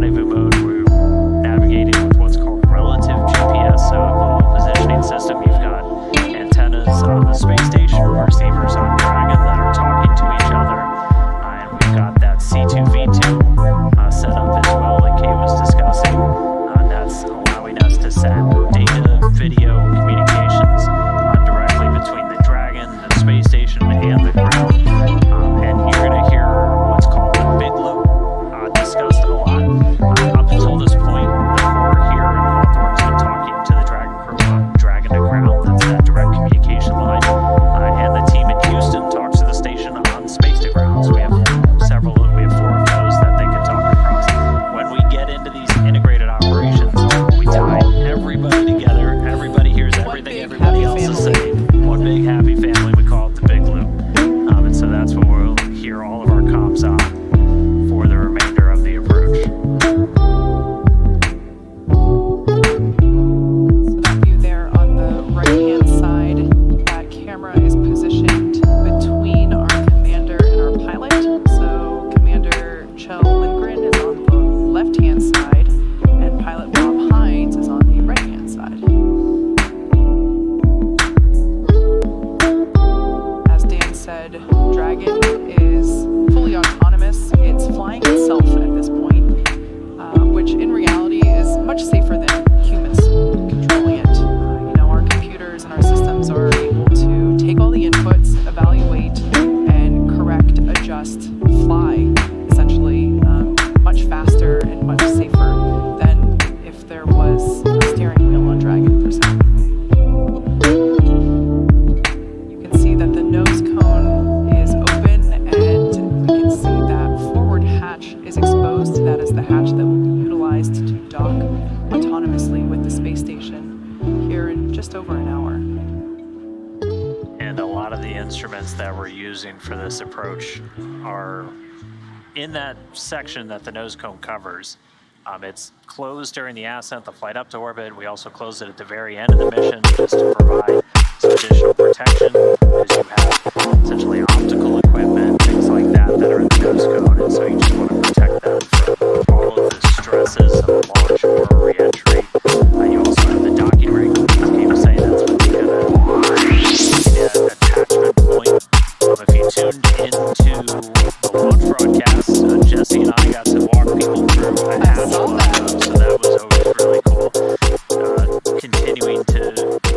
rendezvous mode. We're navigating with what's called relative GPS, so a global positioning system. You've got antennas on the space station, receivers on Dragon that are talking to each other, and we've got that C2V2 set up as well that Kate was discussing. That's allowing us to send data, video, communications directly between the Dragon, the space station, and the ground. And you're going to hear what's called the big loop discussed a lot. Up until this point, the core here in Hawthorne's been talking to the Dragon crew on Dragon to ground. That's that direct communication line. And the team in Houston talks to the station on space to ground. So we have we have 4 of those that they can talk across. When we get into these integrated operations, we tie everybody together. Everybody hears everything everybody else is saying. One big happy family. We call it the big loop. And so that's what we'll hear all of our comms on for the remainder of the approach. So that view there on the right-hand side, that camera is positioned between our commander and our pilot. So Commander Chell Lindgren is on the left-hand side, and pilot Bob Hines is on the right-hand side. As Dan said, Dragon is fully autonomous. It's flying itself at this point, which in reality is much safer than humans controlling it. Our computers and our systems are able to take all the inputs, evaluate, and correct, adjust, fly, essentially, much faster and much safer than if there was a steering wheel on Dragon per se. You can see that the nose cone is open, and we can see that forward hatch is exposed. That is the hatch that will be utilized to dock autonomously with the space station here in just over an hour. And a lot of the instruments that we're using for this approach are in that section that the nose cone covers. It's closed during the ascent, the flight up to orbit. We also close it at the very end of the mission just to provide some additional protection, because you have essentially optical equipment, things like that are in the nose cone, and so you just want to protect them from all of the stresses of launch or re-entry. You also have the docking ring, as Kate was saying, that's what the attachment point. If you tuned into the launch broadcast, Jesse and I got to walk people through a hatch, so that was always really cool. Continuing to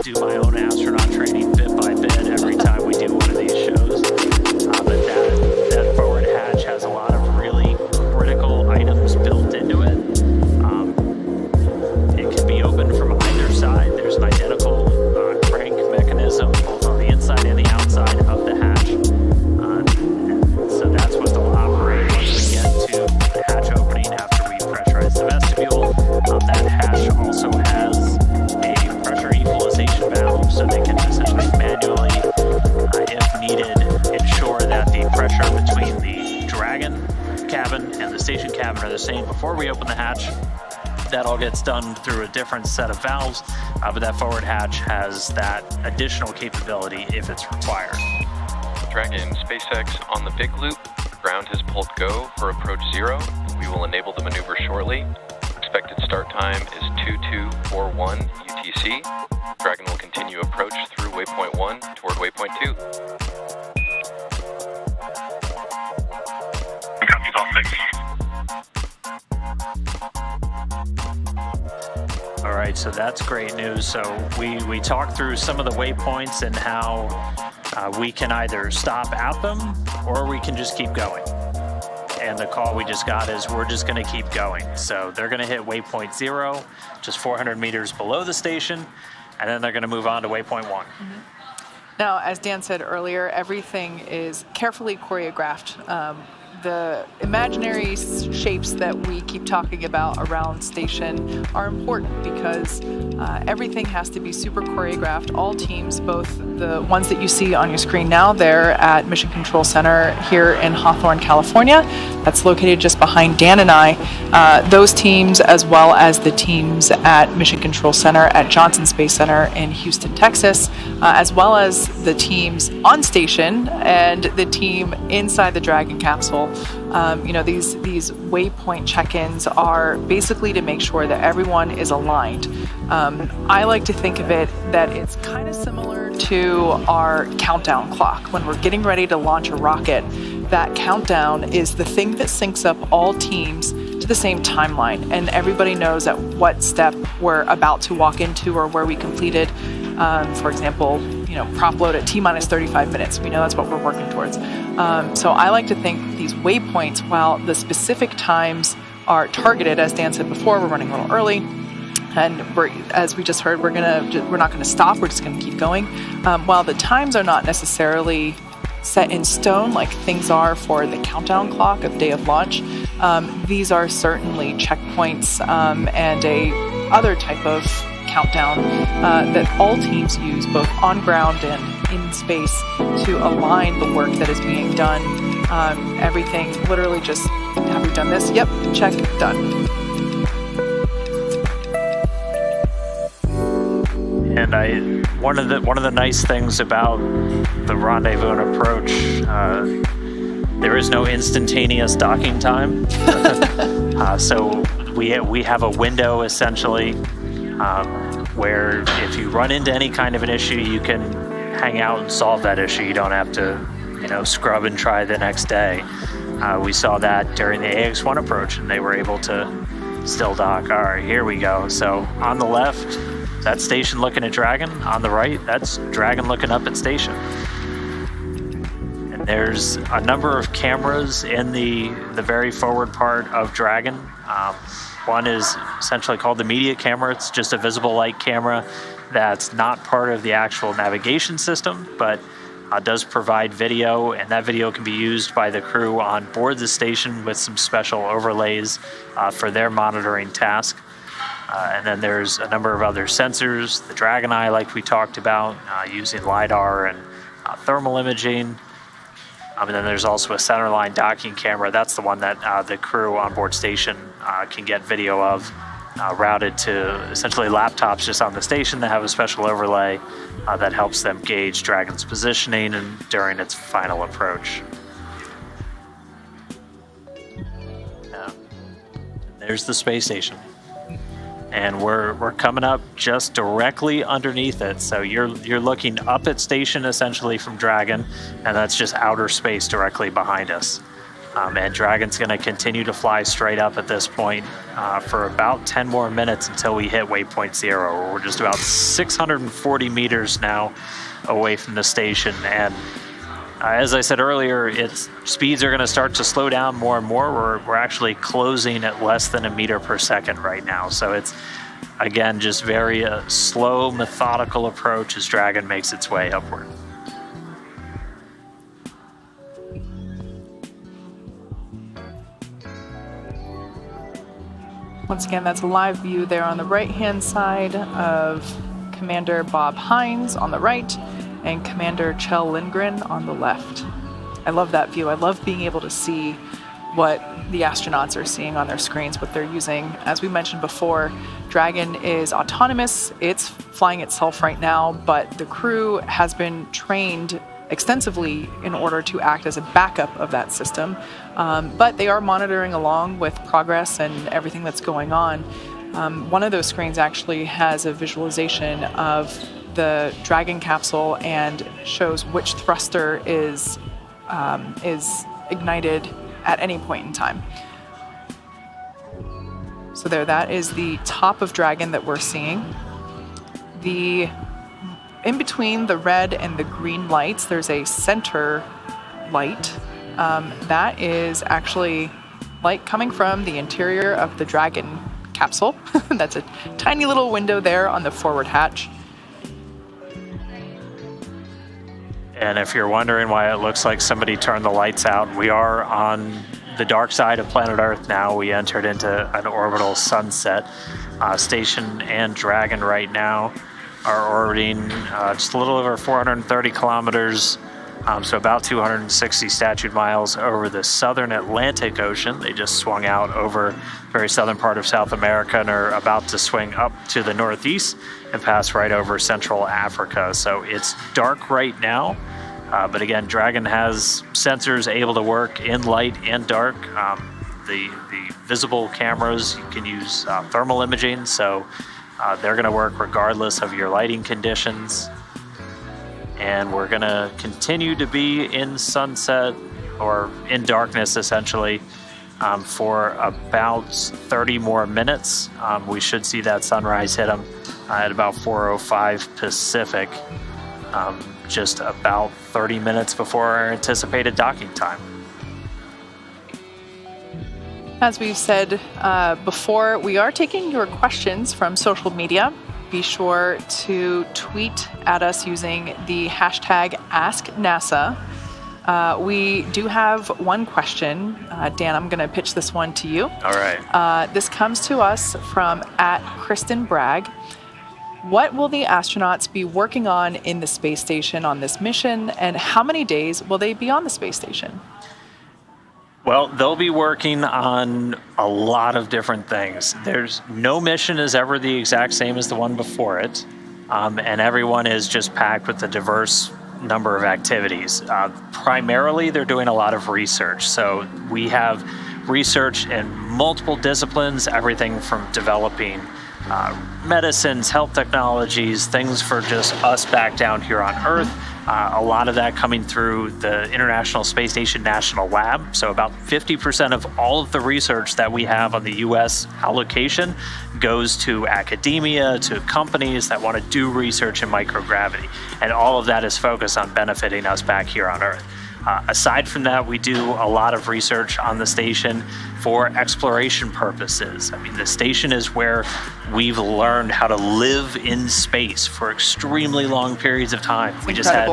do my own astronaut training bit by bit every time we do one of these shows. But that forward hatch has a lot of really critical items built into it. It can be opened from either side. There's an identical crank mechanism both on the inside and the outside of the hatch. So that's what they'll operate once we get to the hatch opening after we pressurize the vestibule. That hatch also has a pressure equalization valve, so they can essentially manually, if needed, ensure that the pressure between the Dragon cabin and the station cabin are the same before we open the hatch. That all gets done through a different set of valves, but that forward hatch has that additional capability if it's required. Dragon SpaceX on the big loop. Ground has pulled go for approach 0. We will enable the maneuver shortly. Expected start time is 2241 UTC. Dragon will continue approach through waypoint 1 toward waypoint 2. Copies all 6. All right, so that's great news. So we talked through some of the waypoints and how we can either stop at them or we can just keep going. And the call we just got is we're just going to keep going. So they're going to hit waypoint 0, just 400 meters below the station, and then they're going to move on to waypoint 1. Mm-hmm. Now, as Dan said earlier, everything is carefully choreographed. The imaginary shapes that we keep talking about around station are important because everything has to be super choreographed. All teams, both the ones that you see on your screen now, they're at Mission Control Center here in Hawthorne, California. That's located just behind Dan and I. Those teams, as well as the teams at Mission Control Center at Johnson Space Center in Houston, Texas, as well as the teams on station and the team inside the Dragon capsule. These waypoint check-ins are basically to make sure that everyone is aligned. I like to think of it that it's kind of similar to our countdown clock. When we're getting ready to launch a rocket, that countdown is the thing that syncs up all teams to the same timeline, and everybody knows at what step we're about to walk into or where we completed. For example, prop load at T-minus 35 minutes. We know that's what we're working towards. So I like to think these waypoints, while the specific times are targeted, as Dan said before, we're running a little early. And as we just heard, we're not going to stop. We're just going to keep going. While the times are not necessarily set in stone like things are for the countdown clock of day of launch, these are certainly checkpoints and a other type of countdown that all teams use, both on ground and in space, to align the work that is being done. Everything literally just, have we done this? Yep, check, done. And one of the nice things about the rendezvous and approach, there is no instantaneous docking time. So we have a window essentially where if you run into any kind of an issue, you can hang out and solve that issue. You don't have to scrub and try the next day. We saw that during the AX-1 approach, and they were able to still dock. All right, here we go. So on the left, that's station looking at Dragon. On the right, that's Dragon looking up at station. And there's a number of cameras in the very forward part of Dragon. One is essentially called the media camera. It's just a visible light camera that's not part of the actual navigation system, but does provide video, and that video can be used by the crew on board the station with some special overlays for their monitoring task. And then there's a number of other sensors, the Dragon Eye like we talked about, using LiDAR and thermal imaging. And then there's also a centerline docking camera. That's the one that the crew on board station can get video of, routed to essentially laptops just on the station that have a special overlay that helps them gauge Dragon's positioning and during its final approach. There's the space station. And we're coming up just directly underneath it. So you're looking up at station essentially from Dragon, and that's just outer space directly behind us. And Dragon's going to continue to fly straight up at this point for about 10 more minutes until we hit waypoint 0. We're just about 640 meters now away from the station. And as I said earlier, its speeds are going to start to slow down more and more. We're actually closing at less than a meter per second right now. So it's, again, just very slow, methodical approach as Dragon makes its way upward. Once again, that's a live view there on the right-hand side of Commander Bob Hines on the right and Commander Kjell Lindgren on the left. I love that view. I love being able to see what the astronauts are seeing on their screens, what they're using. As we mentioned before, Dragon is autonomous. It's flying itself right now, but the crew has been trained extensively in order to act as a backup of that system. But they are monitoring along with progress and everything that's going on. One of those screens actually has a visualization of the Dragon capsule and shows which thruster is ignited at any point in time. So there, that is the top of Dragon that we're seeing. In between the red and the green lights, there's a center light. That is actually light coming from the interior of the Dragon capsule. That's a tiny little window there on the forward hatch. And if you're wondering why it looks like somebody turned the lights out, we are on the dark side of planet Earth now. We entered into an orbital sunset. Station and Dragon right now are orbiting just a little over 430 kilometers so about 260 statute miles over the southern Atlantic Ocean. They just swung out over the very southern part of South America and are about to swing up to the northeast and pass right over Central Africa. So it's dark right now, but again, Dragon has sensors able to work in light and dark. The visible cameras, you can use thermal imaging, so they're going to work regardless of your lighting conditions. And we're going to continue to be in sunset or in darkness essentially for about 30 more minutes. We should see that sunrise hit them at about 4:05 Pacific, just about 30 minutes before our anticipated docking time. As we've said before, we are taking your questions from social media. Be sure to tweet at us using the hashtag #AskNASA. We do have one question. Dan, I'm going to pitch this one to you. All right. This comes to us from @Kristen Bragg. What will the astronauts be working on in the space station on this mission, and how many days will they be on the space station? Well, they'll be working on a lot of different things. There's no mission is ever the exact same as the one before it, and everyone is just packed with a diverse number of activities. Primarily, they're doing a lot of research. So we have research in multiple disciplines, everything from developing medicines, health technologies, things for just us back down here on Earth. A lot of that coming through the International Space Station National Lab. So about 50% of all of the research that we have on the U.S. allocation goes to academia, to companies that want to do research in microgravity. And all of that is focused on benefiting us back here on Earth. Aside from that, we do a lot of research on the station for exploration purposes. I mean, the station is where we've learned how to live in space for extremely long periods of time. We just had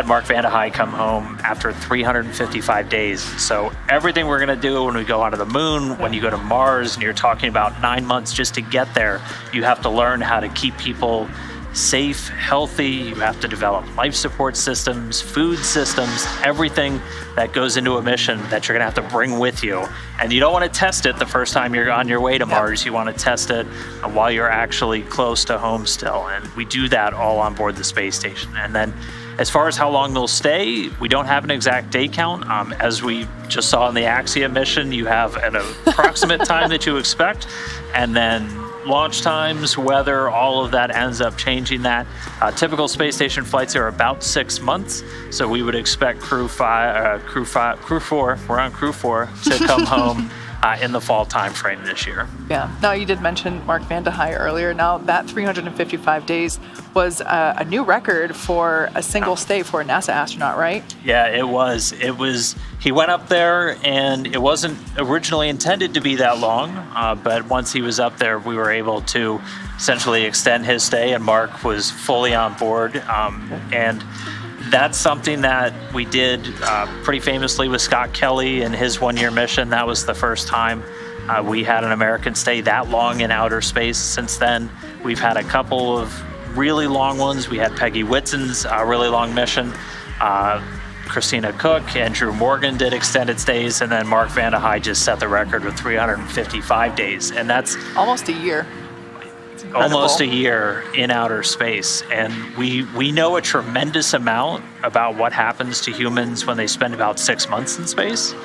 Mark Vande Hei come home after 355 days. So everything we're going to do when we go onto the moon, when you go to Mars, and you're talking about 9 months just to get there, you have to learn how to keep people safe, healthy. You have to develop life support systems, food systems, everything that goes into a mission that you're going to have to bring with you. And you don't want to test it the first time you're on your way to Mars. You want to test it while you're actually close to home still. And we do that all on board the space station. And then as far as how long they'll stay, we don't have an exact day count. As we just saw in the Axia mission, you have an approximate time that you expect, and then launch times, weather, all of that ends up changing that. Typical space station flights are about 6 months, so we would expect crew four, we're on crew 4, to come home in the fall time frame this year. Yeah. Now, you did mention Mark Vande Hei earlier. Now, that 355 days was a new record for a single stay for a NASA astronaut, right? Yeah, it was. He went up there, and it wasn't originally intended to be that long, but once he was up there, we were able to essentially extend his stay, and Mark was fully on board. And that's something that we did pretty famously with Scott Kelly and his one-year mission. That was the first time we had an American stay that long in outer space. Since then, we've had a couple of really long ones. We had Peggy Whitson's really long mission. Christina Cook and Drew Morgan did extended stays, and then Mark Vande Hei just set the record with 355 days, and that's almost a year. Almost a year in outer space. And we know a tremendous amount about what happens to humans when they spend about 6 months in space.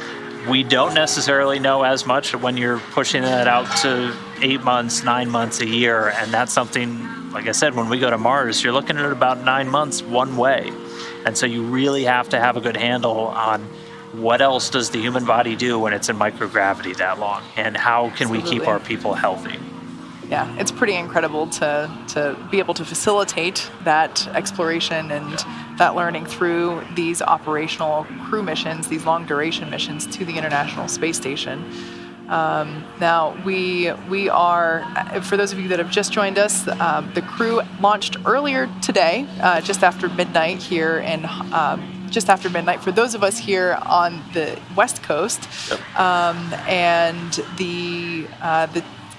We don't necessarily know as much when you're pushing that out to 8 months, 9 months, a year. And that's something, like I said, when we go to Mars, you're looking at about 9 months one way. And so you really have to have a good handle on what else does the human body do when it's in microgravity that long, and how can we keep our people healthy. Yeah, it's pretty incredible to be able to facilitate that exploration and that learning through these operational crew missions, these long duration missions to the International Space Station. Now, we are, for those of you that have just joined us, the crew launched earlier today, just after midnight here in just after midnight for those of us here on the West Coast. Yep. And the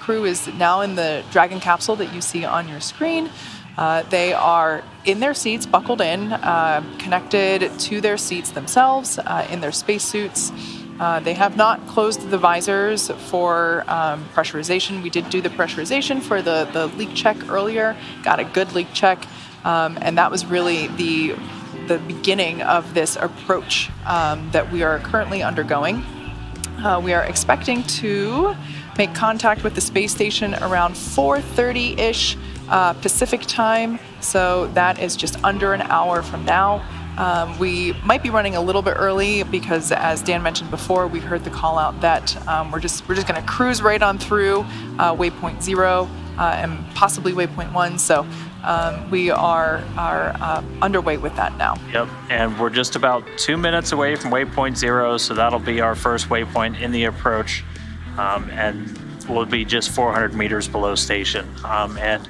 crew is now in the Dragon capsule that you see on your screen. They are in their seats, buckled in, connected to their seats themselves, in their spacesuits. They have not closed the visors for pressurization. We did do the pressurization for the leak check earlier, got a good leak check, and that was really the beginning of this approach that we are currently undergoing. We are expecting to make contact with the space station around 4:30-ish Pacific time, so that is just under an hour from now. We might be running a little bit early because, as Dan mentioned before, we heard the call out that we're just going to cruise right on through waypoint 0 and possibly waypoint 1. So we are underway with that now. Yep, and we're just about 2 minutes away from waypoint 0, so that'll be our first waypoint in the approach, and we'll be just 400 meters below station. And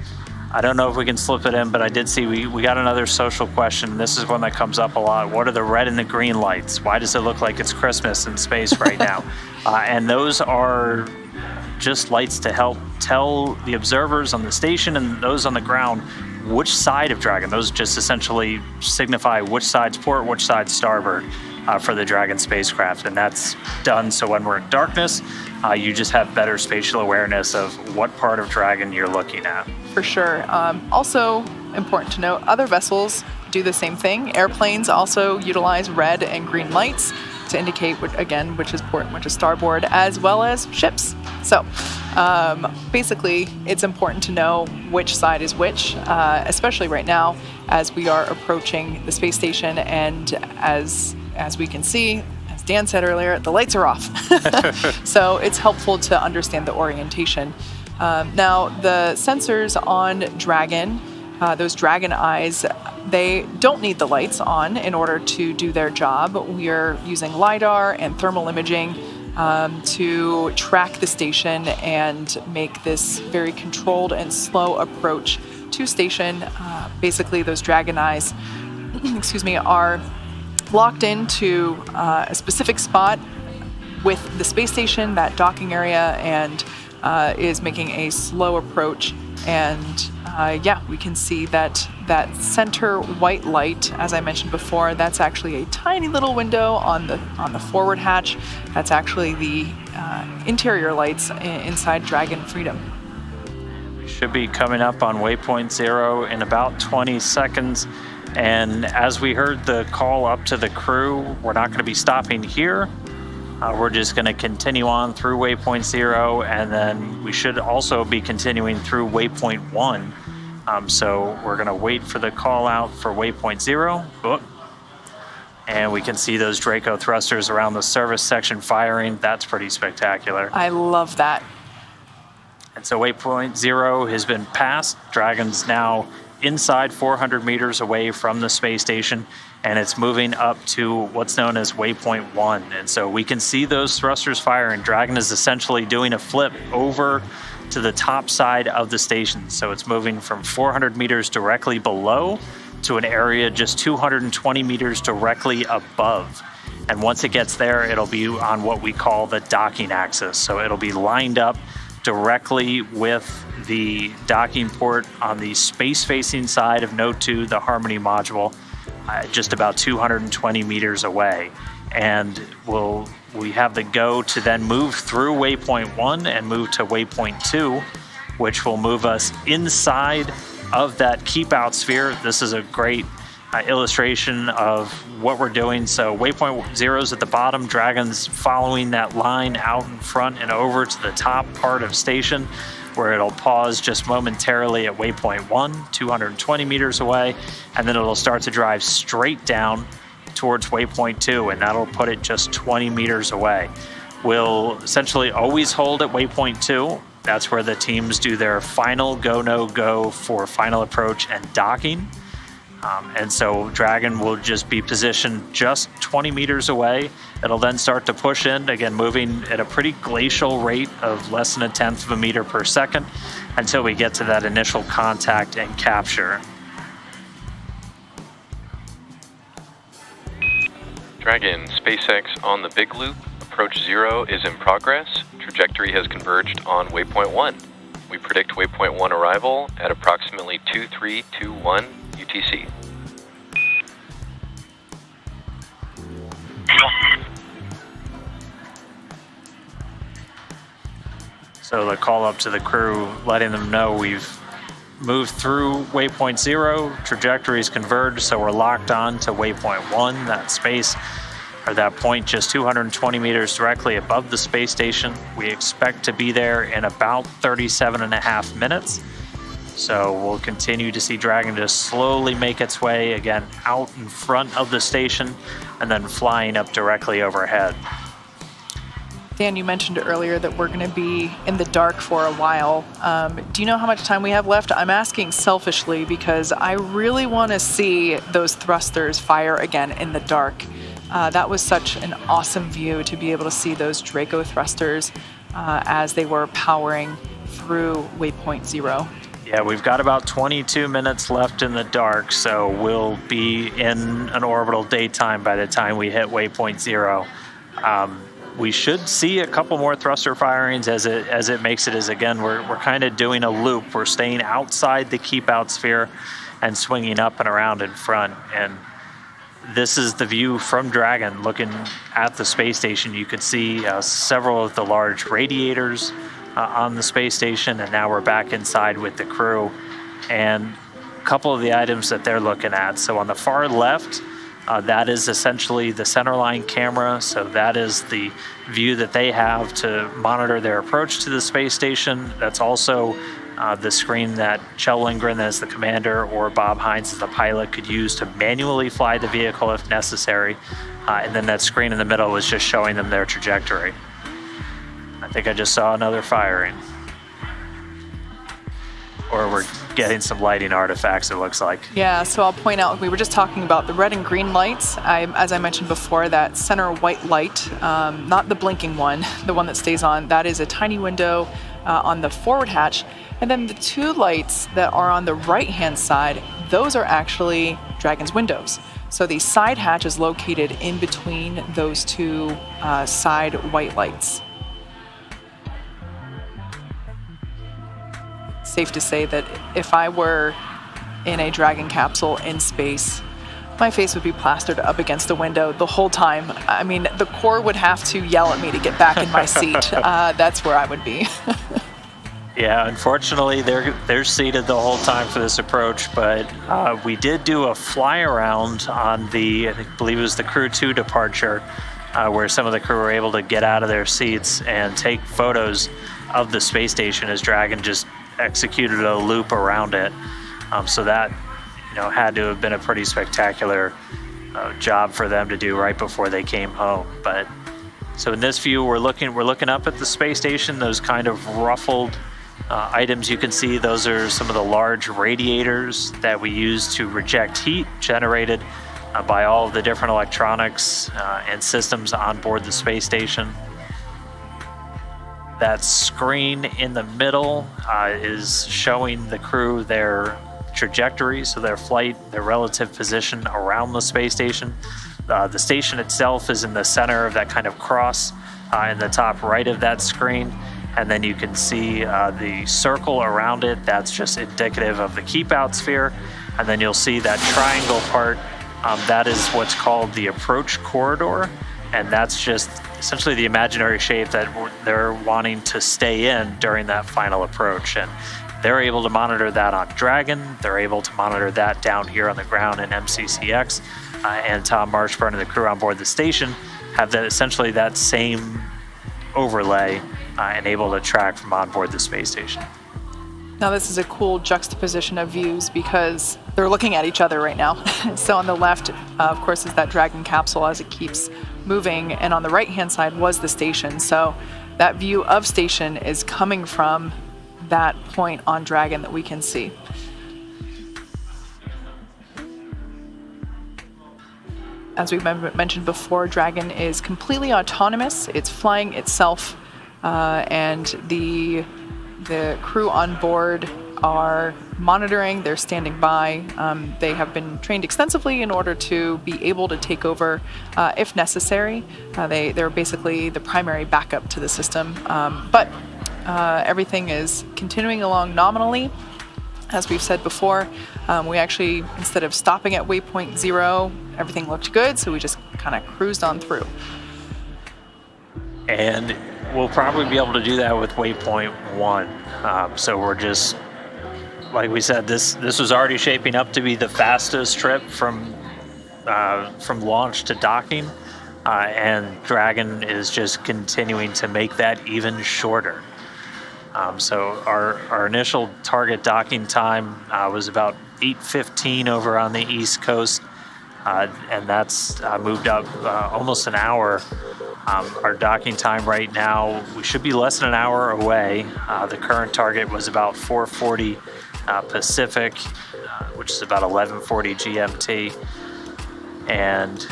I don't know if we can slip it in, but I did see we got another social question. This is one that comes up a lot. What are the red and the green lights? Why does it look like it's Christmas in space right now? And those are just lights to help tell the observers on the station and those on the ground which side of Dragon. Those just essentially signify which side's port, which side's starboard for the Dragon spacecraft. And that's done so when we're in darkness, you just have better spatial awareness of what part of Dragon you're looking at. For sure. Also important to note, other vessels do the same thing. Airplanes also utilize red and green lights to indicate, which is port and which is starboard, as well as ships. So basically, it's important to know which side is which, especially right now as we are approaching the space station, and as we can see, as Dan said earlier, the lights are off. So it's helpful to understand the orientation. Now, the sensors on Dragon, those Dragon eyes, they don't need the lights on in order to do their job. We are using LiDAR and thermal imaging to track the station and make this very controlled and slow approach to station. Basically, those Dragon eyes, are locked into a specific spot with the space station, that docking area, and is making a slow approach. And we can see that center white light, as I mentioned before, that's actually a tiny little window on the forward hatch. That's actually the interior lights inside Dragon Freedom. We should be coming up on waypoint 0 in about 20 seconds. And as we heard the call up to the crew, we're not going to be stopping here. We're just going to continue on through waypoint 0, and then we should also be continuing through waypoint 1. So we're going to wait for the call out for waypoint 0. And we can see those Draco thrusters around the service section firing. That's pretty spectacular. I love that. And so waypoint 0 has been passed. Dragon's now inside 400 meters away from the space station, and it's moving up to what's known as waypoint 1. And so we can see those thrusters fire, and Dragon is essentially doing a flip over to the top side of the station. So it's moving from 400 meters directly below to an area just 220 meters directly above. And once it gets there, it'll be on what we call the docking axis. So it'll be lined up directly with the docking port on the space-facing side of Node 2, the Harmony module, just about 220 meters away. And we have the go to then move through waypoint 1 and move to waypoint 2, which will move us inside of that keep-out sphere. This is a great illustration of what we're doing. So waypoint 0 is at the bottom. Dragon's following that line out in front and over to the top part of station, where it'll pause just momentarily at waypoint 1, 220 meters away, and then it'll start to drive straight down towards waypoint 2, and that'll put it just 20 meters away. We'll essentially always hold at waypoint 2. That's where the teams do their final go, no go for final approach and docking. And so Dragon will just be positioned just 20 meters away. It'll then start to push in, again, moving at a pretty glacial rate of less than 1/10 of a meter per second until we get to that initial contact and capture. Dragon, SpaceX on the Big Loop. Approach 0 is in progress. Trajectory has converged on waypoint 1. We predict waypoint 1 arrival at approximately 2321 UTC. So the call up to the crew, letting them know we've moved through waypoint 0, trajectories converged, so we're locked on to waypoint 1, that space, or that point just 220 meters directly above the space station. We expect to be there in about 37.5 minutes. So we'll continue to see Dragon just slowly make its way, again, out in front of the station, and then flying up directly overhead. Dan, you mentioned earlier that we're going to be in the dark for a while. Do you know how much time we have left? I'm asking selfishly because I really want to see those thrusters fire again in the dark. That was such an awesome view to be able to see those Draco thrusters as they were powering through waypoint 0. Yeah, we've got about 22 minutes left in the dark, so we'll be in an orbital daytime by the time we hit waypoint 0. We should see a couple more thruster firings as it makes it, as again, we're kind of doing a loop. We're staying outside the keep out sphere and swinging up and around in front. And this is the view from Dragon looking at the space station. You could see several of the large radiators on the space station, and now we're back inside with the crew and a couple of the items that they're looking at. So on the far left, that is essentially the centerline camera. So that is the view that they have to monitor their approach to the space station. That's also the screen that Kjell Lindgren as the commander or Bob Hines as the pilot could use to manually fly the vehicle if necessary. And then that screen in the middle was just showing them their trajectory. I think I just saw another firing. Or we're getting some lighting artifacts, it looks like. Yeah, so I'll point out, we were just talking about the red and green lights. As I mentioned before, that center white light, not the blinking one, the one that stays on, that is a tiny window on the forward hatch. And then the two lights that are on the right-hand side, those are actually Dragon's windows. So the side hatch is located in between those two side white lights. Safe to say that if I were in a Dragon capsule in space, my face would be plastered up against the window the whole time. I mean, the core would have to yell at me to get back in my seat. That's where I would be. Yeah, unfortunately, they're seated the whole time for this approach, but we did do a fly around on the, I believe it was the Crew 2 departure, where some of the crew were able to get out of their seats and take photos of the space station as Dragon just executed a loop around it. So that, had to have been a pretty spectacular job for them to do right before they came home. But so in this view, we're looking up at the space station. Those kind of ruffled items you can see, those are some of the large radiators that we use to reject heat generated by all of the different electronics and systems on board the space station. That screen in the middle is showing the crew their trajectory, so their flight, their relative position around the space station. The station itself is in the center of that kind of cross in the top right of that screen. And then you can see the circle around it. That's just indicative of the keep out sphere. And then you'll see that triangle part. That is what's called the approach corridor. And that's just essentially the imaginary shape that they're wanting to stay in during that final approach. And they're able to monitor that on Dragon. They're able to monitor that down here on the ground in MCCX. And Tom Marshburn and the crew on board the station have that essentially that same overlay and able to track from on board the space station. Now this is a cool juxtaposition of views because they're looking at each other right now. So on the left, of course, is that Dragon capsule as it keeps moving, and on the right-hand side was the station. So that view of station is coming from that point on Dragon that we can see. As we mentioned before, Dragon is completely autonomous. It's flying itself, and the crew on board are monitoring, they're standing by. They have been trained extensively in order to be able to take over if necessary. They're basically the primary backup to the system. But everything is continuing along nominally. As we've said before, we actually, instead of stopping at waypoint 0, everything looked good, so we just kind of cruised on through. And we'll probably be able to do that with waypoint 1. So we're just, like we said, this was already shaping up to be the fastest trip from launch to docking, and Dragon is just continuing to make that even shorter. So our initial target docking time was about 8:15 over on the East Coast, and that's moved up almost an hour. Our docking time right now, we should be less than an hour away. The current target was about 4:40 Pacific, which is about 11:40 GMT. And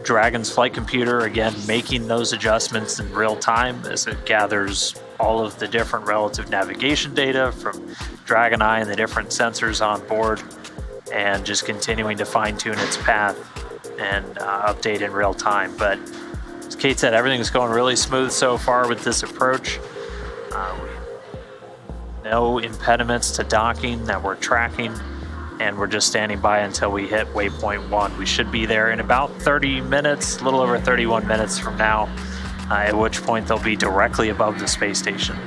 Dragon's flight computer, again, making those adjustments in real time as it gathers all of the different relative navigation data from Dragon Eye and the different sensors on board, and just continuing to fine-tune its path and update in real time. But as Kate said, everything's going really smooth so far with this approach. No impediments to docking that we're tracking, and we're just standing by until we hit waypoint 1. We should be there in about 30 minutes, a little over 31 minutes from now, at which point they'll be directly above the space station.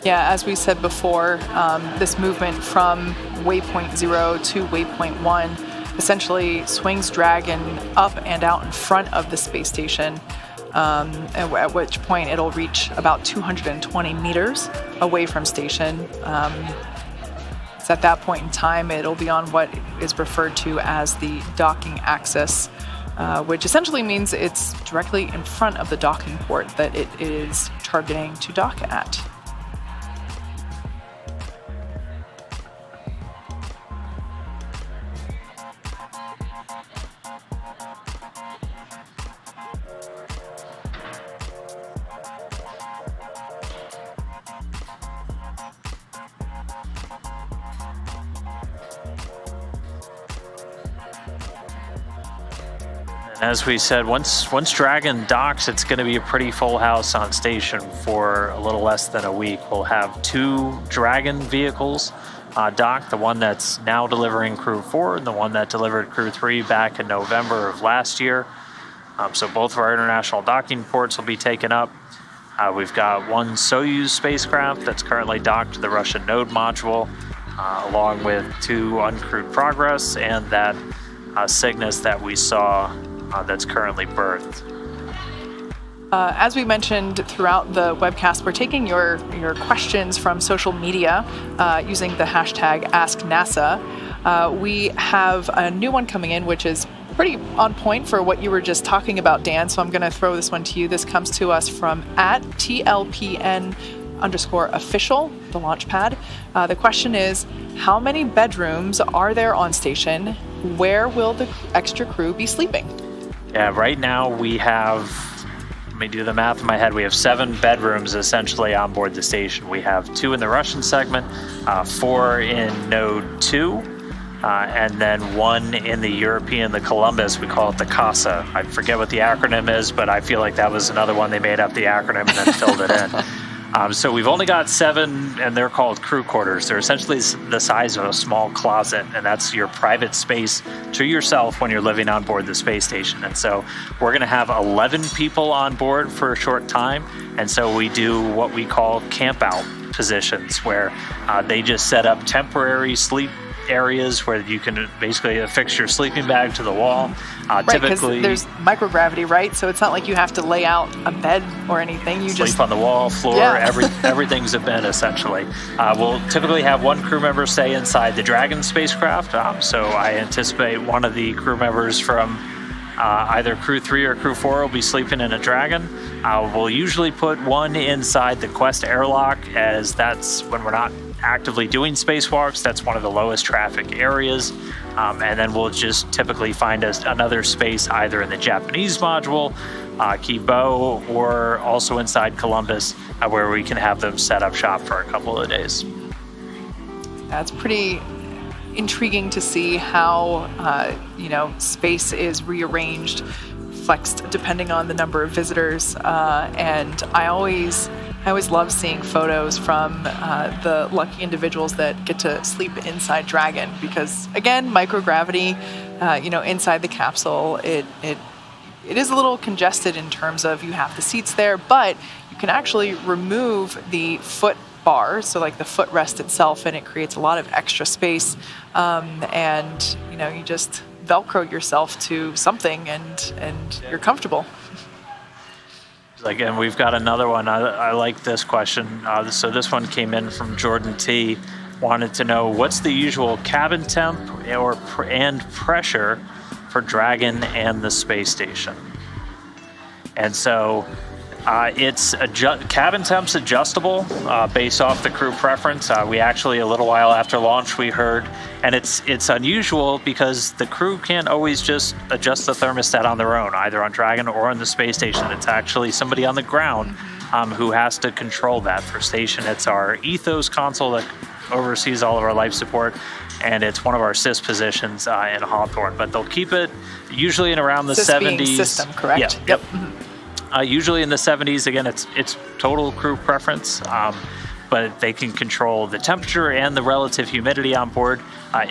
Yeah, as we said before, this movement from waypoint 0 to waypoint 1 essentially swings Dragon up and out in front of the space station, at which point it'll reach about 220 meters away from station. So at that point in time, it'll be on what is referred to as the docking axis, which essentially means it's directly in front of the docking port that it is targeting to dock at. As we said, once Dragon docks, it's going to be a pretty full house on station for a little less than a week. We'll have 2 Dragon vehicles docked, the one that's now delivering Crew 4 and the one that delivered Crew 3 back in November of last year. So both of our international docking ports will be taken up. We've got 1 Soyuz spacecraft that's currently docked to the Russian node module, along with 2 uncrewed Progress and that Cygnus that we saw that's currently berthed. As we mentioned throughout the webcast, we're taking your questions from social media using the hashtag AskNASA. We have a new one coming in, which is pretty on point for what you were just talking about, Dan, so I'm going to throw this one to you. This comes to us from @TLPN_official, the launch pad. The question is, how many bedrooms are there on station? Where will the extra crew be sleeping? Yeah, right now we have, let me do the math in my head, we have 7 bedrooms essentially on board the station. We have 2 in the Russian segment, 4 in Node 2, and then 1 in the European, the Columbus, we call it the CASA. I forget what the acronym is, but I feel like that was another one they made up the acronym and then filled it in. So we've only got 7, and they're called crew quarters. They're essentially the size of a small closet, and that's your private space to yourself when you're living on board the space station. And so we're going to have 11 people on board for a short time, and so we do what we call camp-out positions, where they just set up temporary sleep areas where you can basically affix your sleeping bag to the wall. Right, because there's microgravity, right? So it's not like you have to lay out a bed or anything. You sleep just on the wall, floor, everything's a bed essentially. We'll typically have 1 crew member stay inside the Dragon spacecraft. So I anticipate one of the crew members from either Crew 3 or Crew 4 will be sleeping in a Dragon. We'll usually put 1 inside the Quest airlock, as that's when we're not actively doing spacewalks. That's one of the lowest traffic areas. And then we'll just typically find another space either in the Japanese module, Kibo, or also inside Columbus, where we can have them set up shop for a couple of days. That's pretty intriguing to see how space is rearranged flexed depending on the number of visitors. And I always love seeing photos from the lucky individuals that get to sleep inside Dragon because, again, microgravity, inside the capsule, it is a little congested in terms of you have the seats there, but you can actually remove the foot bar, so like the footrest itself, and it creates a lot of extra space. And you just Velcro yourself to something, and you're comfortable. Again, we've got another one. I like this question. So this one came in from Jordan T. Wanted to know what's the usual cabin temp and pressure for Dragon and the space station. And so cabin temp's adjustable based off the crew preference. We actually, a little while after launch, we heard, and it's unusual because the crew can't always just adjust the thermostat on their own, either on Dragon or on the space station. It's actually somebody on the ground who has to control that. For station, it's our Ethos console that oversees all of our life support, and it's one of our sys positions in Hawthorne. But they'll keep it usually in around the sys 70s. Being system, correct? Yep. Usually in the 70s. Again, it's total crew preference, but they can control the temperature and the relative humidity on board.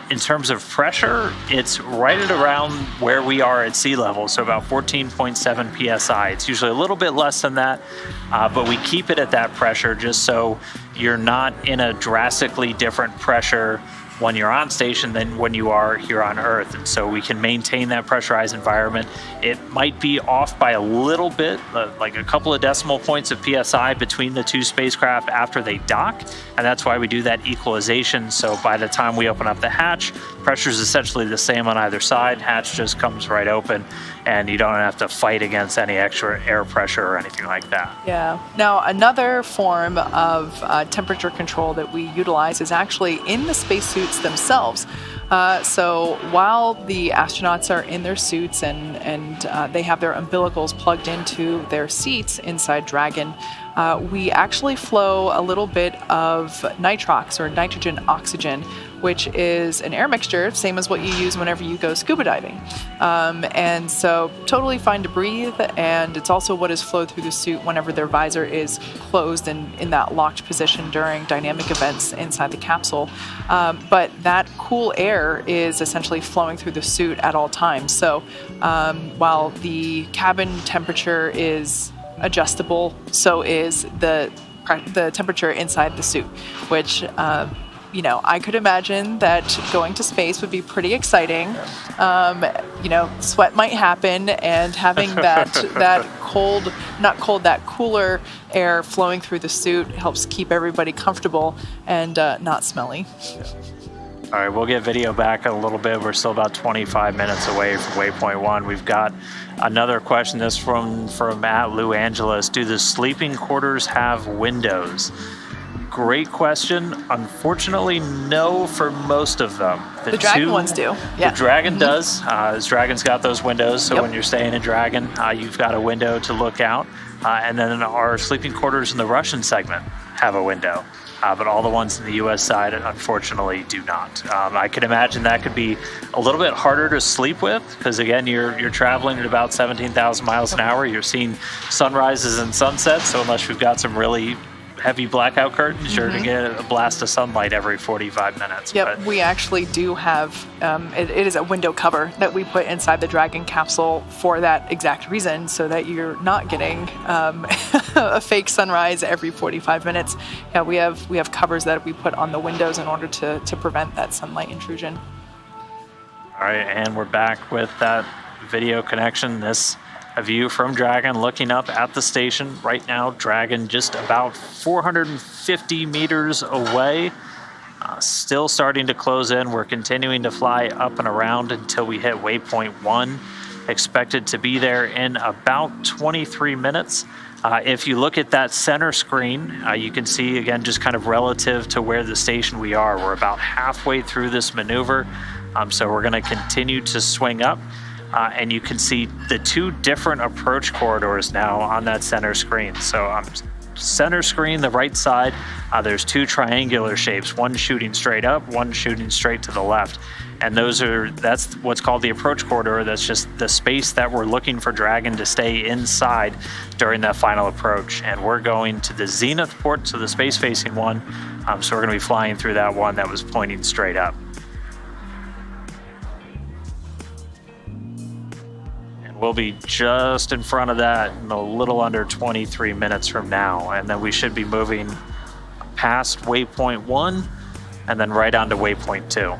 In terms of pressure, it's right at around where we are at sea level, so about 14.7 psi. It's usually a little bit less than that, but we keep it at that pressure just so you're not in a drastically different pressure when you're on station than when you are here on Earth. And so we can maintain that pressurized environment. It might be off by a little bit, like a couple of decimal points of PSI between the two spacecraft after they dock. And that's why we do that equalization. So by the time we open up the hatch, pressure is essentially the same on either side. Hatch just comes right open, and you don't have to fight against any extra air pressure or anything like that. Yeah. Now, another form of temperature control that we utilize is actually in the spacesuits themselves. So while the astronauts are in their suits and they have their umbilicals plugged into their seats inside Dragon, we actually flow a little bit of nitrox, or nitrogen oxygen, which is an air mixture, same as what you use whenever you go scuba diving. And so totally fine to breathe, and it's also what is flowed through the suit whenever their visor is closed and in that locked position during dynamic events inside the capsule. But that cool air is essentially flowing through the suit at all times. So while the cabin temperature is adjustable, so is the temperature inside the suit, which I could imagine that going to space would be pretty exciting. Sweat might happen, and having that cooler air flowing through the suit helps keep everybody comfortable and not smelly. All right, we'll get video back in a little bit. We're still about 25 minutes away from Waypoint 1. We've got another question. This from Lou Angeles. Do the sleeping quarters have windows? Great question. Unfortunately, no for most of them. The Dragon ones do. Yeah. The Dragon does. Dragon's got those windows, so when you're staying in Dragon, you've got a window to look out. And then our sleeping quarters in the Russian segment have a window. But all the ones in the U.S. side, unfortunately, do not. I can imagine that could be a little bit harder to sleep with because, again, you're traveling at about 17,000 miles an hour. You're seeing sunrises and sunsets, so unless you've got some really heavy blackout curtains, you're going to get a blast of sunlight every 45 minutes. Yep, but we actually do have, it is a window cover that we put inside the Dragon capsule for that exact reason, so that you're not getting a fake sunrise every 45 minutes. Yeah, we have covers that we put on the windows in order to prevent that sunlight intrusion. All right, and we're back with that video connection. This a view from Dragon looking up at the station. Right now, Dragon just about 450 meters away. Still starting to close in. We're continuing to fly up and around until we hit Waypoint 1. Expected to be there in about 23 minutes. If you look at that center screen, you can see, again, just kind of relative to where the station we are. We're about halfway through this maneuver. So we're going to continue to swing up. And you can see the two different approach corridors now on that center screen. So center screen, the right side, there's two triangular shapes, one shooting straight up, one shooting straight to the left. And that's what's called the approach corridor. That's just the space that we're looking for Dragon to stay inside during that final approach. And we're going to the zenith port, so the space-facing one. So we're going to be flying through that one that was pointing straight up. And we'll be just in front of that in a little under 23 minutes from now. And then we should be moving past waypoint 1 and then right onto waypoint 2.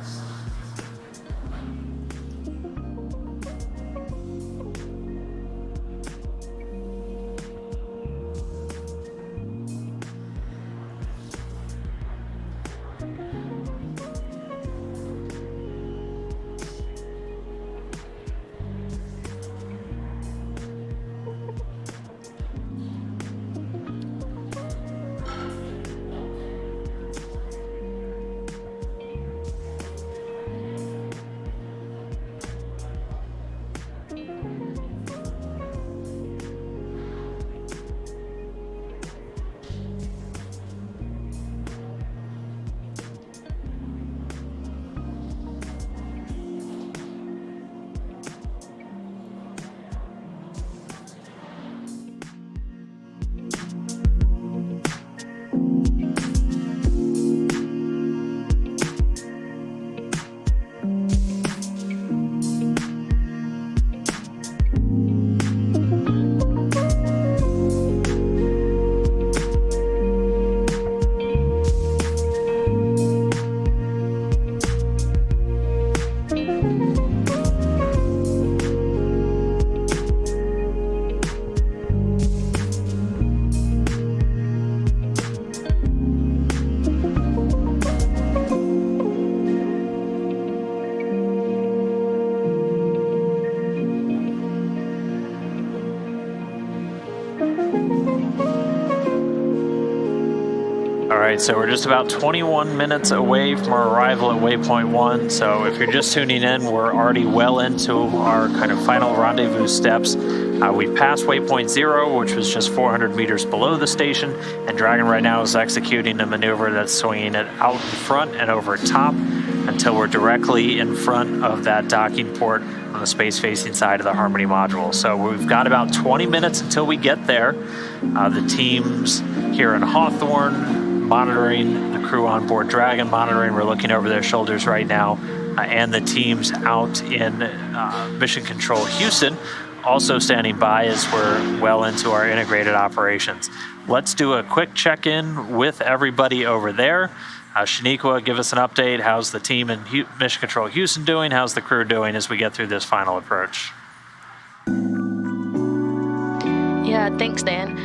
Alright, so we're just about 21 minutes away from our arrival at waypoint 1. So if you're just tuning in, we're already well into our kind of final rendezvous steps. We passed waypoint 0, which was just 400 meters below the station, and Dragon right now is executing a maneuver that's swinging it out in front and over top until we're directly in front of that docking port on the space-facing side of the Harmony module. So we've got about 20 minutes until we get there. The teams here in Hawthorne monitoring, the crew on board Dragon monitoring, we're looking over their shoulders right now, and the teams out in Mission Control Houston also standing by as we're well into our integrated operations. Let's do a quick check-in with everybody over there. Shaniqua, give us an update. How's the team in Mission Control Houston doing? How's the crew doing as we get through this final approach? Yeah, thanks, Dan.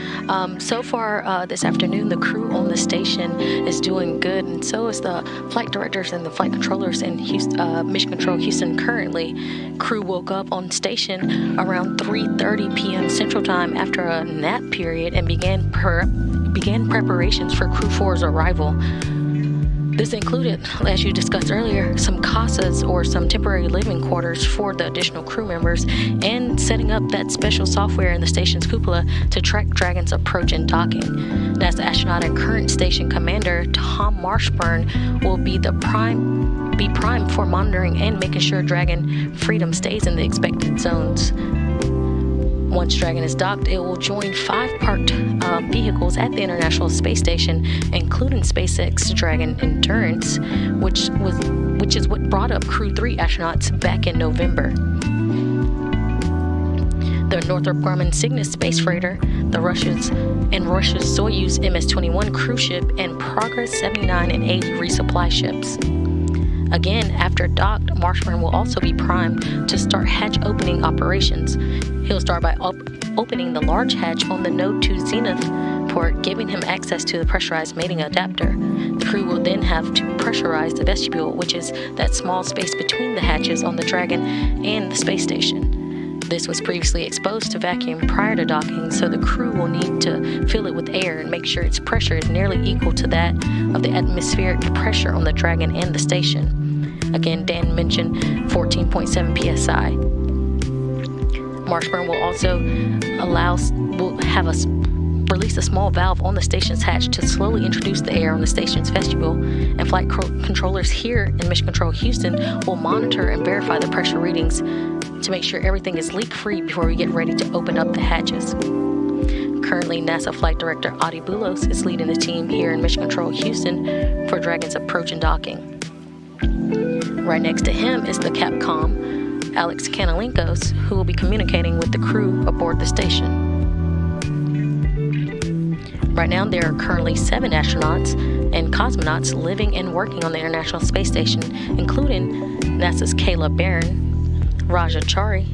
So far this afternoon, the crew on the station is doing good, and so is the flight directors and the flight controllers in Mission Control Houston currently. Crew woke up on station around 3:30 p.m. Central Time after a nap period and began preparations for Crew 4's arrival. This included, as you discussed earlier, some casas or some temporary living quarters for the additional crew members and setting up that special software in the station's cupola to track Dragon's approach and docking. And as the astronaut and current station commander, Tom Marshburn will be primed for monitoring and making sure Dragon Freedom stays in the expected zones. Once Dragon is docked, it will join 5 parked vehicles at the International Space Station, including SpaceX Dragon Endurance, which is what brought up Crew 3 astronauts back in November. The Northrop Grumman Cygnus space freighter, the Russia's Soyuz MS-21 cruise ship, and Progress 79 and 80 resupply ships. Again, after docked, Marshburn will also be primed to start hatch opening operations. He'll start by opening the large hatch on the Node 2 Zenith port, giving him access to the pressurized mating adapter. The crew will then have to pressurize the vestibule, which is that small space between the hatches on the Dragon and the space station. This was previously exposed to vacuum prior to docking, so the crew will need to fill it with air and make sure its pressure is nearly equal to that of the atmospheric pressure on the Dragon and the station. Again, Dan mentioned 14.7 psi. Marshburn will also release a small valve on the station's hatch to slowly introduce the air on the station's vestibule, and flight controllers here in Mission Control Houston will monitor and verify the pressure readings to make sure everything is leak-free before we get ready to open up the hatches. Currently, NASA Flight Director Adi Boulos is leading the team here in Mission Control Houston for Dragon's approach and docking. Right next to him is the Capcom, Alex Kanalinkos, who will be communicating with the crew aboard the station. Right now, there are currently 7 astronauts and cosmonauts living and working on the International Space Station, including NASA's Kayla Barron, Raja Chari,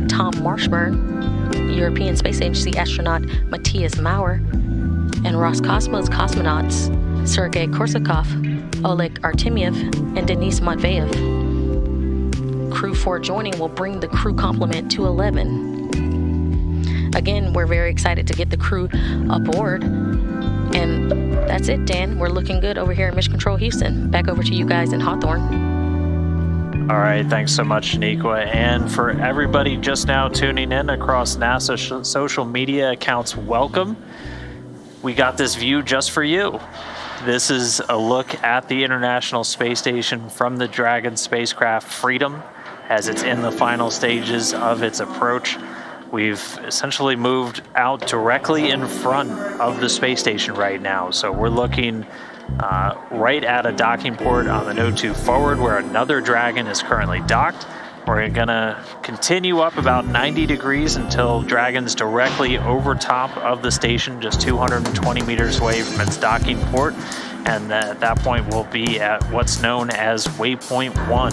Tom Marshburn, European Space Agency astronaut Matthias Maurer, and Roscosmos cosmonauts Sergei Korsakov, Oleg Artemyev, and Denis Matveyev. Crew 4 joining will bring the crew complement to 11. Again, we're very excited to get the crew aboard. And that's it, Dan. We're looking good over here in Mission Control Houston. Back over to you guys in Hawthorne. All right, thanks so much, Shaniqua. And for everybody just now tuning in across NASA social media accounts, welcome. We got this view just for you. This is a look at the International Space Station from the Dragon spacecraft Freedom as it's in the final stages of its approach. We've essentially moved out directly in front of the space station right now. So we're looking right at a docking port on the node 2 forward where another Dragon is currently docked. We're gonna continue up about 90 degrees until Dragon's directly over top of the station, just 220 meters away from its docking port. And at that point, we'll be at what's known as Waypoint 1.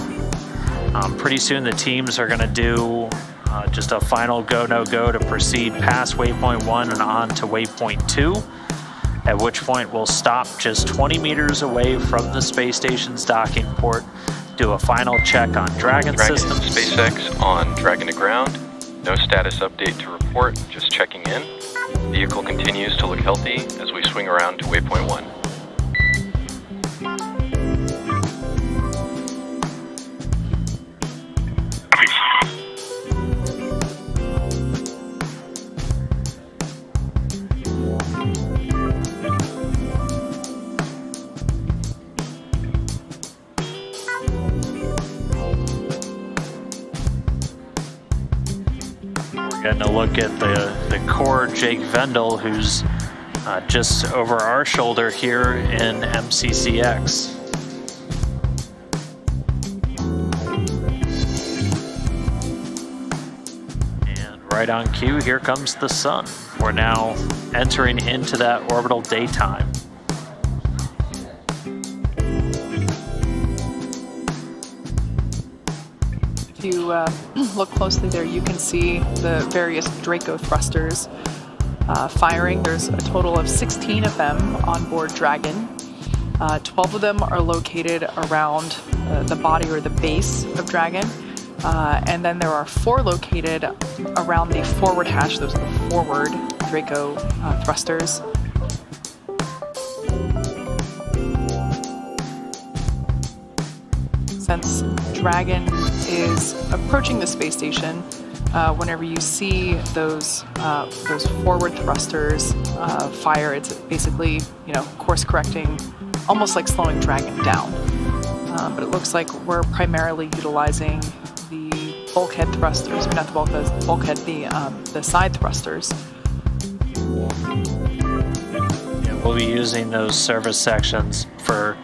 Pretty soon the teams are gonna do just a final go, no go to proceed past Waypoint 1 and on to Waypoint 2, at which point we'll stop just 20 meters away from the space station's docking port, do a final check on Dragon systems. SpaceX on Dragon to ground. No status update to report, just checking in. Vehicle continues to look healthy as we swing around to Waypoint 1. Getting a look at the core Jake Vendel, who's just over our shoulder here in MCCX. And right on cue, here comes the sun. We're now entering into that orbital daytime. If you look closely there, you can see the various Draco thrusters firing. There's a total of 16 of them on board Dragon. 12 of them are located around the body or the base of Dragon. And then there are 4 located around the forward hatch. Those are the forward Draco thrusters. Since Dragon is approaching the space station, whenever you see those forward thrusters fire, it's basically, course correcting, almost like slowing Dragon down. But it looks like we're primarily utilizing the bulkhead thrusters, or not the bulkhead, the side thrusters. Yeah, we'll be using those service sections for.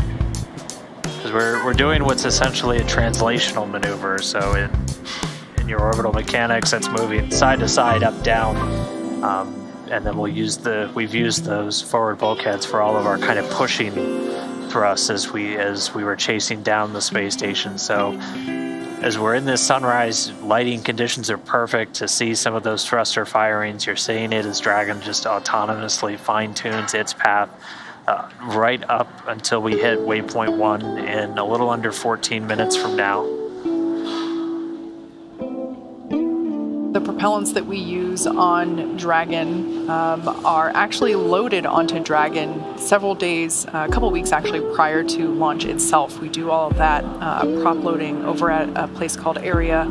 We're doing what's essentially a translational maneuver. So in your orbital mechanics, that's moving side to side, up, down, and then we've used those forward bulkheads for all of our kind of pushing thrusts as we were chasing down the space station. So as we're in this sunrise, lighting conditions are perfect to see some of those thruster firings. You're seeing it as Dragon just autonomously fine-tunes its path. Right up until we hit Waypoint 1 in a little under 14 minutes from now. The propellants that we use on Dragon are actually loaded onto Dragon several days, a couple weeks actually prior to launch itself. We do all of that prop loading over at a place called Area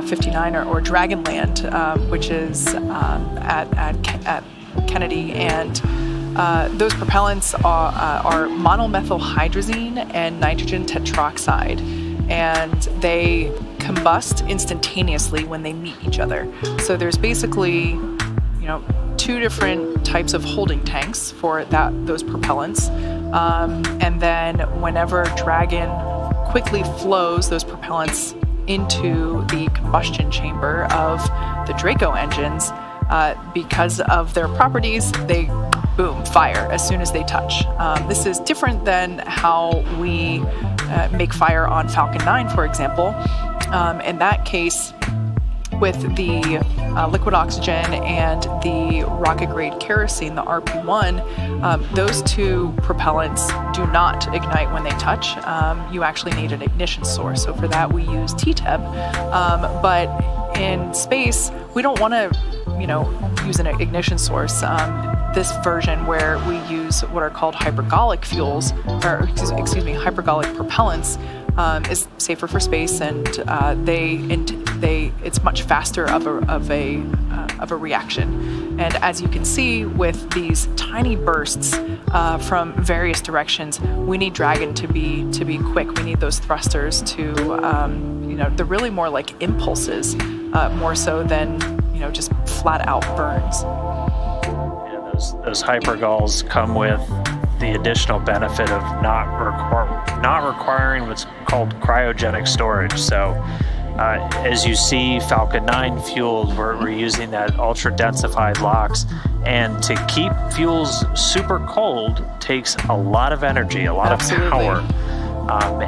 59 or Dragonland, which is at Kennedy, and those propellants are monomethylhydrazine and nitrogen tetroxide, and they combust instantaneously when they meet each other. So there's basically, two different types of holding tanks for those propellants, and then whenever Dragon quickly flows those propellants into the combustion chamber of the Draco engines, because of their properties, they boom, fire as soon as they touch. This is different than how we make fire on Falcon 9, for example. In that case, with the liquid oxygen and the rocket-grade kerosene, the RP1, those two propellants do not ignite when they touch. You actually need an ignition source. So for that, we use TTEB. But in space, we don't want to, use an ignition source. This version where we use what are called hypergolic fuels, or hypergolic propellants, is safer for space, and it's much faster of a reaction. And as you can see, with these tiny bursts from various directions, we need Dragon to be quick. We need those thrusters to they're really more like impulses, more so than just flat out burns. Those hypergols come with the additional benefit of not requiring what's called cryogenic storage. So as you see Falcon 9 fueled, we're using that ultra densified LOX, and to keep fuels super cold takes a lot of energy, a lot Absolutely. Of power.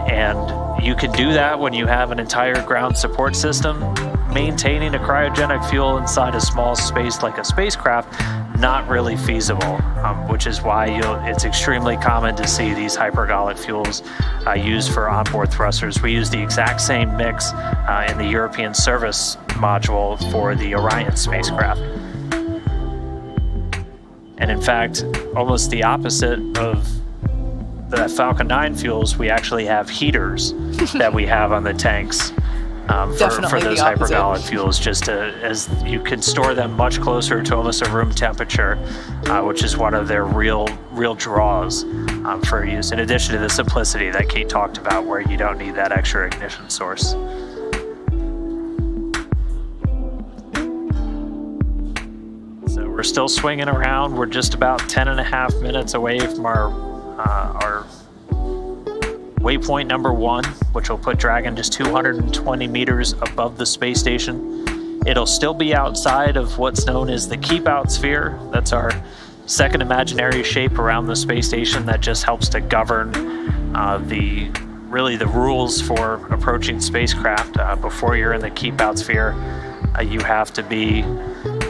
And you can do that when you have an entire ground support system. Maintaining a cryogenic fuel inside a small space like a spacecraft, not really feasible, which is why it's extremely common to see these hypergolic fuels used for onboard thrusters. We use the exact same mix in the European service module for the Orion spacecraft. And in fact, almost the opposite of the Falcon 9 fuels, we actually have heaters that we have on the tanks. For those hypergolic fuels, as you can store them much closer to almost a room temperature, which is one of their real draws for use, in addition to the simplicity that Kate talked about, where you don't need that extra ignition source. So we're still swinging around. We're just about 10.5 minutes away from our waypoint number 1, which will put Dragon just 220 meters above the space station. It'll still be outside of what's known as the keep out sphere. That's our second imaginary shape around the space station that just helps to govern the rules for approaching spacecraft. Before you're in the keep out sphere, you have to be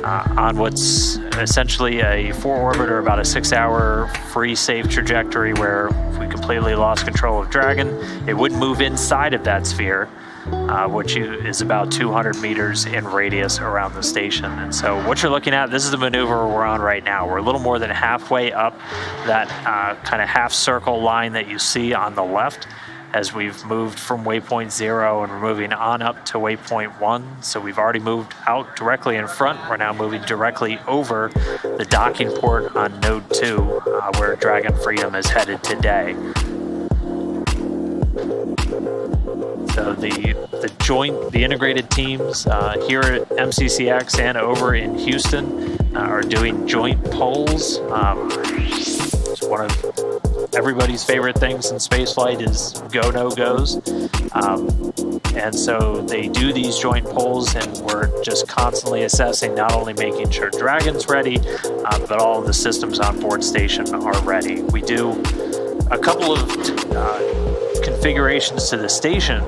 on what's essentially a 4-orbit or about a 6-hour free safe trajectory, where if we completely lost control of Dragon, it wouldn't move inside of that sphere, which is about 200 meters in radius around the station. And so what you're looking at, this is the maneuver we're on right now. We're a little more than halfway up that kind of half circle line that you see on the left, as we've moved from waypoint 0 and we're moving on up to waypoint 1. So we've already moved out directly in front. We're now moving directly over the docking port on node 2, where Dragon Freedom is headed today. So the integrated teams here at MCCX and over in Houston are doing joint polls. It's one of everybody's favorite things in spaceflight is go, no goes. And so they do these joint polls, and we're just constantly assessing, not only making sure Dragon's ready, but all of the systems on board station are ready. We do a couple of configurations to the station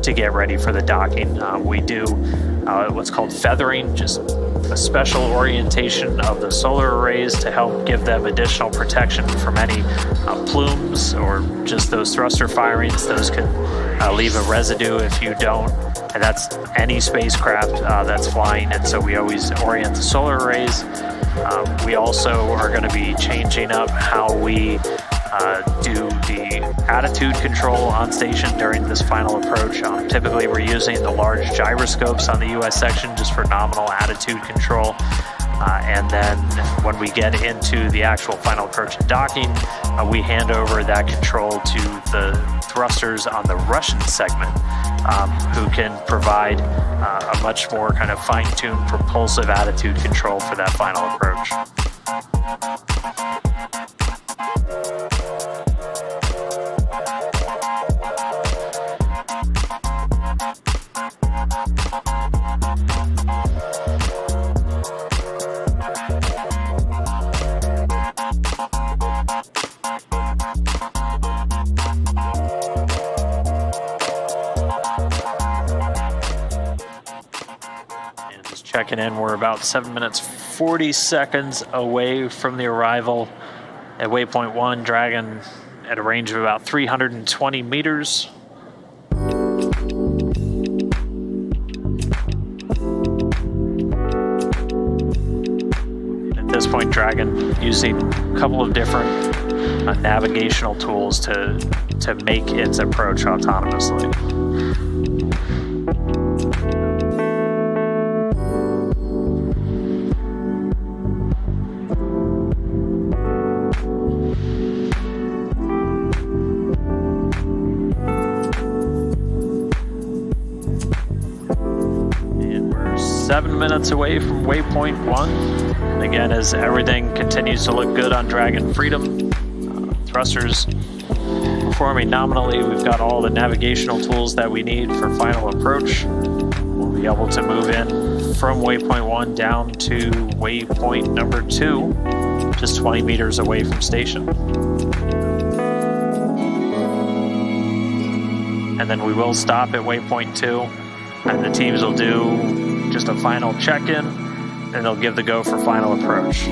to get ready for the docking. We do what's called feathering, just a special orientation of the solar arrays to help give them additional protection from any plumes or just those thruster firings. Those can leave a residue if you don't, and that's any spacecraft that's flying, and so we always orient the solar arrays. We also are going to be changing up how we do the attitude control on station during this final approach. Typically we're using the large gyroscopes on the US section just for nominal attitude control. And then when we get into the actual final approach and docking, we hand over that control to the thrusters on the Russian segment, who can provide a much more kind of fine-tuned propulsive attitude control for that final approach. Checking in, we're about 7 minutes 40 seconds away from the arrival at waypoint 1, Dragon at a range of about 320 meters. At this point, Dragon using a couple of different navigational tools to make its approach autonomously. And we're 7 minutes away from waypoint 1. And again, as everything continues to look good on Dragon Freedom, thrusters performing nominally. We've got all the navigational tools that we need for final approach. We'll be able to move in from waypoint 1 down to waypoint number 2, just 20 meters away from station. And then we will stop at waypoint 2, and the teams will do just a final check-in, and they'll give the go for final approach.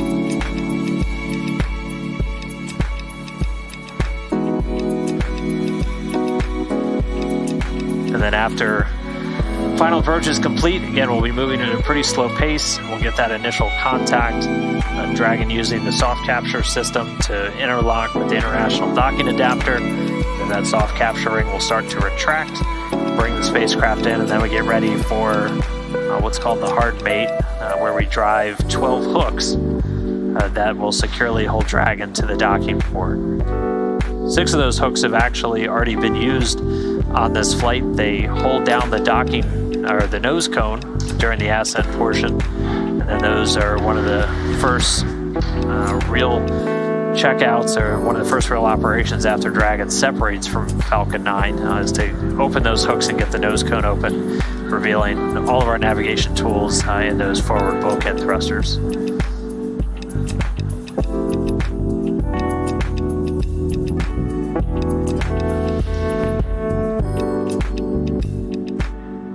And then after final approach is complete, again, we'll be moving at a pretty slow pace, and we'll get that initial contact. Dragon using the soft capture system to interlock with the international docking adapter. And that soft capturing will start to retract, bring the spacecraft in, and then we get ready for what's called the hard mate, where we drive 12 hooks that will securely hold Dragon to the docking port. 6 of those hooks have actually already been used on this flight. They hold down the docking or the nose cone during the ascent portion, and then those are one of the first real checkouts, or one of the first real operations after Dragon separates from Falcon 9, is to open those hooks and get the nose cone open, revealing all of our navigation tools in those forward bulkhead thrusters.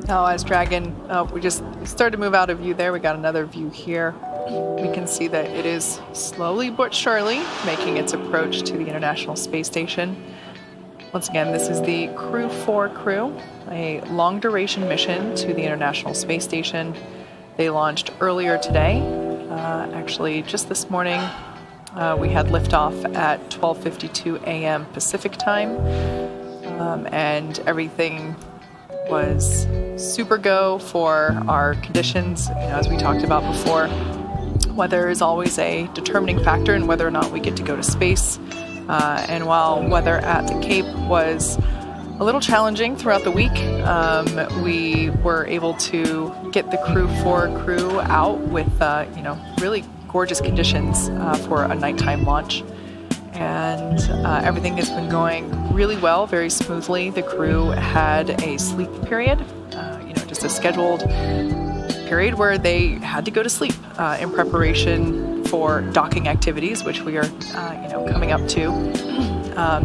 Now, as Dragon, we just started to move out of view there. We got another view here. We can see that it is slowly but surely making its approach to the International Space Station. Once again, this is the Crew 4 crew, a long-duration mission to the International Space Station. They launched earlier today. Actually, just this morning, we had liftoff at 12:52 a.m. Pacific time, and everything was super go for our conditions. As we talked about before, weather is always a determining factor in whether or not we get to go to space. And while weather at the Cape was a little challenging throughout the week, we were able to get the Crew 4 crew out with really gorgeous conditions for a nighttime launch. And everything has been going really well, very smoothly. The crew had a sleep period, just a scheduled period where they had to go to sleep in preparation for docking activities, which we are, coming up to.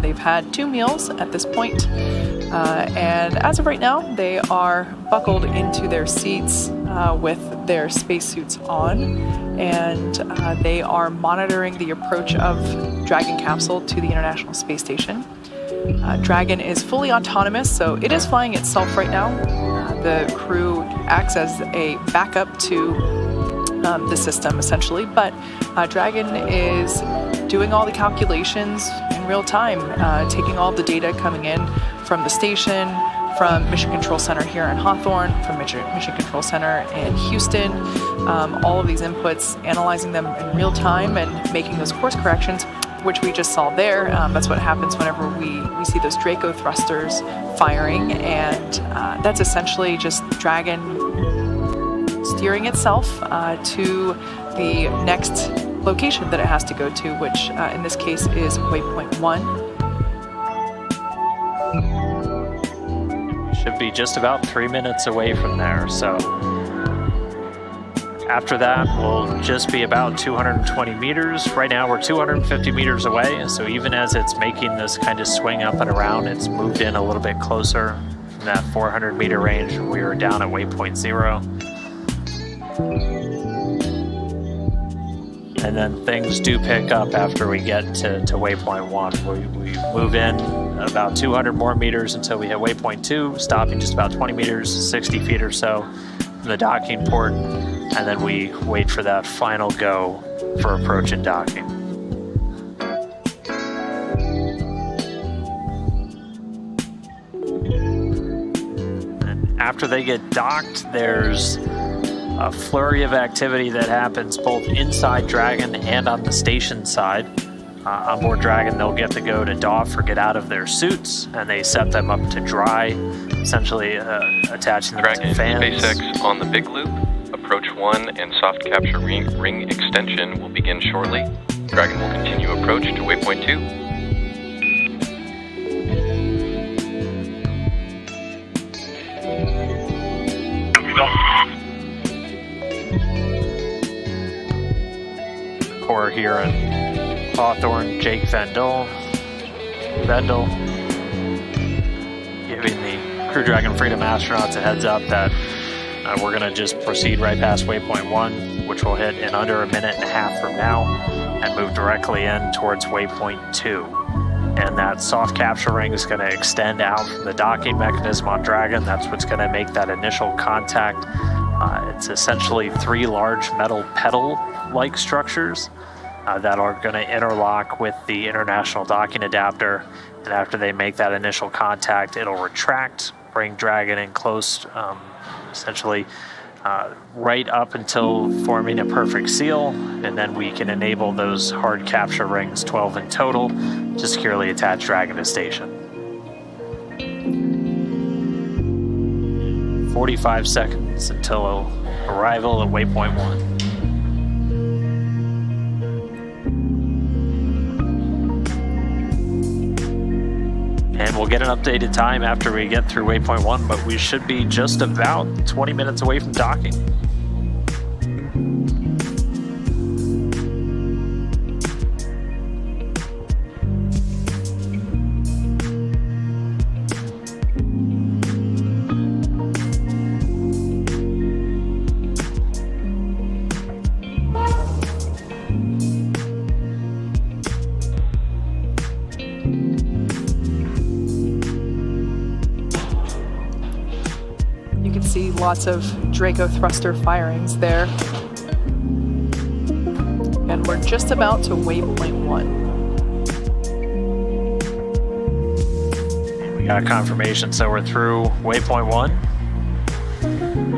They've had 2 meals at this point, and as of right now, they are buckled into their seats with their spacesuits on, and they are monitoring the approach of Dragon capsule to the International Space Station. Dragon is fully autonomous, so it is flying itself right now. The crew acts as a backup to the system, essentially, but Dragon is doing all the calculations in real time, taking all the data coming in from the station, from Mission Control Center here in Hawthorne, from Mission Control Center in Houston, all of these inputs, analyzing them in real time, and making those course corrections, which we just saw there. That's what happens whenever we see those Draco thrusters firing, and that's essentially just Dragon steering itself to the next location that it has to go to, which in this case is waypoint 1. Should be just about 3 minutes away from there, so after that we'll just be about 220 meters. Right now we're 250 meters away, so even as it's making this kind of swing up and around, it's moved in a little bit closer from that 400 meter range. We were down at waypoint 0. And then things do pick up after we get to waypoint 1. We move in about 200 more meters until we hit waypoint 2, stopping just about 20 meters, 60 feet or so from the docking port, and then we wait for that final go for approach and docking. And after they get docked, there's a flurry of activity that happens both inside Dragon and on the station side. On board Dragon, they'll get to go to doff or get out of their suits, and they set them up to dry, essentially attaching them Dragon to fans. SpaceX on the big loop. Approach 1 and soft capture ring extension will begin shortly. Dragon will continue approach to waypoint 2. Or here in Hawthorne, Jake Vendel, giving the Crew Dragon Freedom astronauts a heads up that we're going to just proceed right past waypoint 1, which we'll hit in under a minute and a half from now, and move directly in towards waypoint 2. And that soft capture ring is going to extend out from the docking mechanism on Dragon. That's what's going to make that initial contact. It's essentially 3 large metal pedal-like structures that are going to interlock with the international docking adapter. And after they make that initial contact, it'll retract, bring Dragon in close, essentially right up until forming a perfect seal, and then we can enable those hard capture rings, 12 in total, to securely attach Dragon to station. 45 seconds until arrival at waypoint 1. And we'll get an updated time after we get through waypoint 1, but we should be just about 20 minutes away from docking. Lots of Draco thruster firings there. And we're just about to waypoint 1. We got a confirmation, so we're through waypoint 1.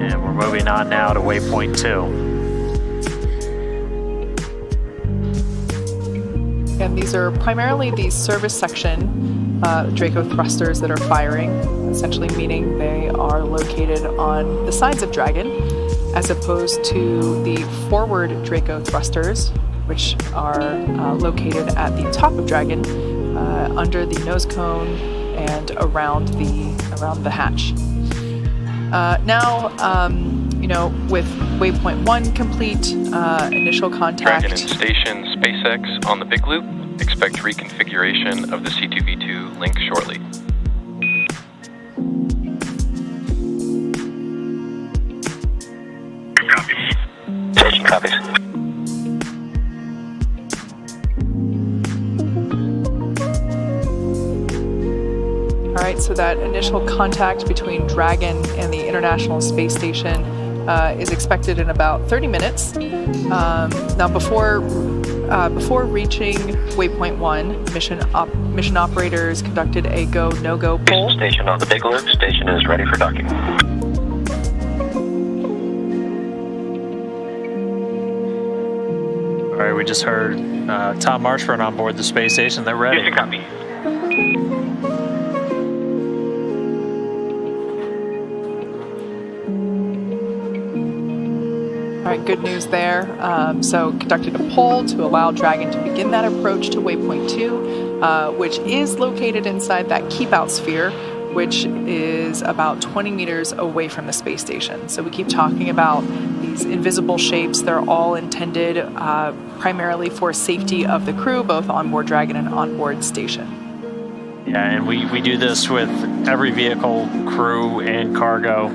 And we're moving on now to waypoint 2. And these are primarily the service section Draco thrusters that are firing, essentially meaning they are located on the sides of Dragon, as opposed to the forward Draco thrusters, which are located at the top of Dragon, under the nose cone and around the hatch. Now, with waypoint 1 complete, initial contact. Dragon in station SpaceX on the big loop. Expect reconfiguration of the C2V2 link shortly. Station copies. All right, so that initial contact between Dragon and the International Space Station is expected in about 30 minutes. Now, before reaching waypoint 1, mission operators conducted a go, no-go poll. Station on the big loop. Station is ready for docking. right, we just heard Tom Marchburn on board the space station. They're ready. Houston, copy. All right, good news there. So conducted a poll to allow Dragon to begin that approach to waypoint 2, which is located inside that keep-out sphere, which is about 20 meters away from the space station. So we keep talking about these invisible shapes. They're all intended primarily for safety of the crew, both onboard Dragon and onboard station. Yeah, and we do this with every vehicle, crew, and cargo,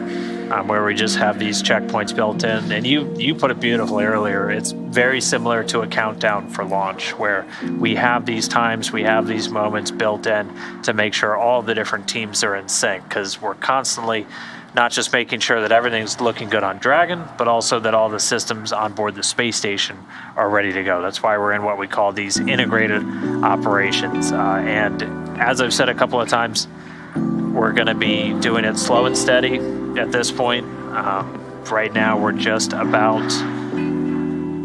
where we just have these checkpoints built in. And you put it beautifully earlier. It's very similar to a countdown for launch, where we have these times, we have these moments built in to make sure all the different teams are in sync, because we're constantly not just making sure that everything's looking good on Dragon, but also that all the systems on board the space station are ready to go. That's why we're in what we call these integrated operations. And as I've said a couple of times, we're going to be doing it slow and steady at this point. Right now, we're just about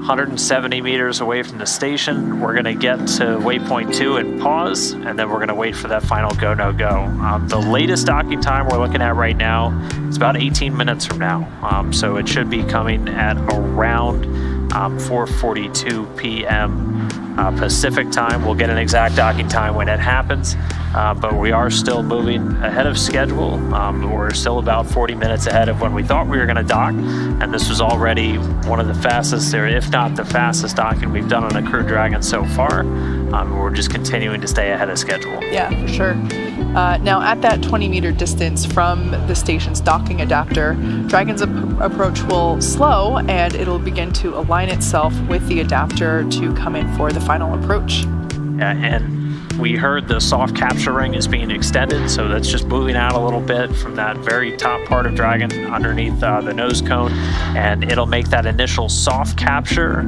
170 meters away from the station. We're going to get to waypoint 2 and pause, and then we're going to wait for that final go, no go. The latest docking time we're looking at right now is about 18 minutes from now. So it should be coming at around 4:42 p.m. Pacific time. We'll get an exact docking time when it happens, but we are still moving ahead of schedule. We're still about 40 minutes ahead of when we thought we were going to dock, and this was already one of the fastest, or if not the fastest docking we've done on a Crew Dragon so far. We're just continuing to stay ahead of schedule. Yeah, for sure. Now, at that 20-meter distance from the station's docking adapter, Dragon's approach will slow, and it'll begin to align itself with the adapter to come in for the final approach. Yeah, and we heard the soft capture ring is being extended, so that's just moving out a little bit from that very top part of Dragon underneath the nose cone, and it'll make that initial soft capture,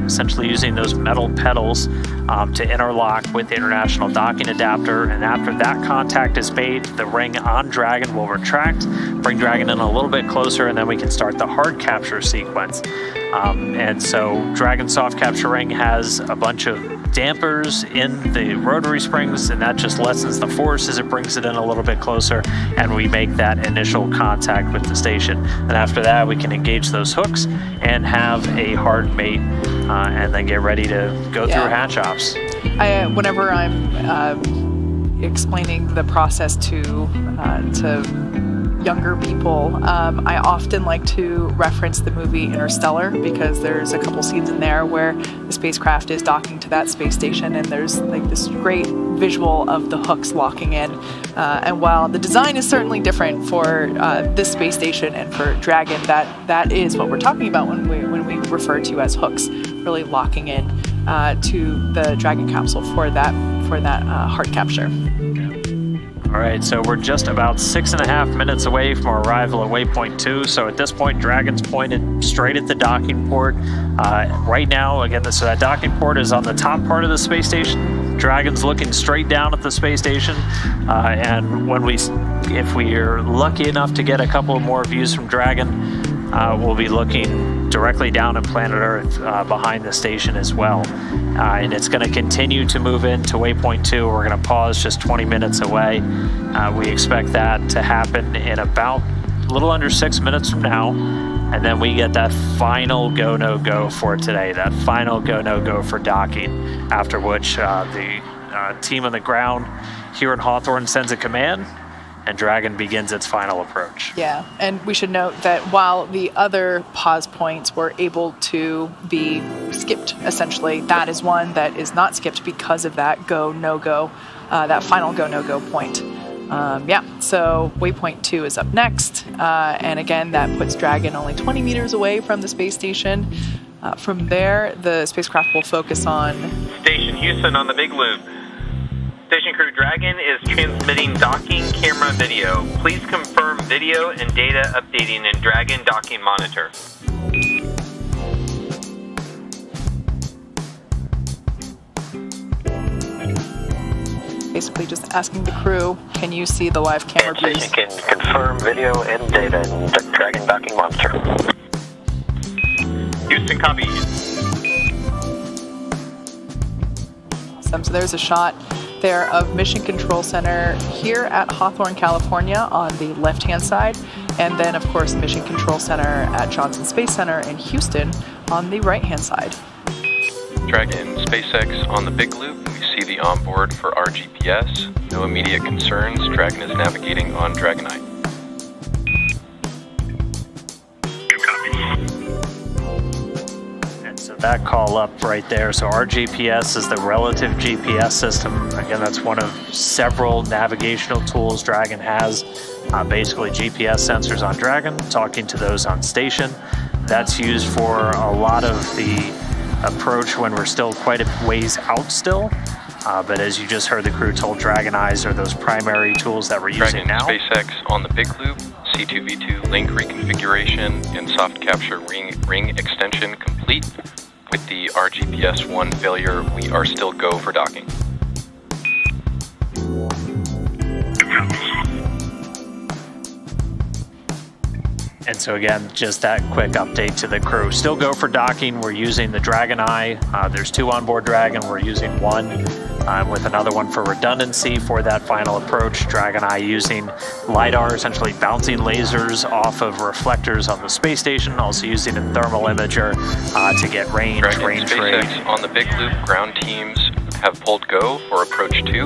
essentially using those metal pedals to interlock with the international docking adapter. And after that contact is made, the ring on Dragon will retract, bring Dragon in a little bit closer, and then we can start the hard capture sequence. And so Dragon soft capture ring has a bunch of dampers in the rotary springs, and that just lessens the force as it brings it in a little bit closer, and we make that initial contact with the station. And after that, we can engage those hooks and have a hard mate, and then get ready to go through hatch ops. Whenever I'm explaining the process to younger people, I often like to reference the movie Interstellar, because there's a couple scenes in there where the spacecraft is docking to that space station, and there's like this great visual of the hooks locking in. And while the design is certainly different for this space station and for Dragon, that is what we're talking about when we refer to as hooks, really locking in to the Dragon capsule for that hard capture. All right, so we're just about 6.5 minutes away from our arrival at waypoint 2. So at this point, Dragon's pointed straight at the docking port. Right now, again, so that docking port is on the top part of the space station. Dragon's looking straight down at the space station. And if we are lucky enough to get a couple more views from Dragon, we'll be looking directly down at planet Earth behind the station as well. And it's going to continue to move into waypoint 2. We're going to pause just 20 minutes away. We expect that to happen in about a little under 6 minutes from now. And then we get that final go, no go for today, that final go, no go for docking, after which the team on the ground here in Hawthorne sends a command, and Dragon begins its final approach. Yeah, and we should note that while the other pause points were able to be skipped, essentially, that is one that is not skipped because of that go, no go, that final go, no go point. So waypoint 2 is up next, and again, that puts Dragon only 20 meters away from the space station. From there, the spacecraft will focus on Station Houston on the Big Loop. Station Crew Dragon is transmitting docking camera video. Please confirm video and data updating in Dragon docking monitor. basically just asking the crew, can you see the live camera views? Station can confirm video and data in the Dragon docking monitor. Houston, copy. Awesome. So there's a shot there of Mission Control Center here at Hawthorne, California on the left-hand side, and then, of course, Mission Control Center at Johnson Space Center in Houston on the right-hand side. Dragon SpaceX on the big loop. We see the onboard for our GPS. No immediate concerns. Dragon is navigating on Dragonite. That call up right there. So our GPS is the relative GPS system. Again, that's one of several navigational tools Dragon has. Basically GPS sensors on Dragon, talking to those on station. That's used for a lot of the approach when we're still quite a ways out still. But as you just heard the crew told, Dragon Eyes are those primary tools that we're using now. SpaceX on the big loop, C2V2 link reconfiguration and soft capture ring extension complete. With the RGPS-1 failure, we are still go for docking. And so again, just that quick update to the crew. Still go for docking. We're using the Dragon Eye. There's 2 on board Dragon. We're using 1 with another one for redundancy for that final approach. Dragon Eye using LiDAR, essentially bouncing lasers off of reflectors on the space station. Also using a thermal imager to get range, range rate. SpaceX on the big loop, ground teams have pulled go for approach 2.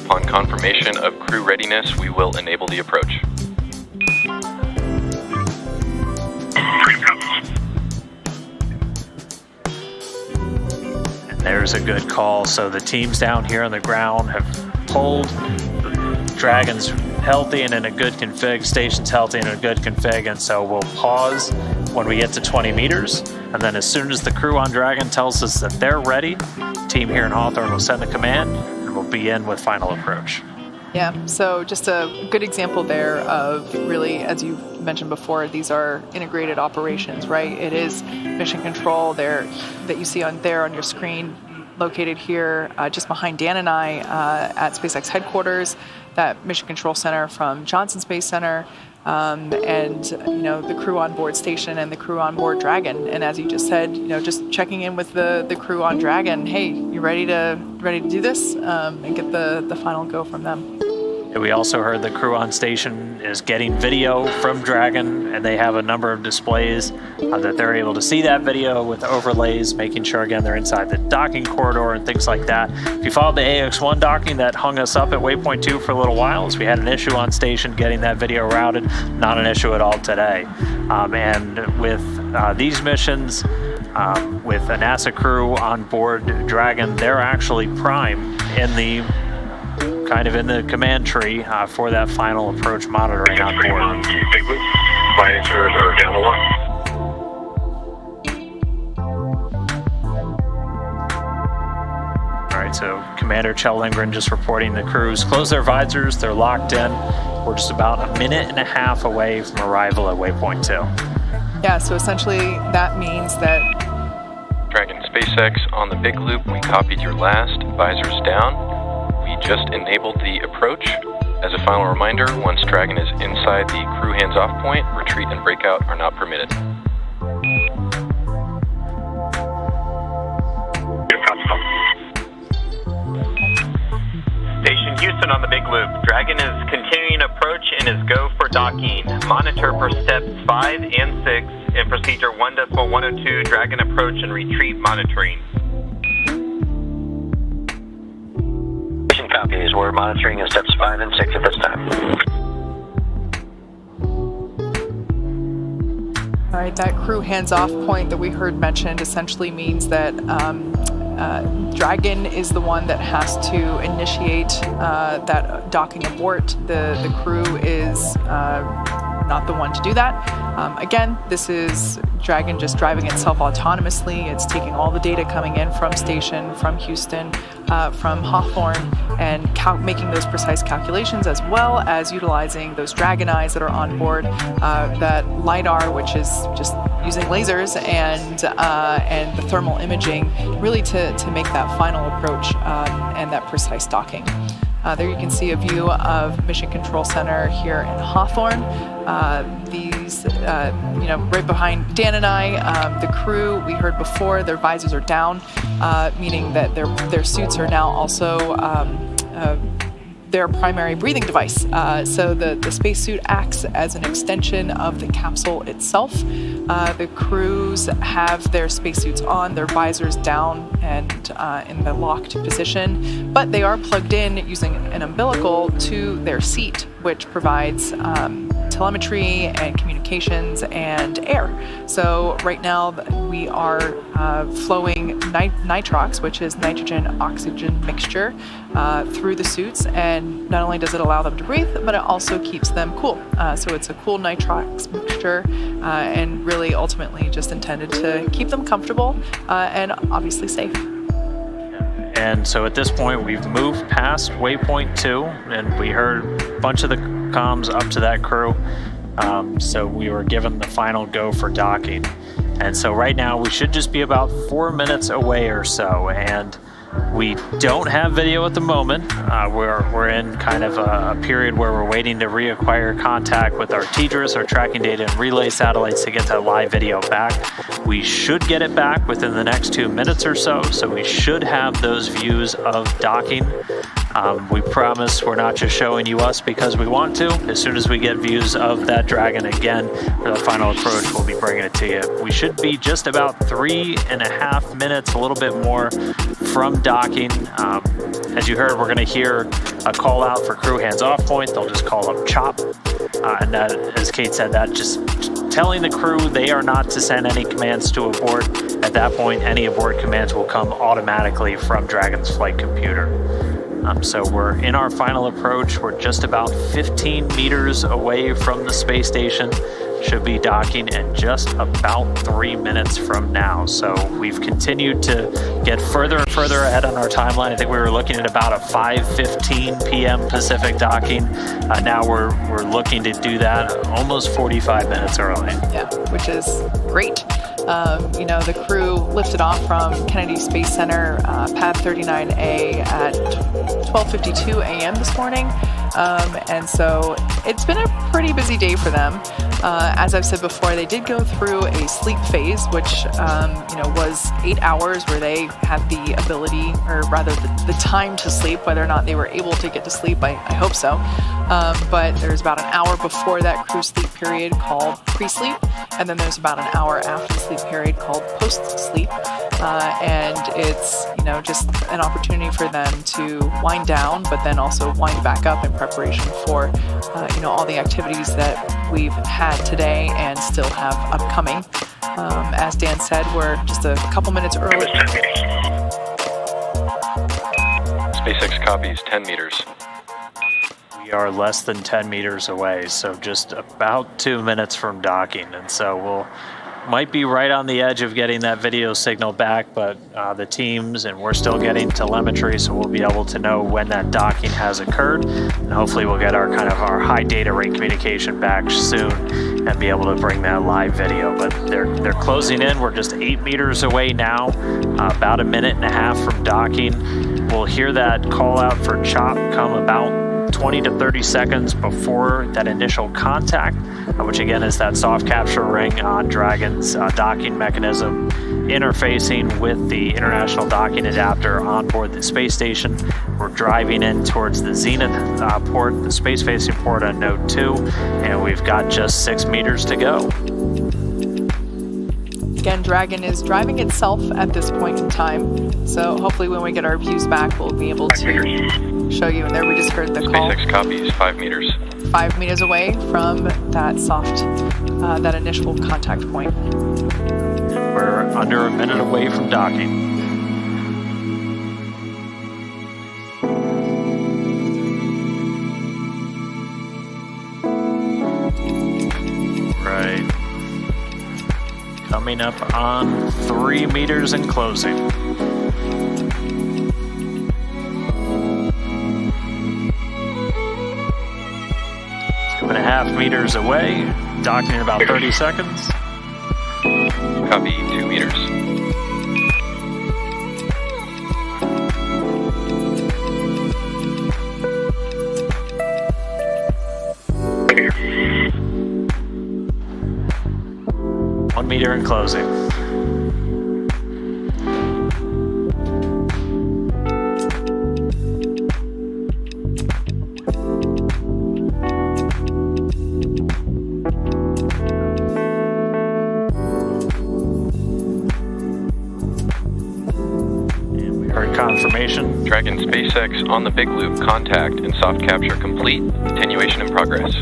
Upon confirmation of crew readiness, we will enable the approach. And there's a good call. So the teams down here on the ground have pulled. The Dragon's healthy and in a good config. Station's healthy and in a good config. And so we'll pause when we get to 20 meters. And then as soon as the crew on Dragon tells us that they're ready, the team here in Hawthorne will send a command and we'll be in with final approach. Yeah, so just a good example there of really, as you mentioned before, these are integrated operations, right? It is mission control there that you see on your screen, located here just behind Dan and I at SpaceX headquarters, that mission control center from Johnson Space Center, and the crew on board station and the crew on board Dragon. And as you just said, just checking in with the crew on Dragon. Hey, you ready to do this? And get the final go from them. We also heard the crew on station is getting video from Dragon, and they have a number of displays that they're able to see that video with overlays, making sure, again, they're inside the docking corridor and things like that. If you followed the AX-1 docking, that hung us up at waypoint 2 for a little while, as we had an issue on station getting that video routed. Not an issue at all today. And with these missions, with a NASA crew on board Dragon, they're actually prime in the command tree for that final approach monitoring on board. Monitors are down the line. All right, so Commander Kjell Lindgren just reporting the crews close their visors, they're locked in. We're just about a minute and a half away from arrival at waypoint 2. Yeah, so essentially that means that Dragon SpaceX on the big loop, we copied your last, visors down. We just enabled the approach. As a final reminder, once Dragon is inside the crew hands-off point, retreat and breakout are not permitted. Station Houston on the big loop. Dragon is continuing approach and is go for docking. Monitor for steps 5 and 6 and procedure 1.102 Dragon approach and retreat monitoring. Copies. We're monitoring in steps 5 and 6 at this time. all right, that crew hands-off point that we heard mentioned essentially means that Dragon is the one that has to initiate that docking abort. The crew is not the one to do that. Again, this is Dragon just driving itself autonomously. It's taking all the data coming in from station, from Houston, from Hawthorne, and making those precise calculations, as well as utilizing those Dragon eyes that are on board, that LiDAR, which is just using lasers, and the thermal imaging, really to make that final approach and that precise docking. There you can see a view of Mission Control Center here in Hawthorne. These, right behind Dan and I, the crew, we heard before, their visors are down, meaning that their suits are now also their primary breathing device. So the spacesuit acts as an extension of the capsule itself. The crews have their spacesuits on, their visors down and in the locked position, but they are plugged in using an umbilical to their seat, which provides telemetry and communications and air. So right now we are flowing nitrox, which is nitrogen-oxygen mixture, through the suits, and not only does it allow them to breathe, but it also keeps them cool. So it's a cool nitrox mixture, and really ultimately just intended to keep them comfortable and obviously safe. And so at this point, we've moved past waypoint 2, and we heard a bunch of the comms up to that crew. So we were given the final go for docking. And so right now, we should just be about 4 minutes away or so. And we don't have video at the moment. We're in kind of a period where we're waiting to reacquire contact with our TDRS, our tracking data and relay satellites, to get that live video back. We should get it back within the next 2 minutes or so we should have those views of docking. We promise we're not just showing you us because we want to. As soon as we get views of that Dragon again for the final approach, we'll be bringing it to you. We should be just about 3.5 minutes, a little bit more, from docking. As you heard, we're going to hear a call out for crew hands-off point. They'll just call up CHOP. And that, as Kate said, that just telling the crew they are not to send any commands to abort. At that point, any abort commands will come automatically from Dragon's flight computer. So we're in our final approach. We're just about 15 meters away from the space station. Should be docking in just about 3 minutes from now. So we've continued to get further and further ahead on our timeline. I think we were looking at about a 5:15 p.m. Pacific docking. Now we're looking to do that almost 45 minutes early. Yeah, which is great. The crew lifted off from Kennedy Space Center, pad 39A at 12:52 a.m. this morning. And so it's been a pretty busy day for them. As I've said before, they did go through a sleep phase, which, was 8 hours where they had the ability, or rather the time to sleep. Whether or not they were able to get to sleep, I hope so. But there's about an hour before that crew sleep period called pre-sleep. And then there's about an hour after the sleep period called post-sleep. And it's, just an opportunity for them to wind down, but then also wind back up in preparation for, all the activities that we've had today and still have upcoming. As Dan said, we're just a couple minutes early. SpaceX copies 10 meters. We are less than 10 meters away, so just about 2 minutes from docking. And so might be right on the edge of getting that video signal back, but the teams and we're still getting telemetry, so we'll be able to know when that docking has occurred, and hopefully we'll get our high data rate communication back soon and be able to bring that live video. But they're closing in. We're just 8 meters away now, about 1.5 minutes from docking. We'll hear that call out for CHOP come about 20 to 30 seconds before that initial contact, which again is that soft capture ring on Dragon's docking mechanism interfacing with the International Docking Adapter on board the space station. We're driving in towards the Zenith port, the space-facing port on Node 2, and we've got just 6 meters to go. Again, Dragon is driving itself at this point in time, so hopefully when we get our views back, we'll be able to show you. And there we just heard the call. SpaceX copies 5 meters. 5 meters away from that that initial contact point. We're under 1 minute away from docking. Right. Coming up on 3 meters and closing. 2.5 meters away, docking in about 30 seconds. Copy 2 meters. altimeter and closing. Confirmation. Dragon SpaceX on the big loop, contact and soft capture complete. Continuation in progress.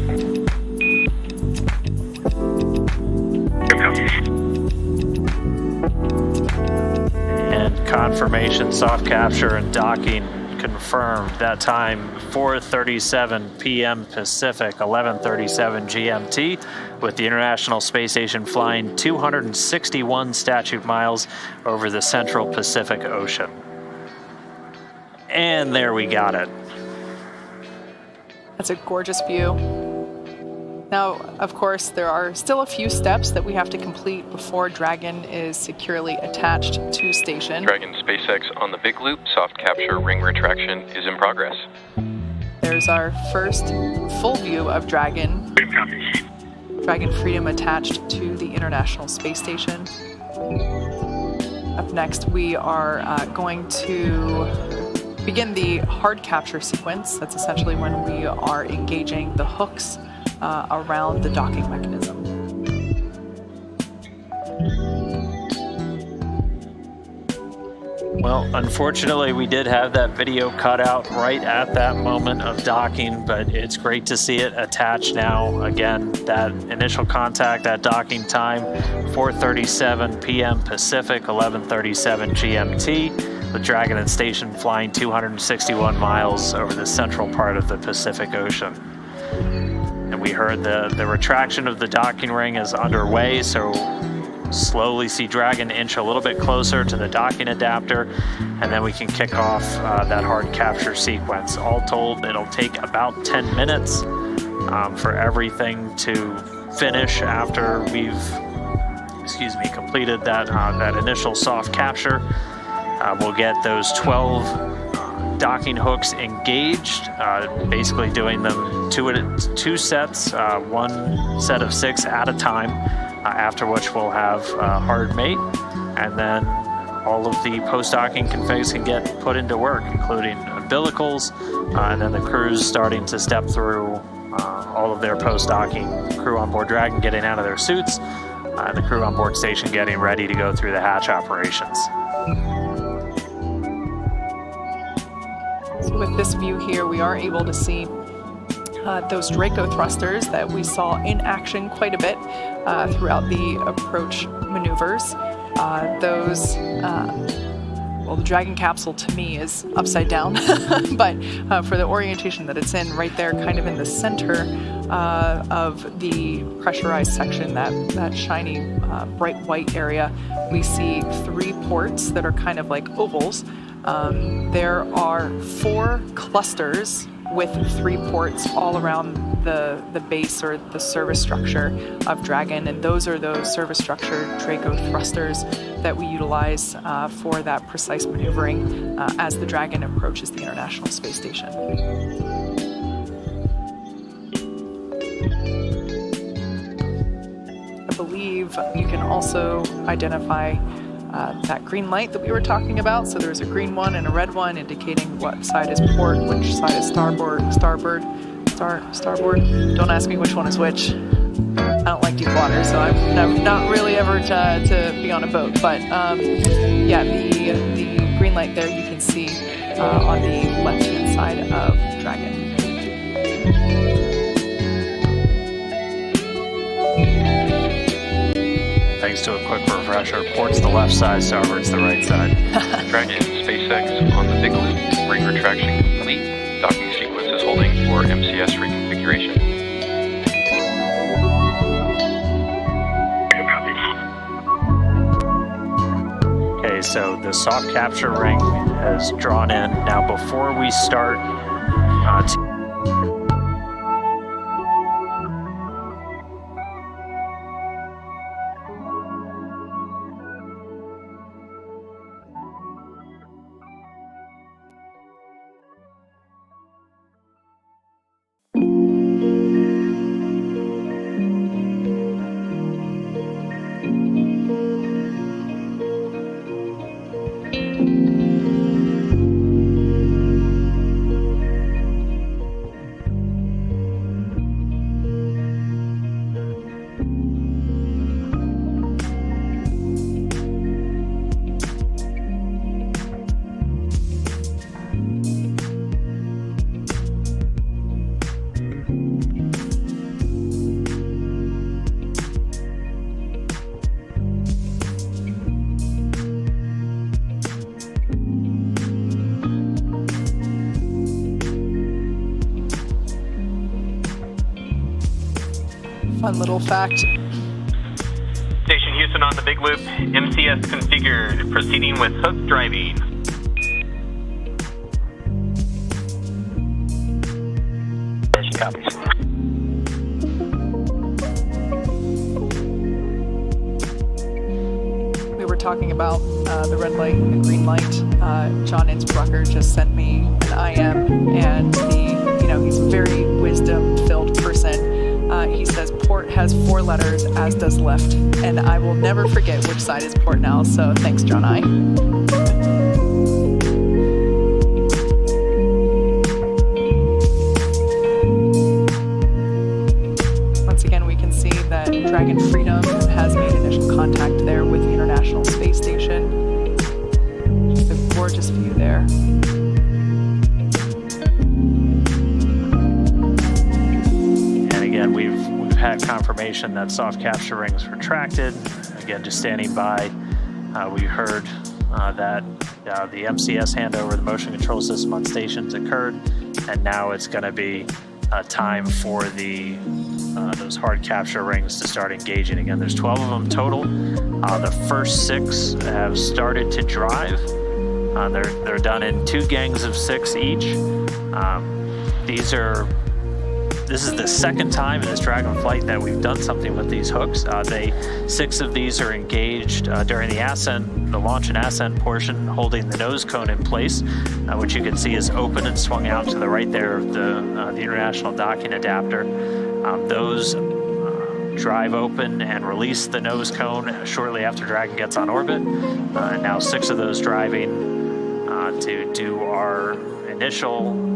And confirmation, soft capture and docking confirmed. That time 4:37 p.m. Pacific, 11:37 GMT, with the International Space Station flying 261 statute miles over the central Pacific Ocean. And there we got it. That's a gorgeous view. Now, of course, there are still a few steps that we have to complete before Dragon is securely attached to station. Dragon SpaceX on the big loop, soft capture ring retraction is in progress. There's our first full view of Dragon. Dragon Freedom attached to the International Space Station. Up next, we are going to begin the hard capture sequence. That's essentially when we are engaging the hooks around the docking mechanism. Well, unfortunately, we did have that video cut out right at that moment of docking, but it's great to see it attached now. Again, that initial contact, that docking time, 4:37 p.m. Pacific, 11:37 GMT. The Dragon and station flying 261 miles over the central part of the Pacific Ocean. And we heard the retraction of the docking ring is underway, so slowly see Dragon inch a little bit closer to the docking adapter, and then we can kick off that hard capture sequence. All told, it'll take about 10 minutes for everything to finish after we've, completed that initial soft capture. We'll get those 12 docking hooks engaged, basically doing them two sets, one set of 6 at a time, after which we'll have hard mate, and then all of the post-docking configs can get put into work, including umbilicals, and then the crew's starting to step through all of their post-docking. Crew on board Dragon getting out of their suits, and the crew on board station getting ready to go through the hatch operations. So with this view here, we are able to see those Draco thrusters that we saw in action quite a bit throughout the approach maneuvers. The Dragon capsule to me is upside down, but for the orientation that it's in, right there kind of in the center of the pressurized section, that shiny bright white area, we see 3 ports that are kind of like ovals. There are 4 clusters with 3 ports all around the base or the service structure of Dragon, and those are those service structure Draco thrusters that we utilize for that precise maneuvering as the Dragon approaches the International Space Station. I believe you can also identify that green light that we were talking about. So there's a green one and a red one indicating what side is port, which side is starboard. Don't ask me which one is which. I don't like deep water, so I'm not really ever to be on a boat. But the green light there you can see on the left-hand side of Dragon. Thanks to a quick refresher, port's the left side, starboard's the right side. Dragon SpaceX on the big loop, ring retraction complete. Docking sequence is holding for MCS reconfiguration. Okay, so the soft capture ring has drawn in. Now, before we start Fun little fact. Station Houston on the Big Loop, MCS configured, proceeding with hook driving. Station copies. We were talking about the red light and the green light. John Innsbrucker just sent me an IM, and he's a very wisdom-filled person. He says port has 4 letters, as does left, and I will never forget which side is port now. So thanks, John I. Once again, we can see that Dragon Freedom has made initial contact there with the International Space Station. Just a gorgeous view there. We've had confirmation that soft capture rings retracted. Again, just standing by, we heard that the MCS handover, the motion control system on stations occurred, and now it's going to be time for those hard capture rings to start engaging again. There's 12 of them total. The first 6 have started to drive. They're done in 2 gangs of 6 each. This is the second time in this Dragon flight that we've done something with these hooks. 6 of these are engaged during the launch and ascent portion, holding the nose cone in place, which you can see is open and swung out to the right there of the International Docking Adapter. Those drive open and release the nose cone shortly after Dragon gets on orbit. And now 6 of those driving to do our initial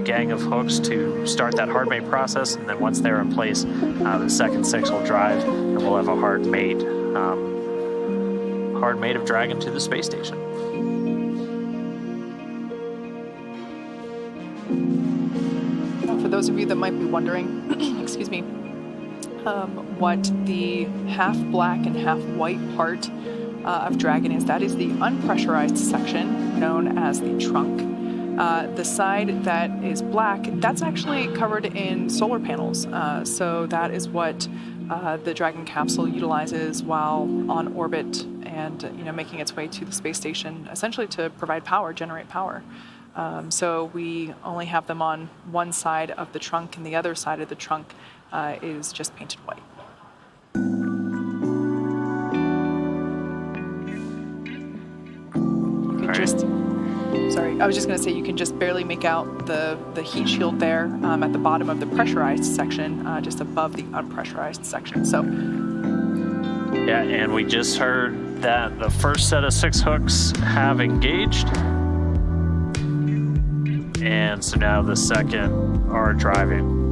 gang of hooks to start that hard mate process, and then once they're in place, the second 6 will drive, and we'll have a hard mate of Dragon to the space station. For those of you that might be wondering, excuse me, what the half black and half white part of Dragon is, that is the unpressurized section known as the trunk. The side that is black, that's actually covered in solar panels. So that is what the Dragon capsule utilizes while on orbit and making its way to the space station, essentially to provide power, generate power. So we only have them on one side of the trunk, and the other side of the trunk is just painted white. You can Sorry, I was just going to say you can just barely make out the heat shield there at the bottom of the pressurized section, just above the unpressurized section. So, yeah, and we just heard that the first set of 6 hooks have engaged, and so now the second are driving.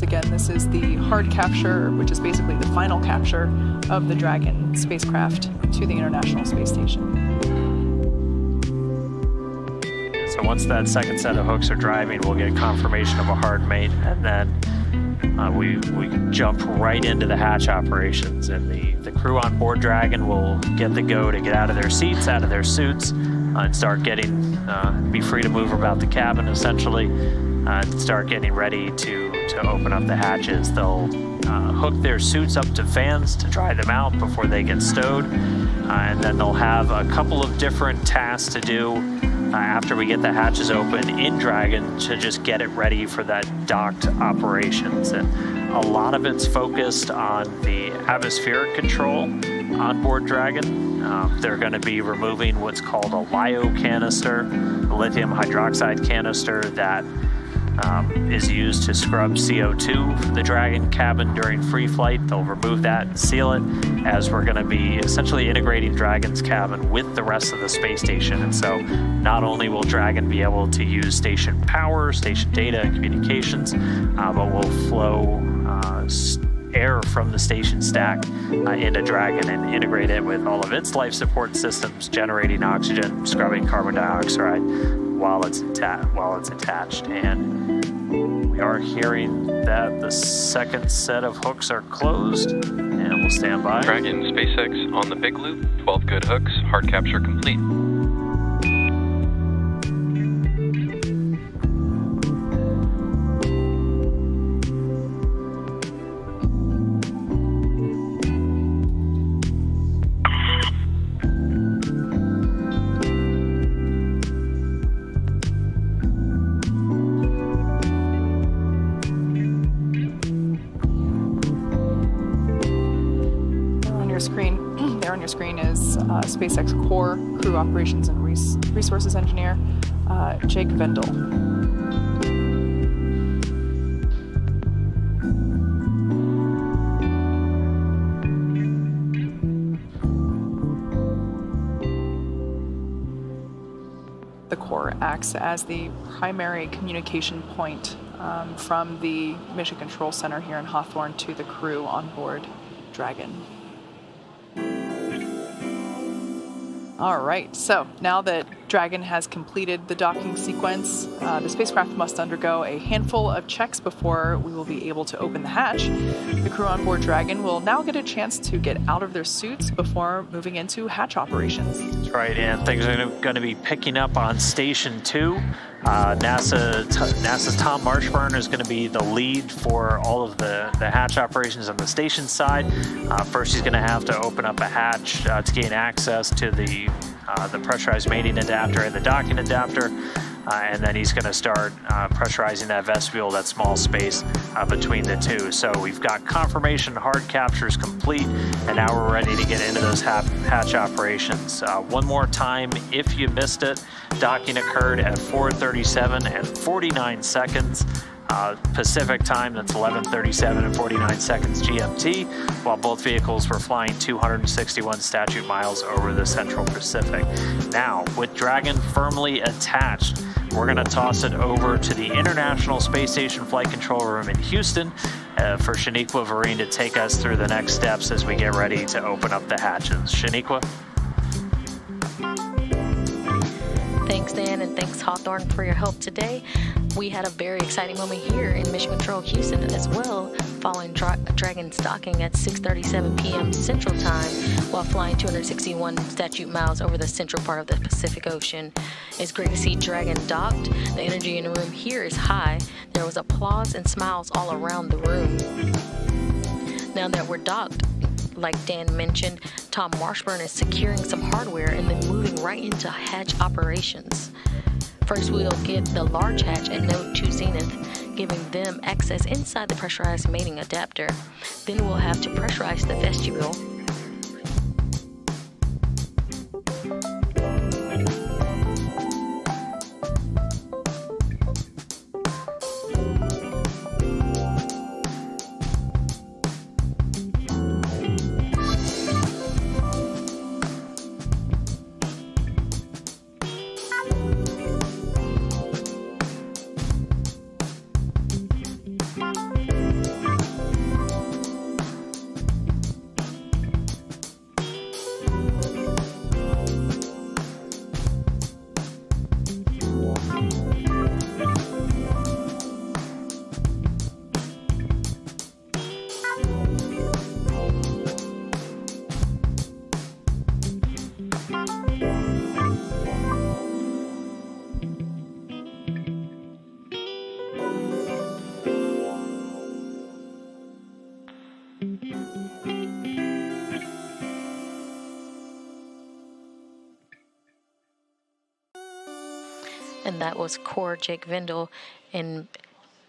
Again, this is the hard capture, which is basically the final capture of the Dragon spacecraft to the International Space Station. So once that second set of hooks are driving, we'll get confirmation of a hard mate, and then we jump right into the hatch operations, and the crew on board Dragon will get the go to get out of their seats, out of their suits, and start be free to move about the cabin, essentially, and start getting ready to open up the hatches. They'll hook their suits up to fans to dry them out before they get stowed, and then they'll have a couple of different tasks to do after we get the hatches open in Dragon to just get it ready for that docked operations. And a lot of it's focused on the atmospheric control on board Dragon. They're going to be removing what's called a LiO canister, a lithium hydroxide canister that is used to scrub CO2 from the Dragon cabin during free flight. They'll remove that and seal it, as we're going to be essentially integrating Dragon's cabin with the rest of the space station. And so not only will Dragon be able to use station power, station data, and communications, but we'll flow air from the station stack into Dragon and integrate it with all of its life support systems, generating oxygen, scrubbing carbon dioxide while it's attached. And we are hearing that the second set of hooks are closed, and we'll stand by. Dragon, SpaceX on the big loop, 12 good hooks, hard capture complete. There on your screen is SpaceX Core Crew Operations and Resources Engineer, Jake Vendel. The Core acts as the primary communication point from the Mission Control Center here in Hawthorne to the crew on board Dragon. All right, so now that Dragon has completed the docking sequence, the spacecraft must undergo a handful of checks before we will be able to open the hatch. The crew on board Dragon will now get a chance to get out of their suits before moving into hatch operations. That's right, and things are going to be picking up on Station 2. NASA's Tom Marshburn is going to be the lead for all of the hatch operations on the station side. First, he's going to have to open up a hatch to gain access to the pressurized mating adapter and the docking adapter. And then he's going to start pressurizing that vestibule, that small space between the two. So we've got confirmation hard captures complete, and now we're ready to get into those hatch operations. One more time, if you missed it, docking occurred at 4:37 and 49 seconds. Pacific time, that's 11:37 and 49 seconds GMT, while both vehicles were flying 261 statute miles over the Central Pacific. Now, with Dragon firmly attached, we're going to toss it over to the International Space Station Flight Control Room in Houston for Shaniqua Vereen to take us through the next steps as we get ready to open up the hatches. Shaniqua? Thanks, Dan, and thanks, Hawthorne, for your help today. We had a very exciting moment here in Mission Control Houston as well, following Dragon's docking at 6:37 p.m. Central Time while flying 261 statute miles over the central part of the Pacific Ocean. It's great to see Dragon docked. The energy in the room here is high. There was applause and smiles all around the room. Now that we're docked, like Dan mentioned, Tom Marshburn is securing some hardware and then moving right into hatch operations. First, we'll get the large hatch and node 2 Zenith, giving them access inside the pressurized mating adapter. Then we'll have to pressurize the vestibule. And that was Core Jake Vendel in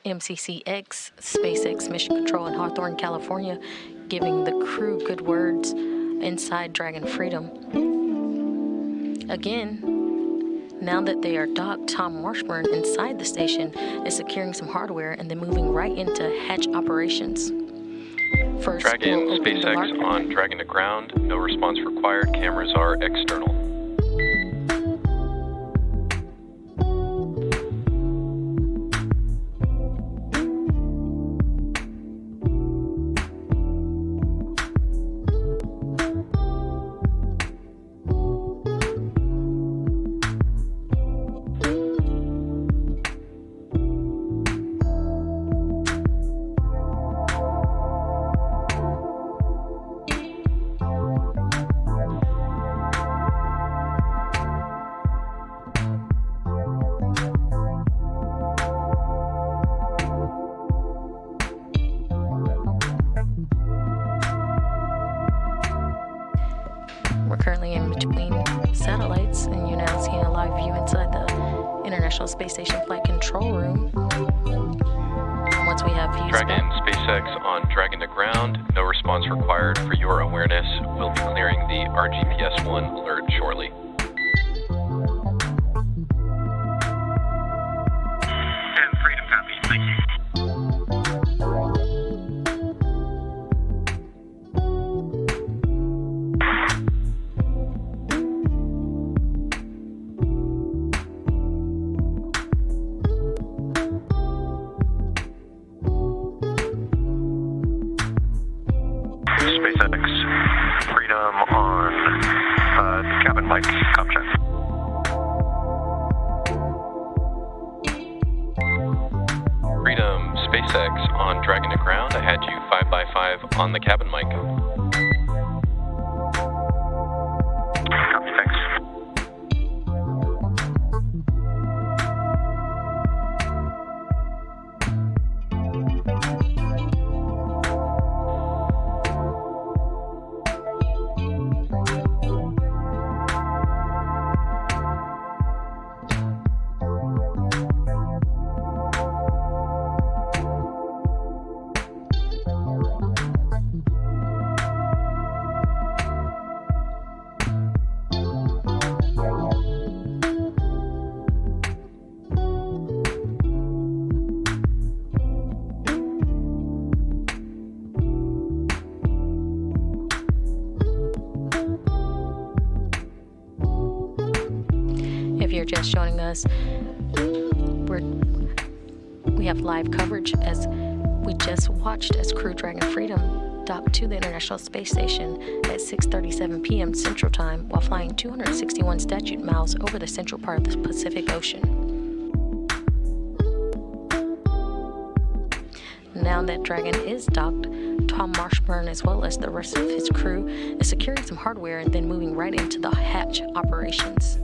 MCCX, SpaceX Mission Control in Hawthorne, California, giving the crew good words inside Dragon Freedom. Again, now that they are docked, Tom Marshburn inside the station is securing some hardware and then moving right into hatch operations. First, Dragon, SpaceX on Dragon to ground. No response required. Cameras are external. currently in between satellites, and you're now seeing a live view inside the International Space Station Flight Control Room. Once we have views Dragon back, SpaceX on Dragon to ground. No response required for your awareness. We'll be clearing the RGPS-1 alert shortly. And Freedom copy. Thank you. SpaceX, Freedom on cabin mic, contract. Freedom SpaceX on Dragon to ground. I had you 5x5 on the cabin mic. Copy, thanks. if you're just joining us, we have live coverage as we just watched as Crew Dragon Freedom docked to the International Space Station at 6:37 p.m. Central Time while flying 261 statute miles over the central part of the Pacific Ocean. Now that Dragon is docked, Tom Marshburn, as well as the rest of his crew, is securing some hardware and then moving right into the hatch operations.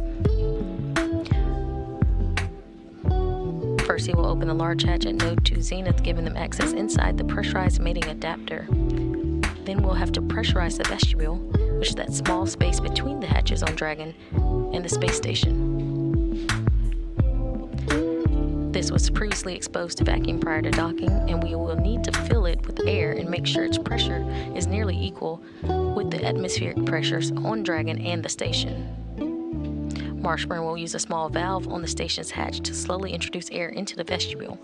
First, he will open the large hatch at node 2 zenith, giving them access inside the pressurized mating adapter. Then we'll have to pressurize the vestibule, which is that small space between the hatches on Dragon and the space station. This was previously exposed to vacuum prior to docking, and we will need to fill it with air and make sure its pressure is nearly equal with the atmospheric pressures on Dragon and the station. Marshburn will use a small valve on the station's hatch to slowly introduce air into the vestibule.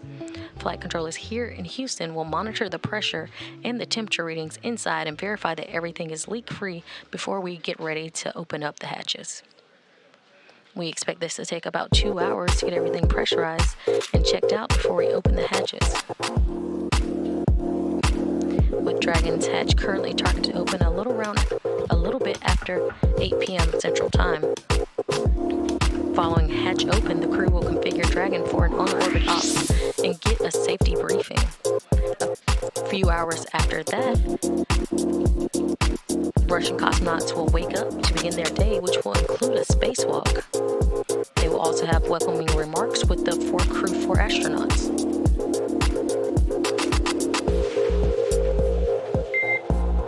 Flight controllers here in Houston will monitor the pressure and the temperature readings inside and verify that everything is leak-free before we get ready to open up the hatches. We expect this to take about 2 hours to get everything pressurized and checked out before we open the hatches. With Dragon's hatch currently targeted to open a little bit after 8 p.m. Central Time. Following hatch open, the crew will configure Dragon for an on-orbit ops and get a safety briefing. A few hours after that, Russian cosmonauts will wake up to begin their day, which will include a spacewalk. They will also have welcoming remarks with the 4 astronauts.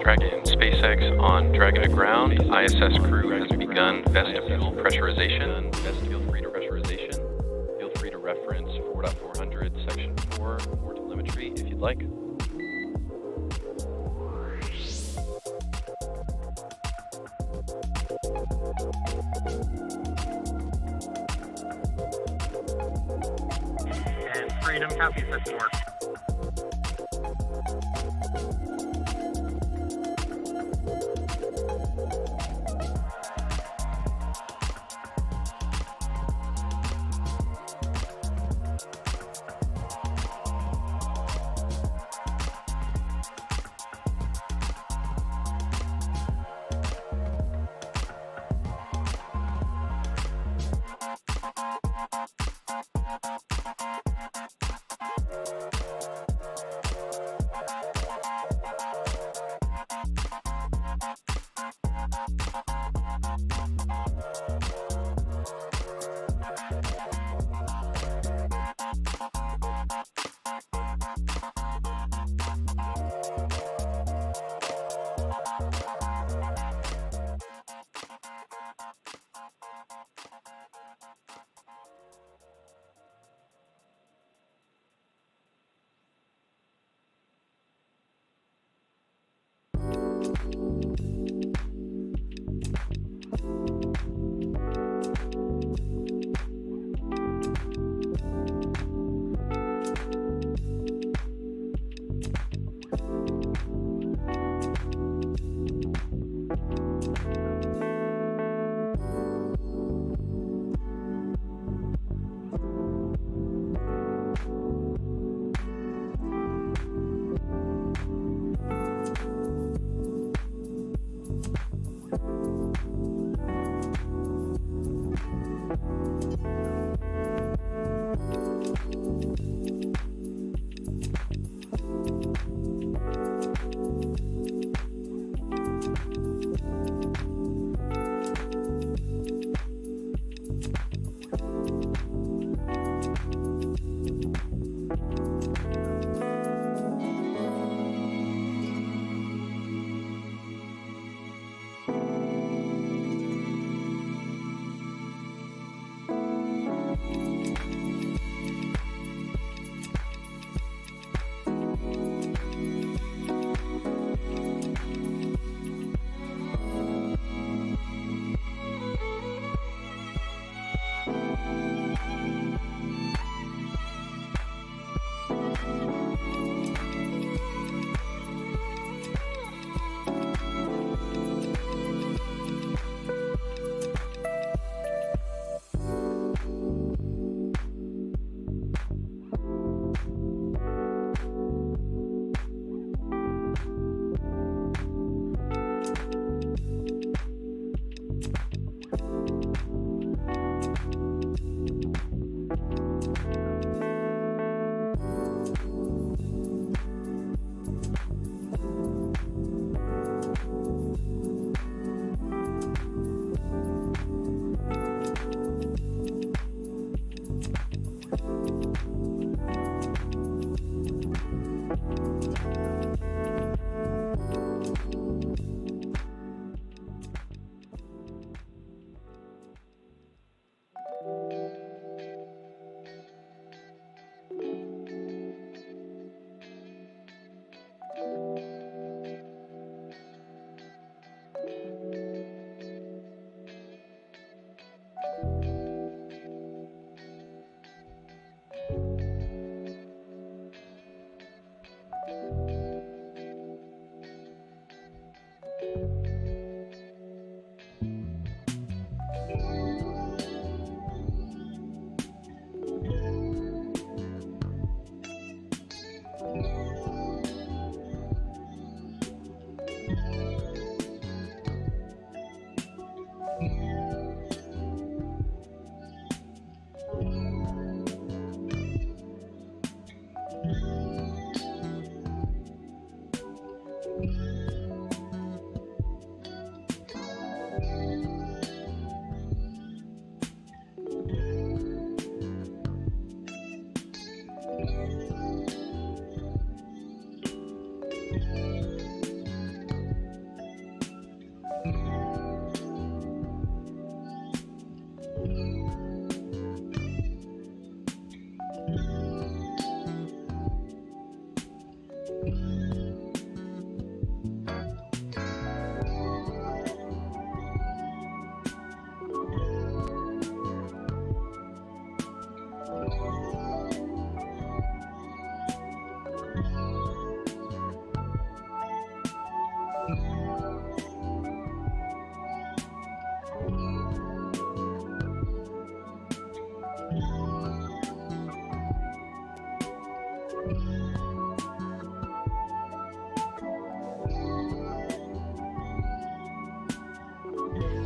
Dragon SpaceX on Dragon to ground. ISS crew has begun vestibule pressurization. Vestibule free to pressurization. Feel free to reference 4.400 section 4 for telemetry if you'd like. And Freedom copies this work.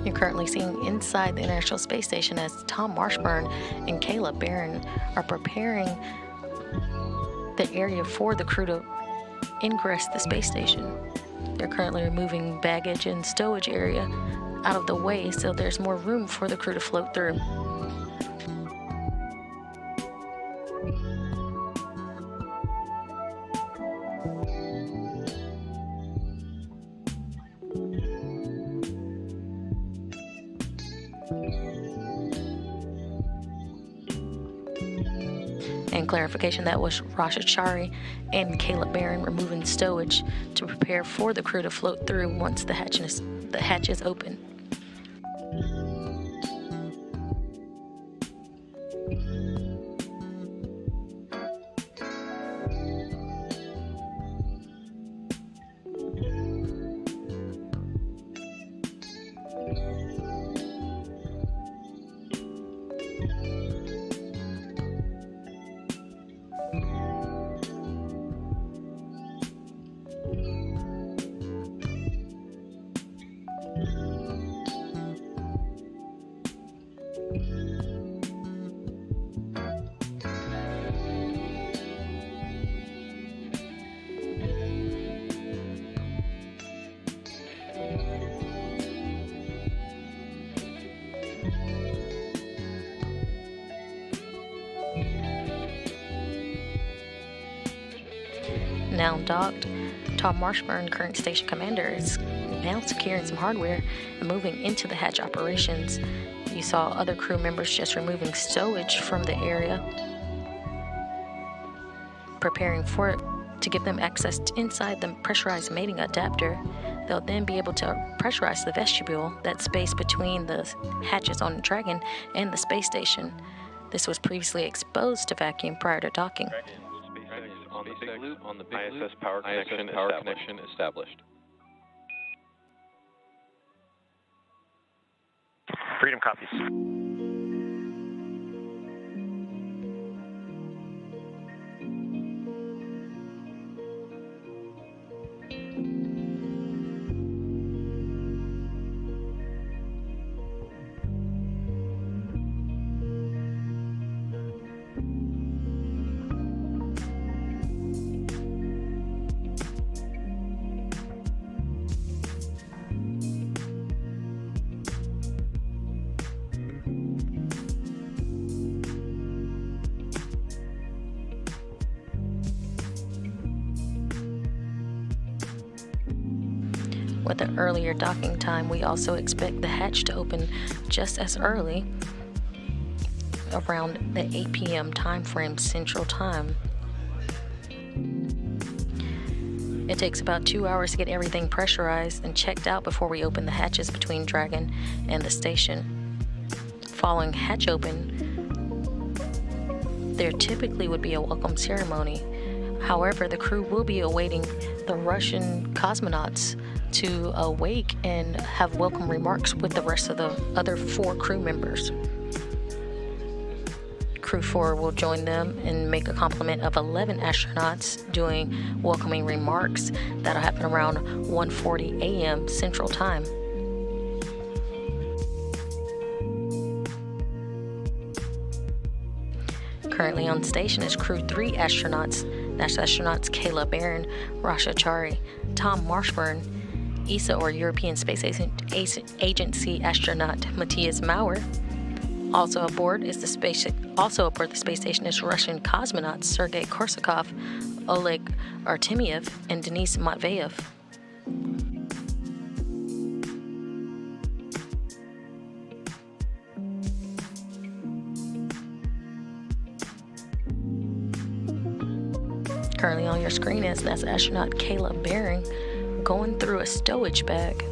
You're currently seeing inside the International Space Station as Tom Marshburn and Caleb Barron are preparing the area for the crew to ingress the space station. They're currently removing baggage and stowage area out of the way so there's more room for the crew to float through. And clarification, that was Rasha Chari and Caleb Barron removing stowage to prepare for the crew to float through once the hatch is open. Now docked, Tom Marshburn, current station commander, is now securing some hardware and moving into the hatch operations. You saw other crew members just removing stowage from the area, preparing for it to give them access to inside the pressurized mating adapter. They'll then be able to pressurize the vestibule, that space between the hatches on Dragon and the space station. This was previously exposed to vacuum prior to docking. On the big loop, ISS power connection established. Freedom copies. With an earlier docking time, we also expect the hatch to open just as early, around the 8 p.m. time frame Central Time. It takes about 2 hours to get everything pressurized and checked out before we open the hatches between Dragon and the station. Following hatch open, there typically would be a welcome ceremony. However, the crew will be awaiting the Russian cosmonauts to awake and have welcome remarks with the rest of the other 4 crew members. Crew 4 will join them and make a complement of 11 astronauts doing welcoming remarks. That'll happen around 1:40 a.m. Central Time. Currently on station is Crew 3 astronauts. That's astronauts Caleb Barron, Rasha Chari, Tom Marshburn, ESA or European Space Agency astronaut Matthias Maurer. Also aboard the space station is Russian cosmonauts Sergei Korsakov, Oleg Artemyev, and Denis Matveyev. Currently on your screen is NASA astronaut Caleb Barron going through a stowage bag.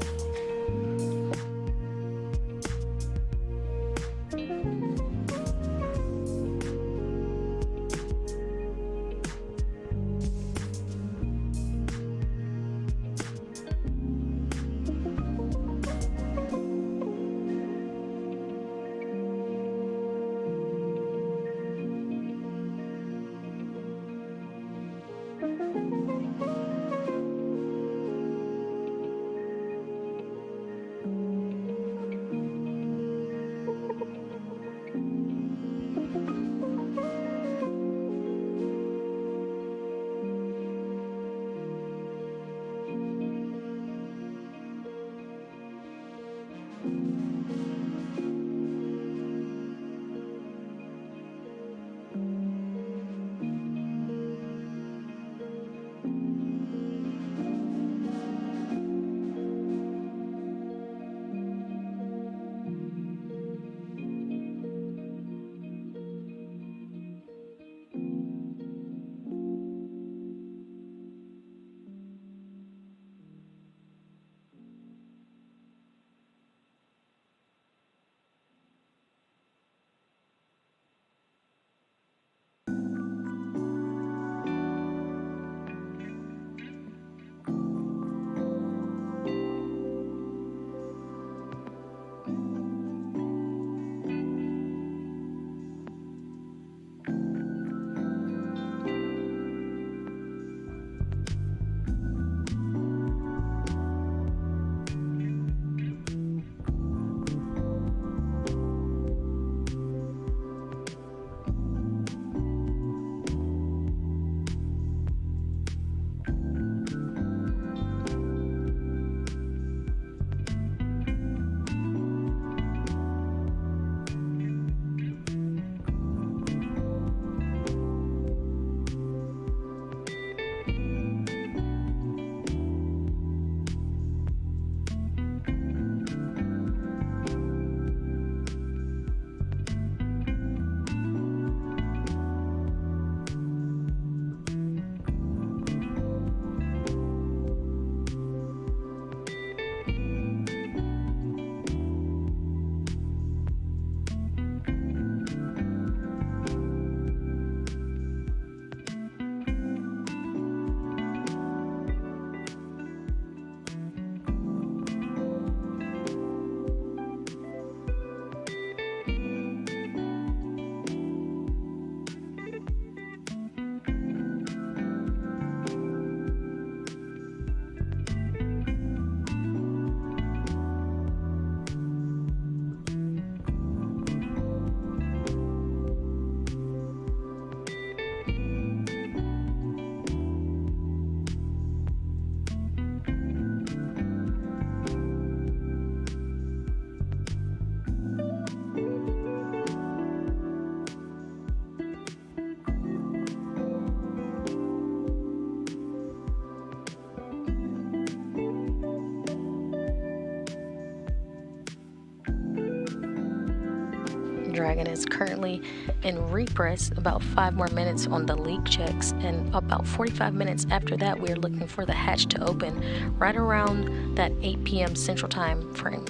Dragon is currently in repress, about 5 more minutes on the leak checks, and about 45 minutes after that we're looking for the hatch to open right around that 8 p.m. Central Time frame.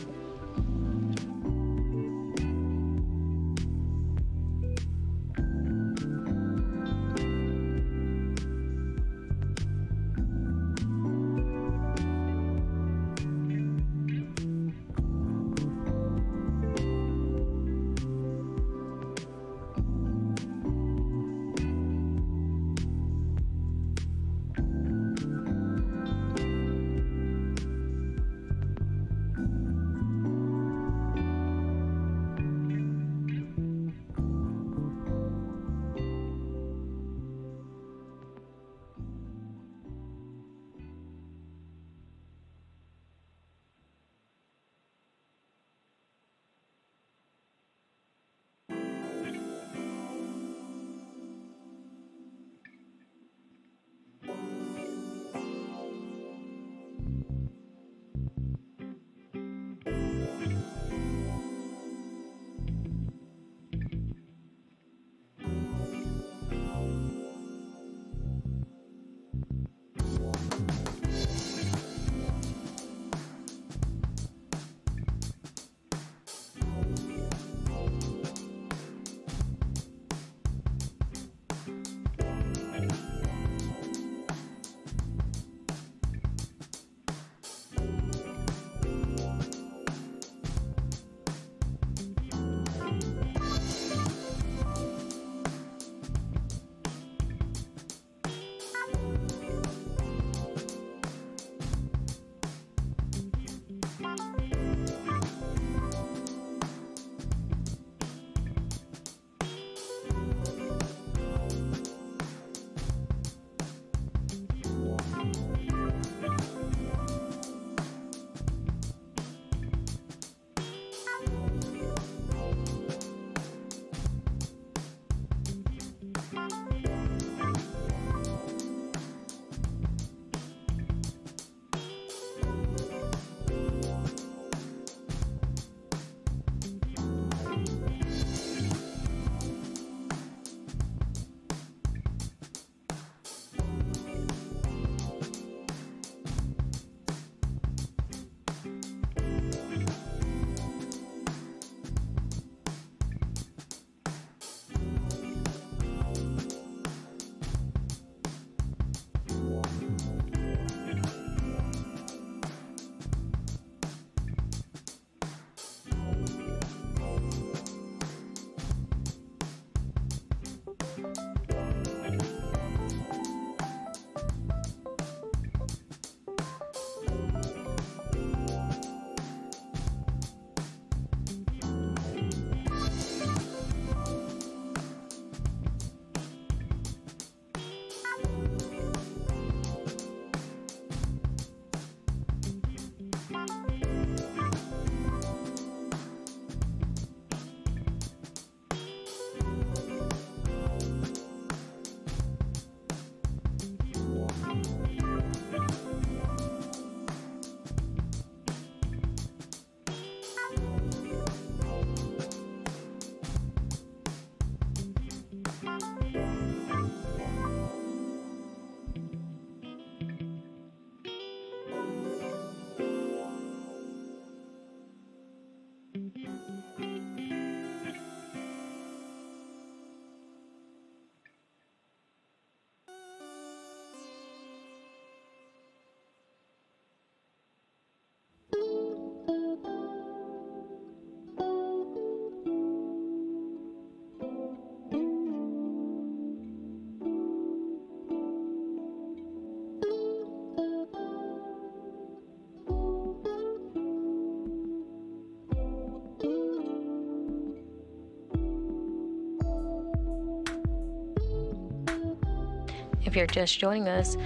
If you're just joining us,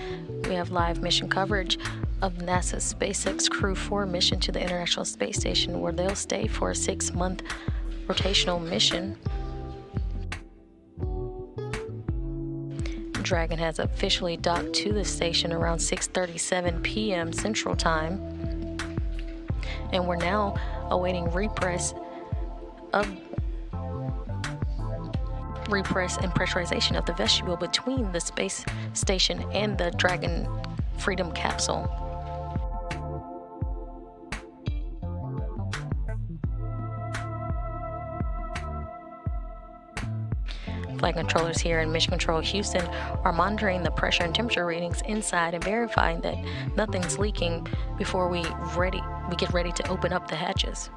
we have live mission coverage of NASA's SpaceX Crew 4 mission to the International Space Station, where they'll stay for a 6-month rotational mission. Dragon has officially docked to the station around 6:37 p.m. Central Time, and we're now awaiting repress and pressurization of the vestibule between the space station and the Dragon Freedom capsule. Flight controllers here in Mission Control Houston are monitoring the pressure and temperature readings inside and verifying that nothing's leaking before we get ready to open up the hatches.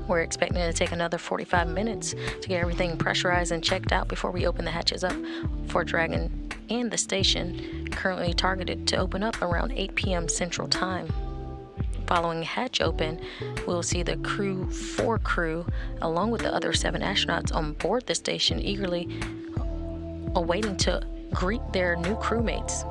We're expecting it to take another 45 minutes to get everything pressurized and checked out before we open the hatches up for Dragon and the station, currently targeted to open up around 8 p.m. Central Time. Following hatch open, we'll see the Crew 4 crew, along with the other 7 astronauts on board the station, eagerly awaiting to greet their new crewmates.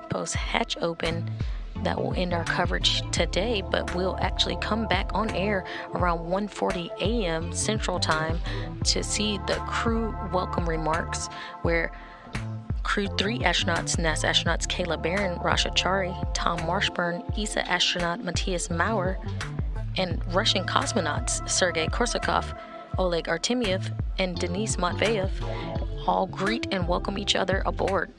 Post-hatch open, that will end our coverage today, but we'll actually come back on air around 1:40 a.m. Central Time to see the crew welcome remarks, where Crew 3 astronauts, NASA astronauts Kayla Barron, Rasha Chari, Tom Marshburn, ESA astronaut Matthias Maurer, and Russian cosmonauts Sergei Korsakov, Oleg Artemyev, and Denis Matveyev all greet and welcome each other aboard.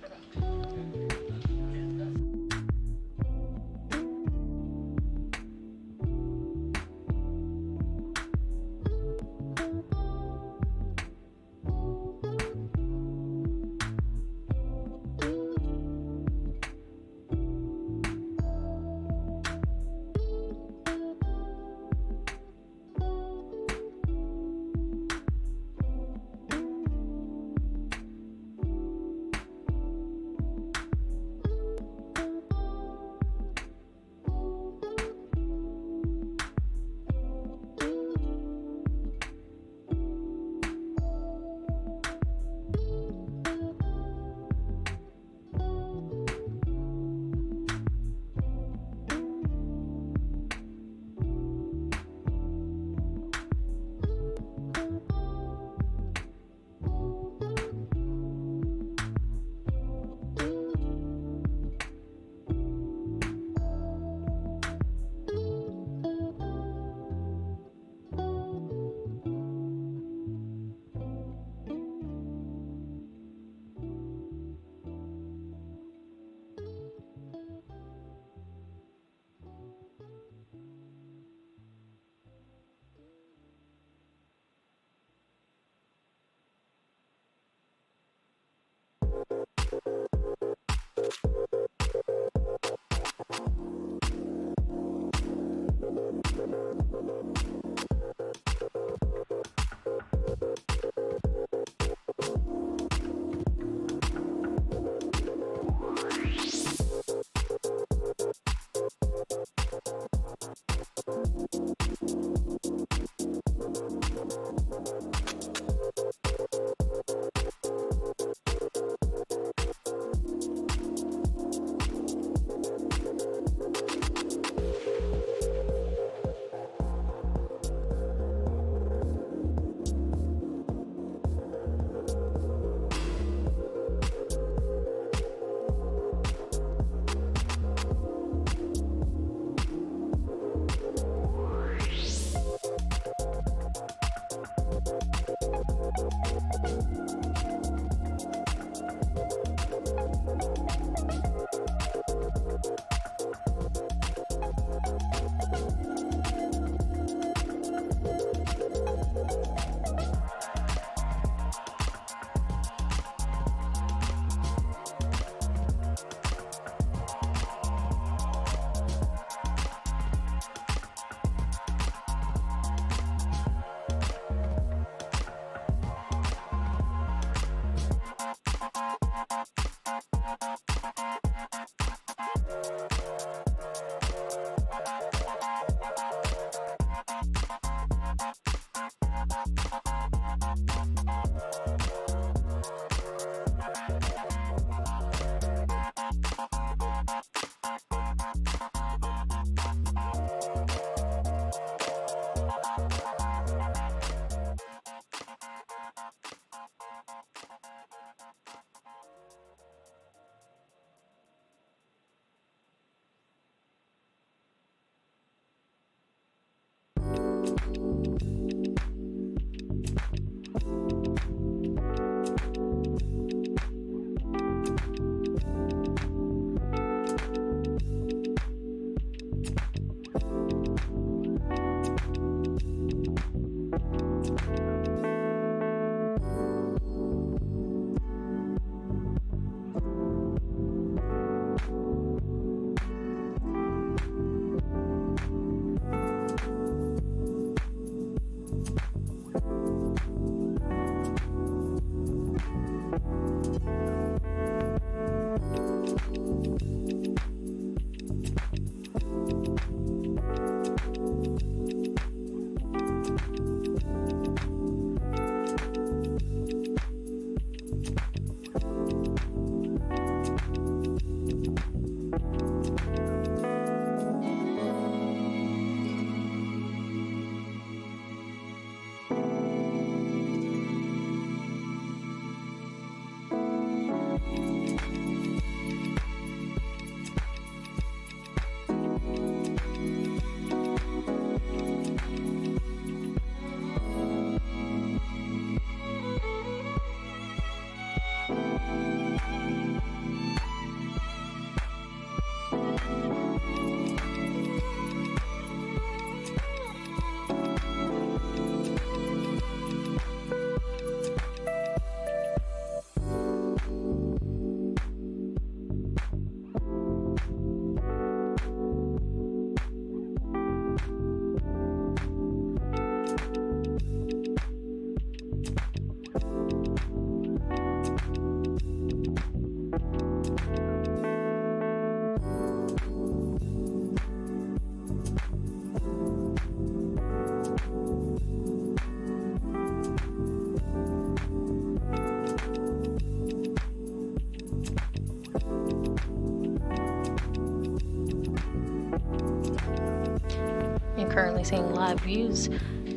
currently seeing live views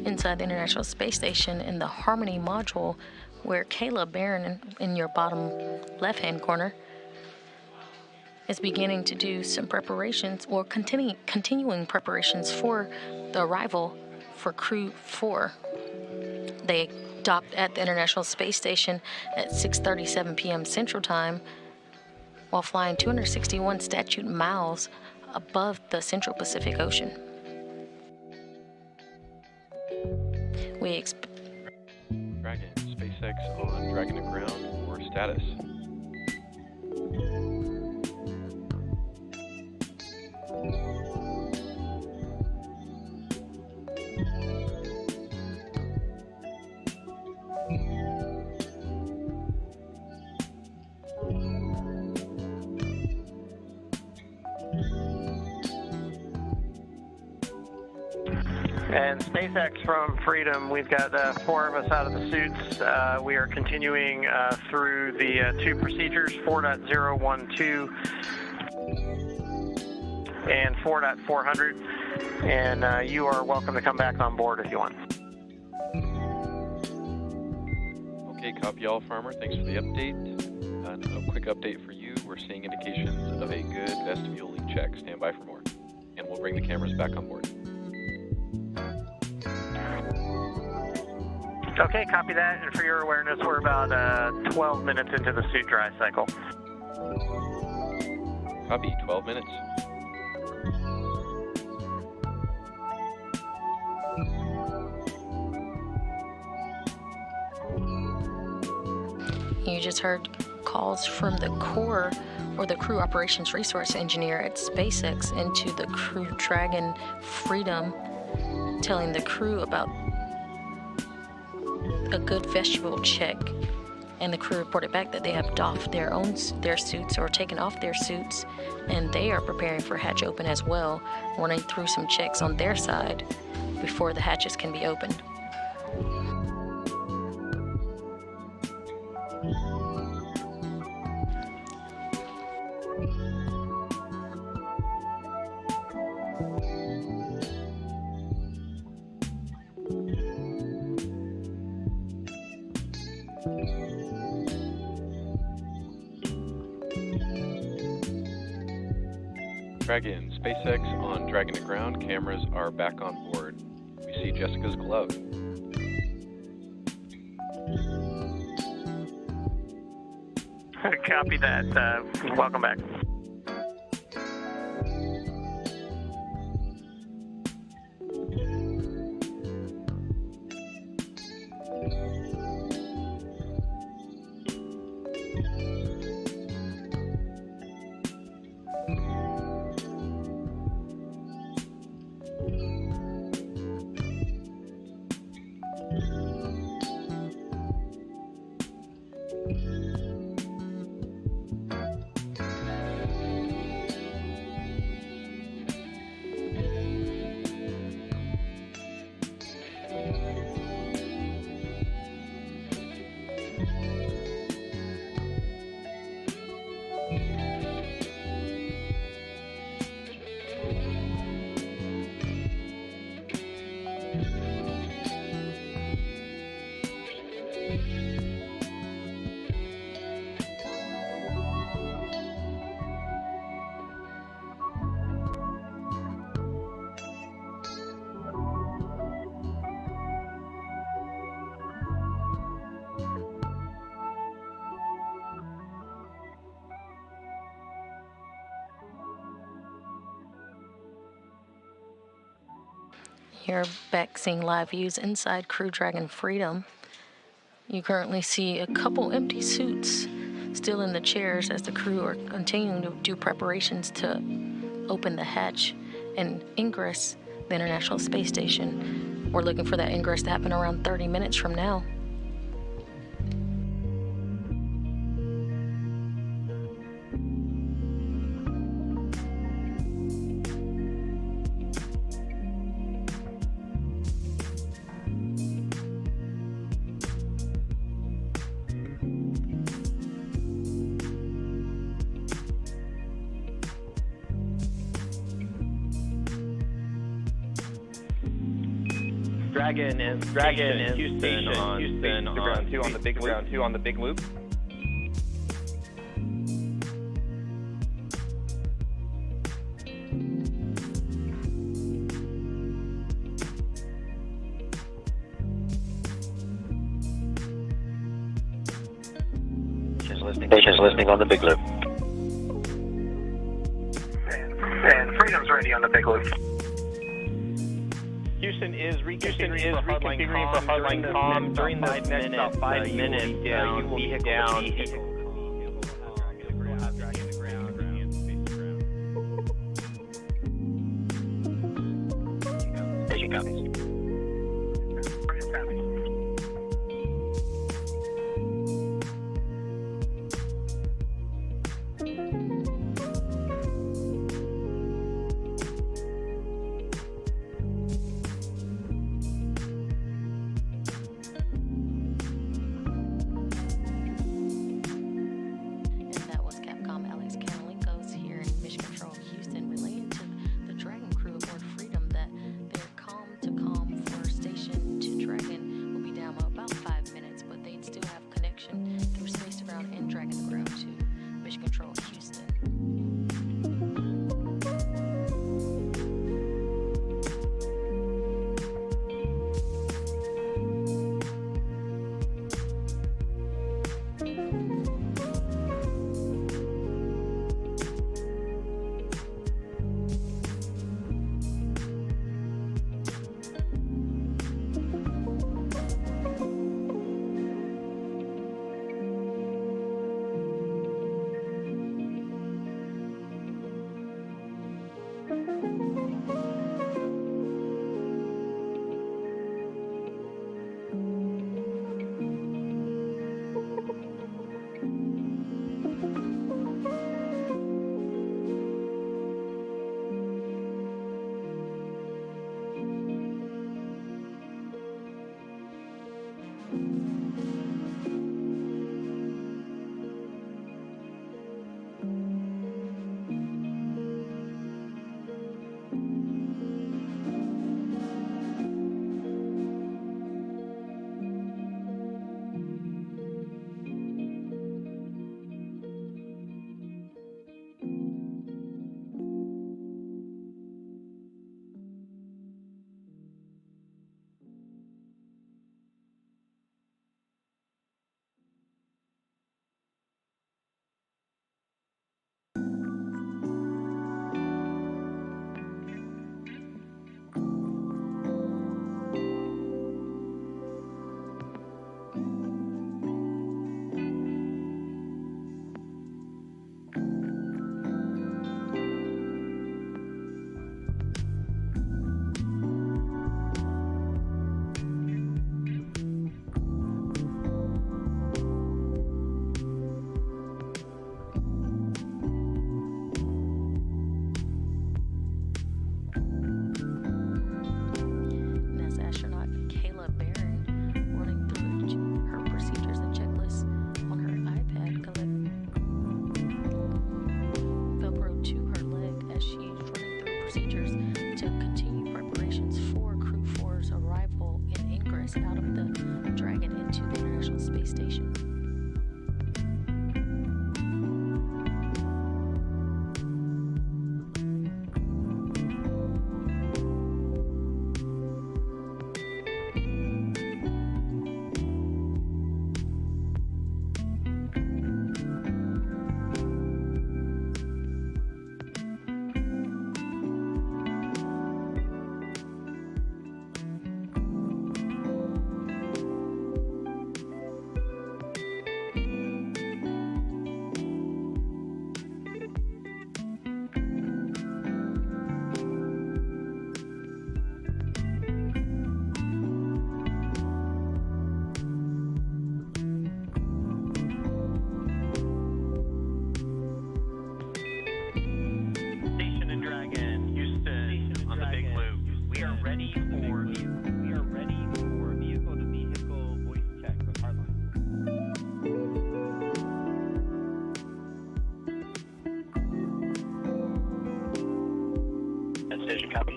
inside the International Space Station in the Harmony module, where Kayla Barron in your bottom left-hand corner is beginning to do some preparations, or continuing preparations for the arrival for Crew 4. They docked at the International Space Station at 6:37 p.m. Central Time while flying 261 statute miles above the Central Pacific Ocean. Dragon, SpaceX on Dragon to ground or status? And SpaceX from Freedom, we've got 4 of us out of the suits. We are continuing through the 2 procedures, 4.012 and 4.400. And you are welcome to come back on board if you want. Okay, copy all, Farmer. Thanks for the update. A quick update for you. We're seeing indications of a good vestibule leak check. Stand by for more. And we'll bring the cameras back on board. Okay, copy that. And for your awareness, we're about 12 minutes into the suit dry cycle. Copy, 12 minutes. You just heard calls from the core, or the Crew Operations Resource Engineer at SpaceX, into the Crew Dragon Freedom, telling the crew about a good vestibule check, and the crew reported back that they have doffed their suits, or taken off their suits, and they are preparing for hatch open as well, running through some checks on their side before the hatches can be opened. Dragon, SpaceX on Dragon to ground. Cameras are back on board. We see Jessica's glove. Copy that. Welcome back. You're back seeing live views inside Crew Dragon Freedom. You currently see a couple empty suits still in the chairs as the crew are continuing to do preparations to open the hatch and ingress the International Space Station. We're looking for that ingress to happen around 30 minutes from now. Dragon and Houston on ground 2 on the big loop. Station's listening on the big loop. And Freedom's ready on the big loop. Houston is reconfiguring for hardline comm during the next 5 minutes. You will be down. Station copies. To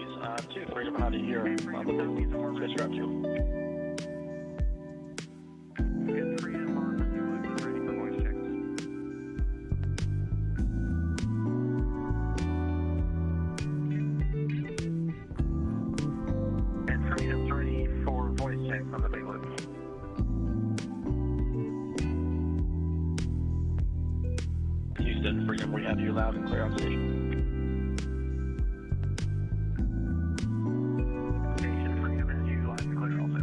copies. To Freedom, how do you hear? What's your up to? Good Freedom on the Big Loop, ready for voice checks. And Freedom's ready for voice checks on the Big Loop. Houston, Freedom, we have you loud and clear on station. Station Freedom has you loud and clear also.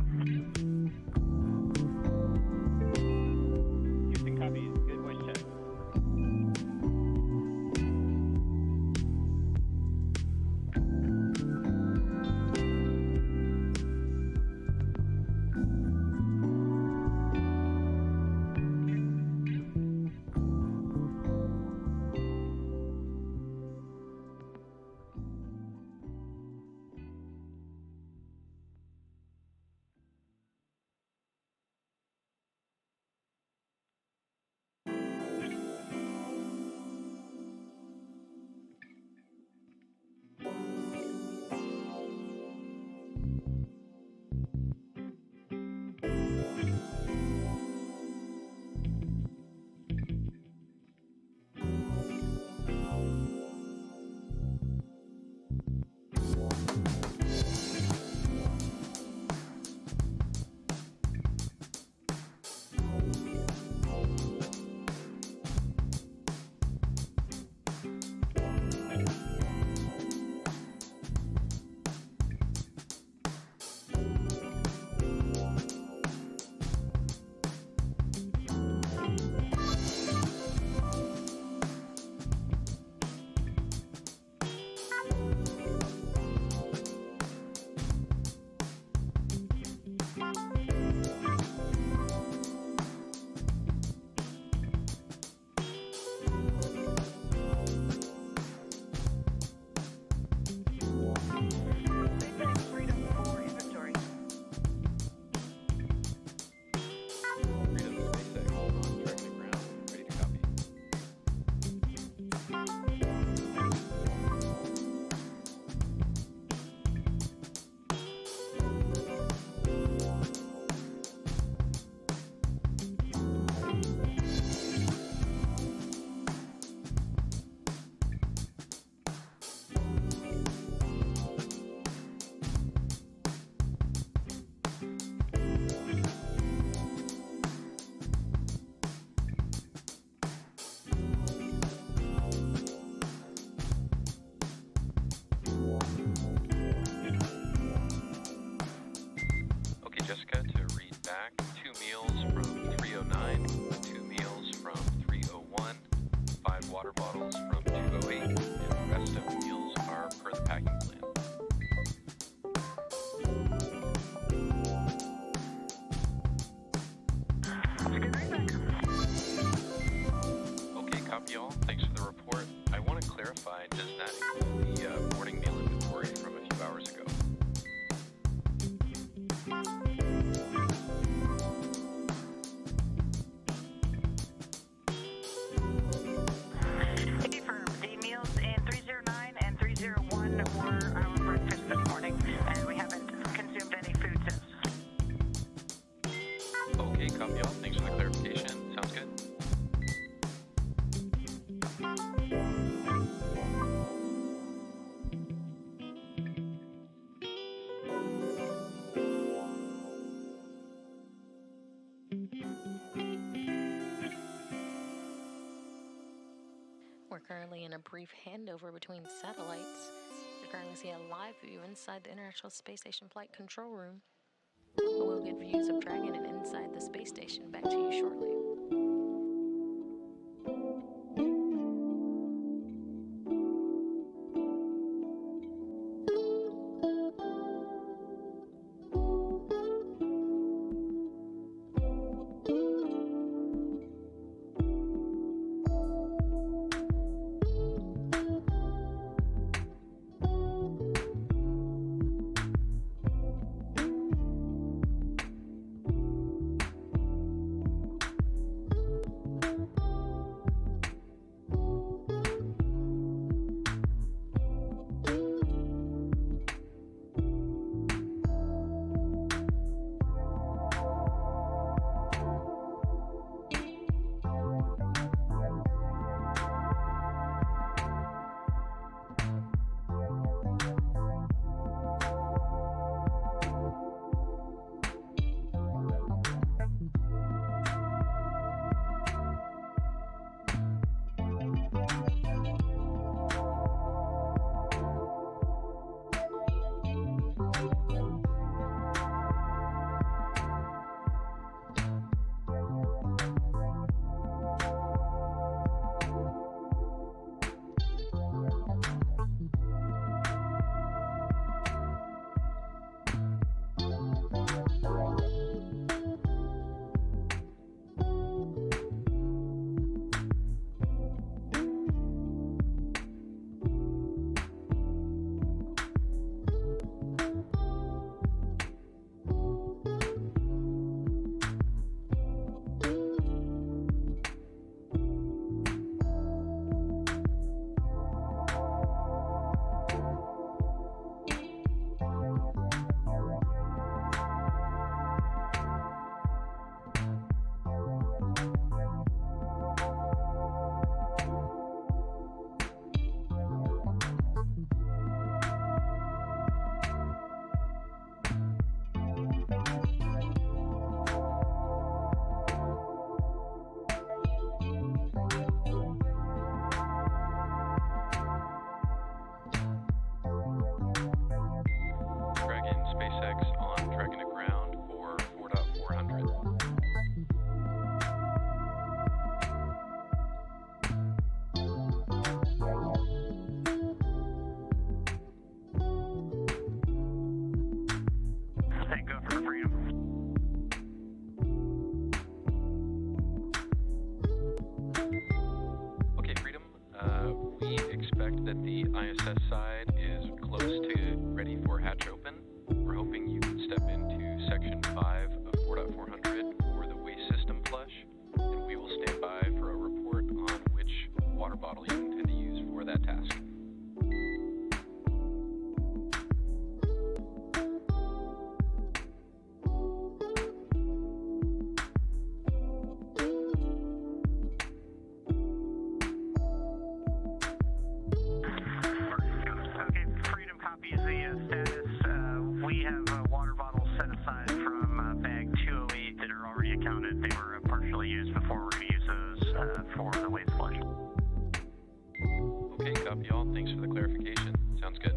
Houston copies. Good voice check. Jessica to read back 2 meals from 309, 2 meals from 301, 5 water bottles from 208, and the rest of the meals are per the packing plan. Okay, copy all. Thanks for the report. I want to clarify, does that include the morning meal inventory from a few hours ago? Copy all. Thanks for the clarification. Sounds good. We're currently in a brief handover between satellites. You're currently seeing a live view inside the International Space Station Flight Control Room. We'll get views of Dragon and inside the space station back to you shortly. hatch open. We're hoping you can step into Section 5 of 4.400 for the waste system flush, and we will stand by for a report on which water bottle you intend to use for that task. We have water bottles set aside from bag 208 that are already accounted. They were partially used before. We're going to use those for the waste flush. Okay, copy all. Thanks for the clarification. Sounds good.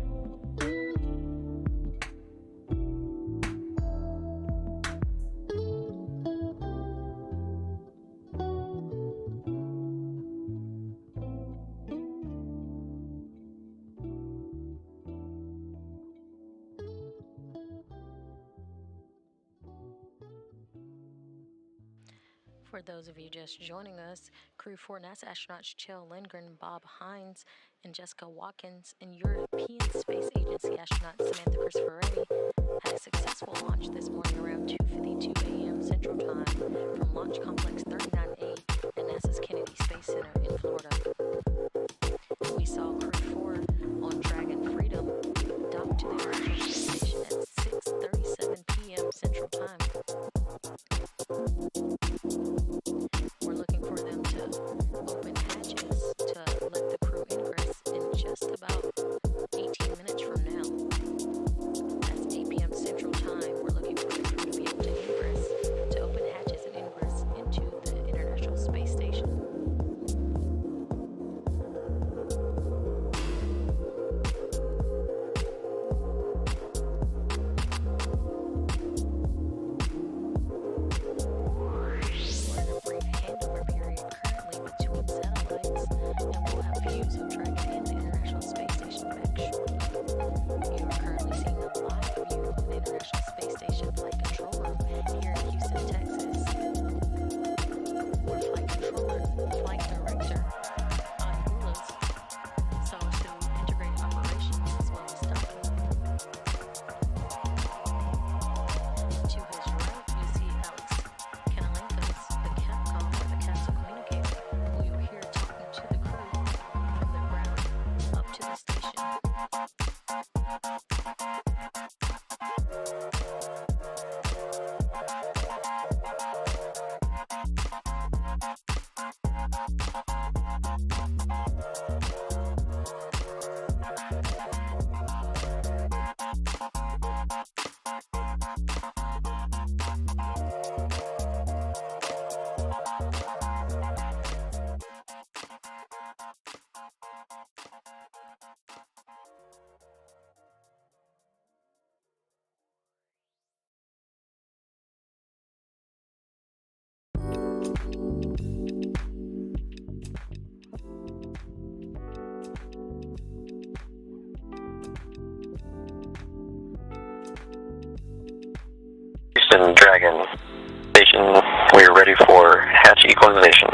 For those of you just joining us, Crew 4 NASA astronauts Chell Lindgren, Bob Hines, and Jessica Watkins, and European Space Agency astronaut Samantha Cristoforetti had a successful launch this morning around 2:52 a.m. Central Time from Launch Complex 39A at NASA's Kennedy Space Center in Florida. We saw Crew 4 on Dragon Freedom dock to the International Space Station at 6:37 p.m. Central Time. We're looking for them to open hatches to let the crew ingress in just about 18 minutes from now. That's 8 p.m. Central Time. We're looking for the crew to be able to ingress, to open hatches and ingress into the International Space Station. Dragon Station, we are ready for hatch equalization.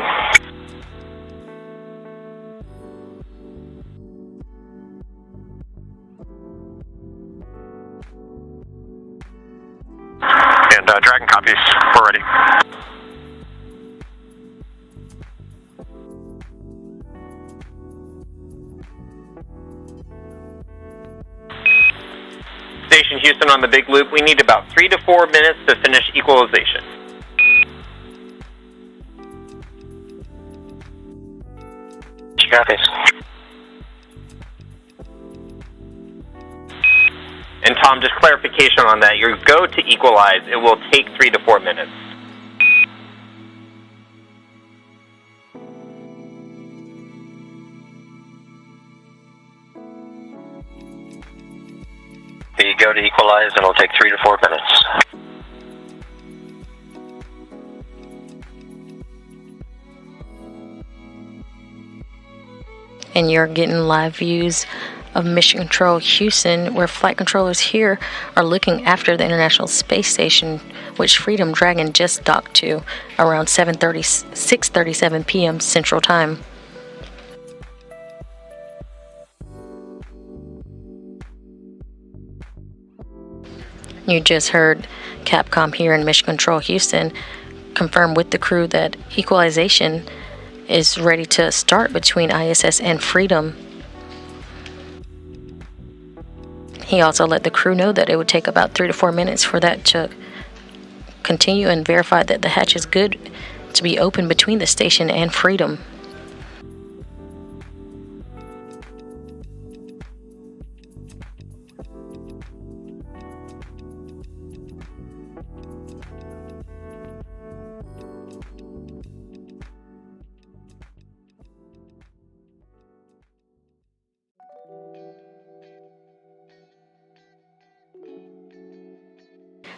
And Dragon copies, we're ready. Station Houston on the big loop, we need about 3 to 4 minutes to finish equalization. Copies. And Tom, just clarification on that. Your go to equalize, it will take 3 to 4 minutes. The go to equalize, and it'll take 3 to 4 minutes. And you're getting live views of Mission Control Houston, where flight controllers here are looking after the International Space Station, which Freedom Dragon just docked to around 6:37 p.m. Central Time. You just heard Capcom here in Mission Control Houston confirm with the crew that equalization is ready to start between ISS and Freedom. He also let the crew know that it would take about 3 to 4 minutes for that to continue, and verify that the hatch is good to be open between the station and Freedom.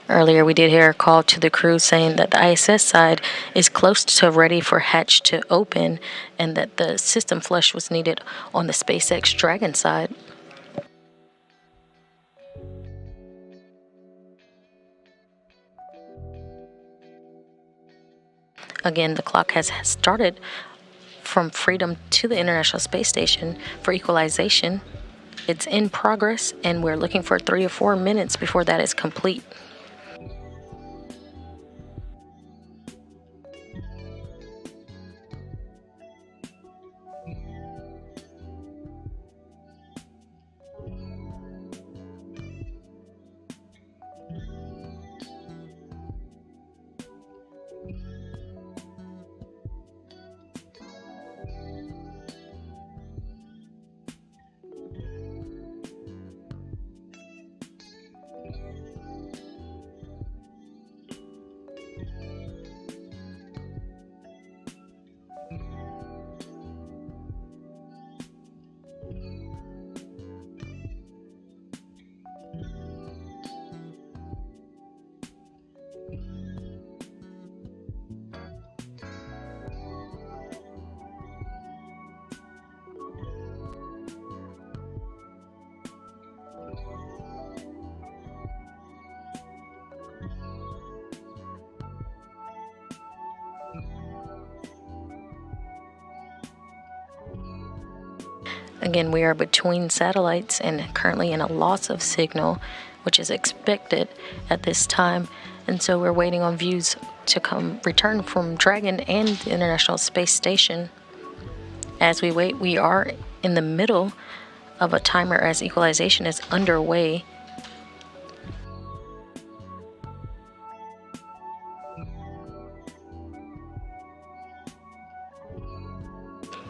Earlier, we did hear a call to the crew saying that the ISS side is close to ready for hatch to open, and that the system flush was needed on the SpaceX Dragon side. Again, the clock has started from Freedom to the International Space Station for equalization. It's in progress, and we're looking for 3 or 4 minutes before that is complete. Again, we are between satellites and currently in a loss of signal, which is expected at this time. And so we're waiting on views to return from Dragon and the International Space Station. As we wait, we are in the middle of a timer as equalization is underway.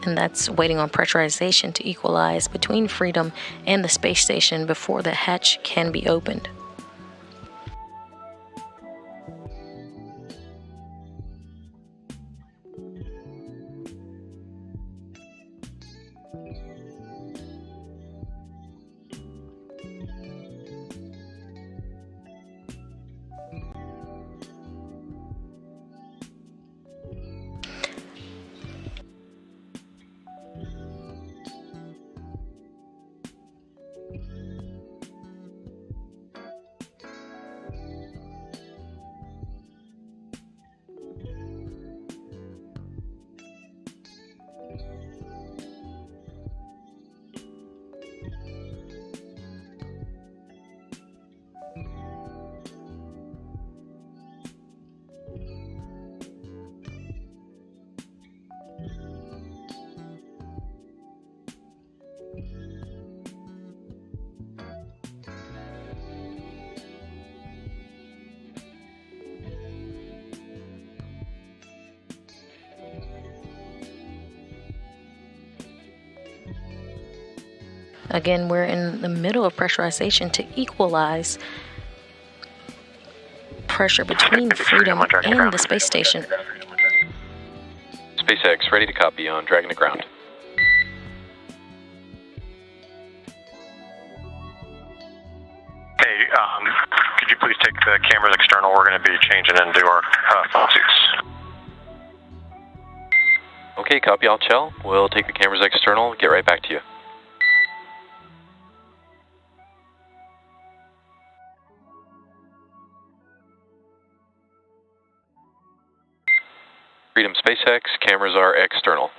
And that's waiting on pressurization to equalize between Freedom and the space station before the hatch can be opened. Again, we're in the middle of pressurization to equalize pressure between Freedom and the space station. SpaceX ready to copy on Dragon to ground. Hey, could you please take the cameras external? We're going to be changing into our phone suits. Okay, copy all, Chell. We'll take the cameras external, get right back to you. Freedom SpaceX, cameras are external.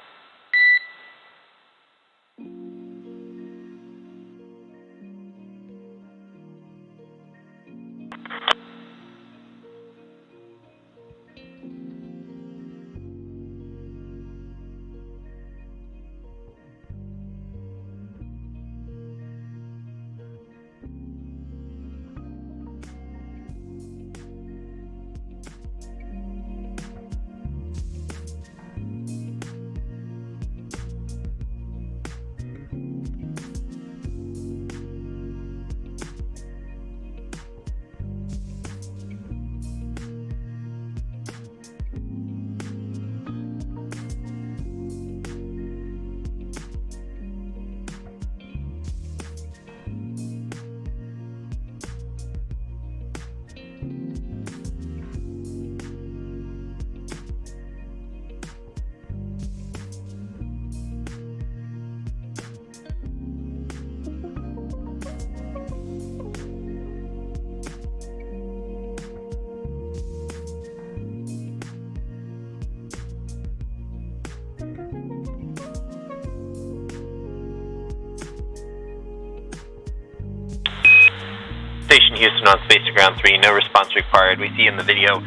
Houston on Space to Ground 3. No response required. We see in the video,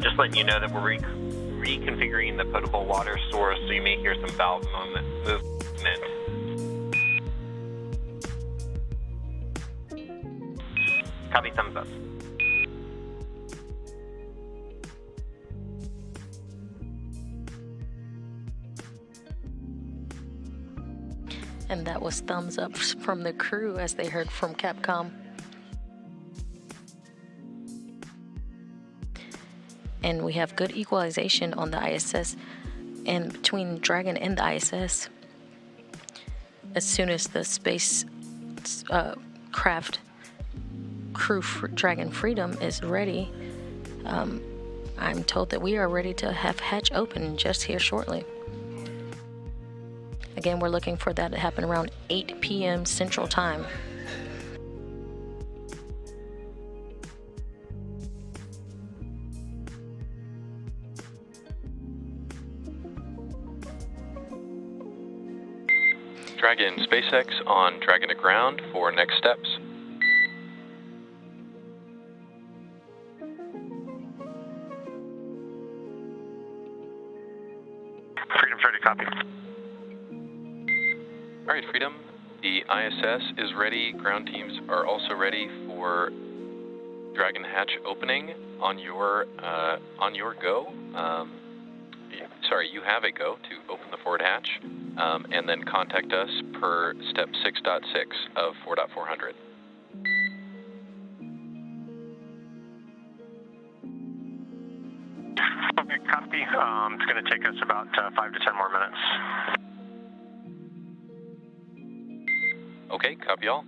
just letting you know that we're reconfiguring the potable water source, so you may hear some valve movement. Copy, thumbs up. And that was thumbs up from the crew as they heard from Capcom. And we have good equalization on the ISS and between Dragon and the ISS. As soon as the space craft crew for Dragon Freedom is ready, I'm told that we are ready to have hatch open just here shortly. Again, we're looking for that to happen around 8 p.m. Central Time. Dragon SpaceX on Dragon to ground for next steps. Freedom 30, copy. All right, Freedom. The ISS is ready. Ground teams are also ready for Dragon hatch opening on your go. You have a go to open the forward hatch, and then contact us per step 6.6 of 4.400. Okay, copy. It's going to take us about 5 to 10 more minutes. Okay, copy all.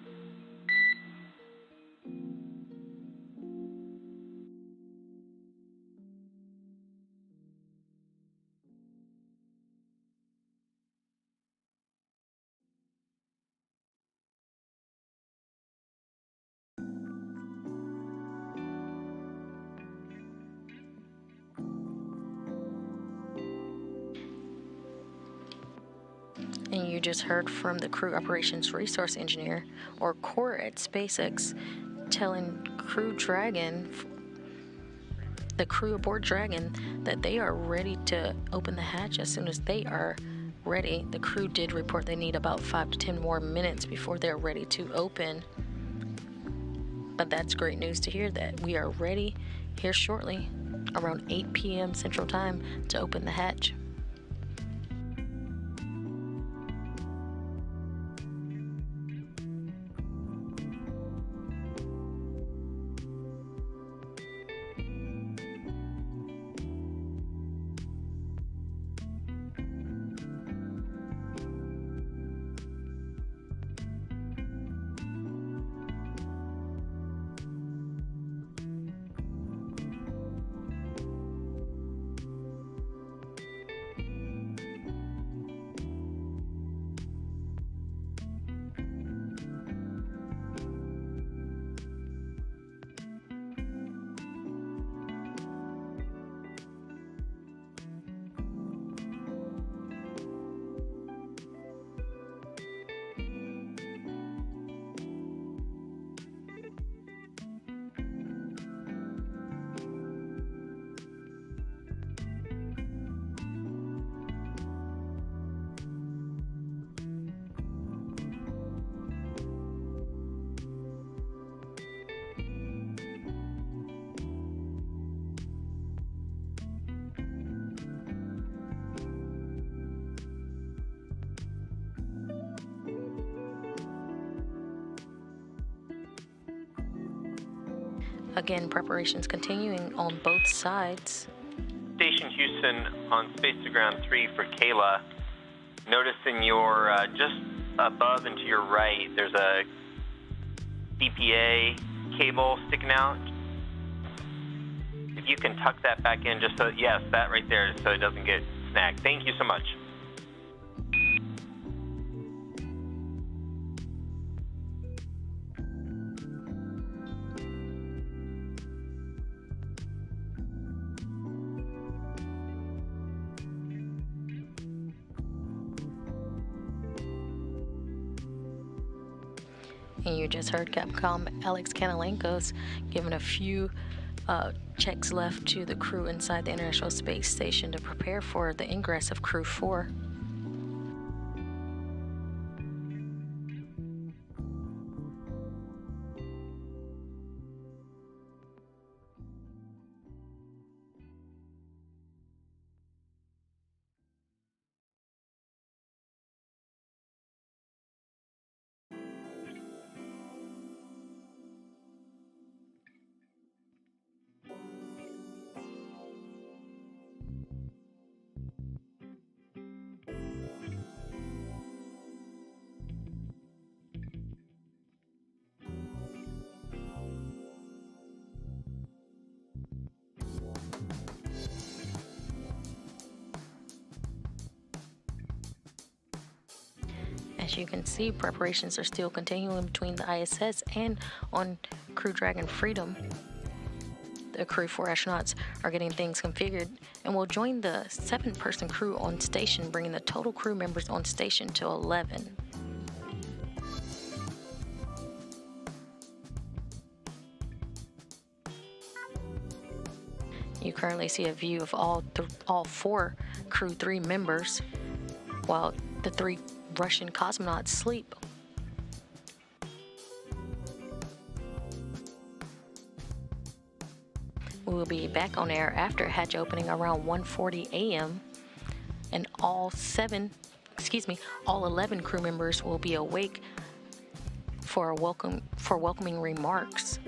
And you just heard from the Crew Operations Resource Engineer, or CORE at SpaceX, telling the crew aboard Dragon, that they are ready to open the hatch as soon as they are ready. The crew did report they need about 5 to 10 more minutes before they're ready to open. But that's great news to hear that we are ready here shortly, around 8 p.m. Central Time, to open the hatch. Again, preparations continuing on both sides. Station Houston on Space to Ground 3 for Kayla. Notice in your, just above and to your right, there's a CPA cable sticking out. If you can tuck that back in, just so, yes, that right there, so it doesn't get snagged. Thank you so much. And you just heard Capcom Alex Kanilenkos giving a few checks left to the crew inside the International Space Station to prepare for the ingress of Crew 4. As you can see, preparations are still continuing between the ISS and on Crew Dragon Freedom. The Crew 4 astronauts are getting things configured and will join the 7-person crew on station, bringing the total crew members on station to 11. You currently see a view of all 4 Crew 3 members, while the 3 Russian cosmonauts sleep. We will be back on air after hatch opening around 1:40 a.m. and all 11 crew members will be awake for welcoming remarks.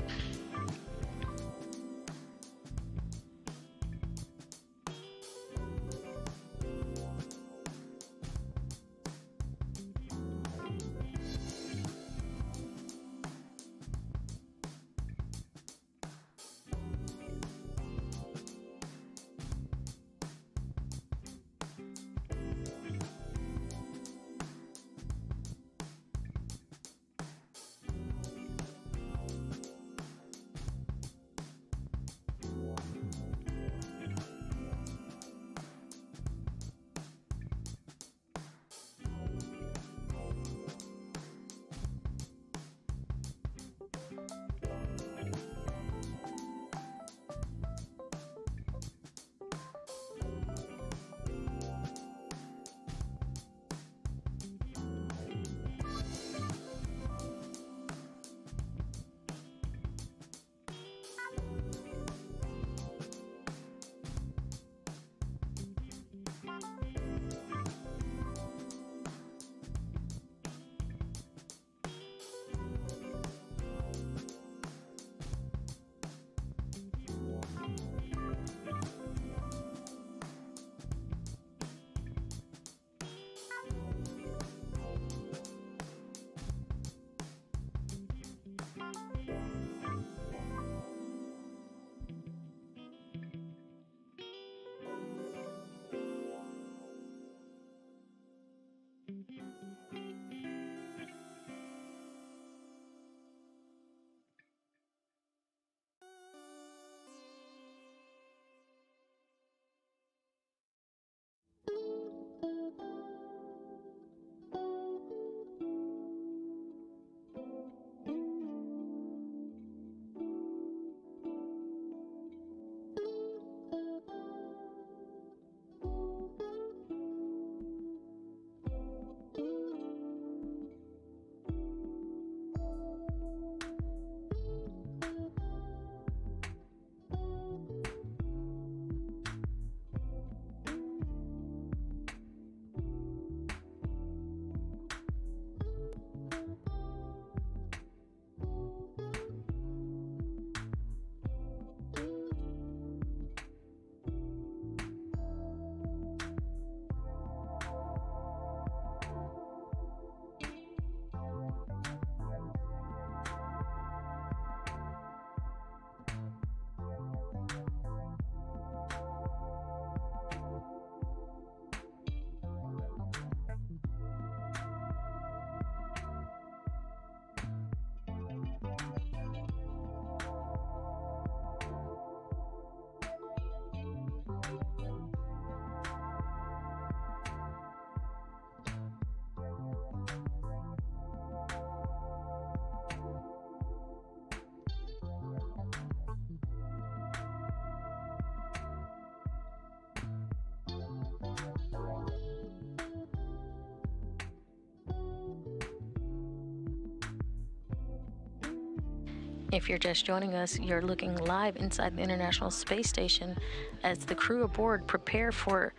If you're just joining us, you're looking live inside the International Space Station as the crew aboard prepare for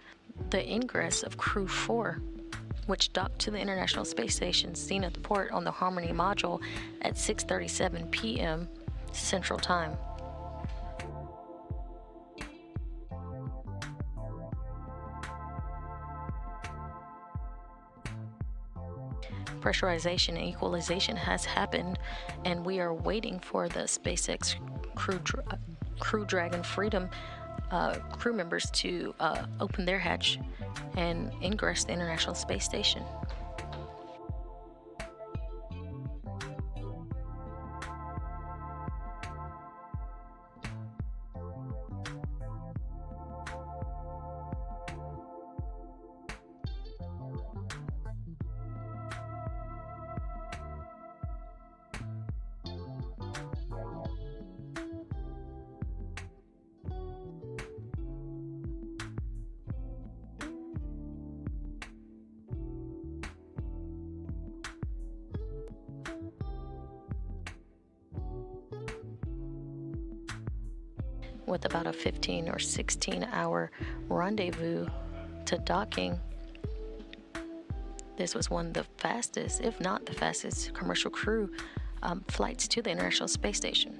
the ingress of Crew 4, which docked to the International Space Station's Zenith port on the Harmony module at 6:37 p.m. Central Time. Pressurization and equalization has happened, and we are waiting for the SpaceX Crew Dragon Freedom crew members to open their hatch and ingress the International Space Station. With about a 15 or 16 hour rendezvous to docking, this was one of the fastest, if not the fastest, commercial crew flights to the International Space Station.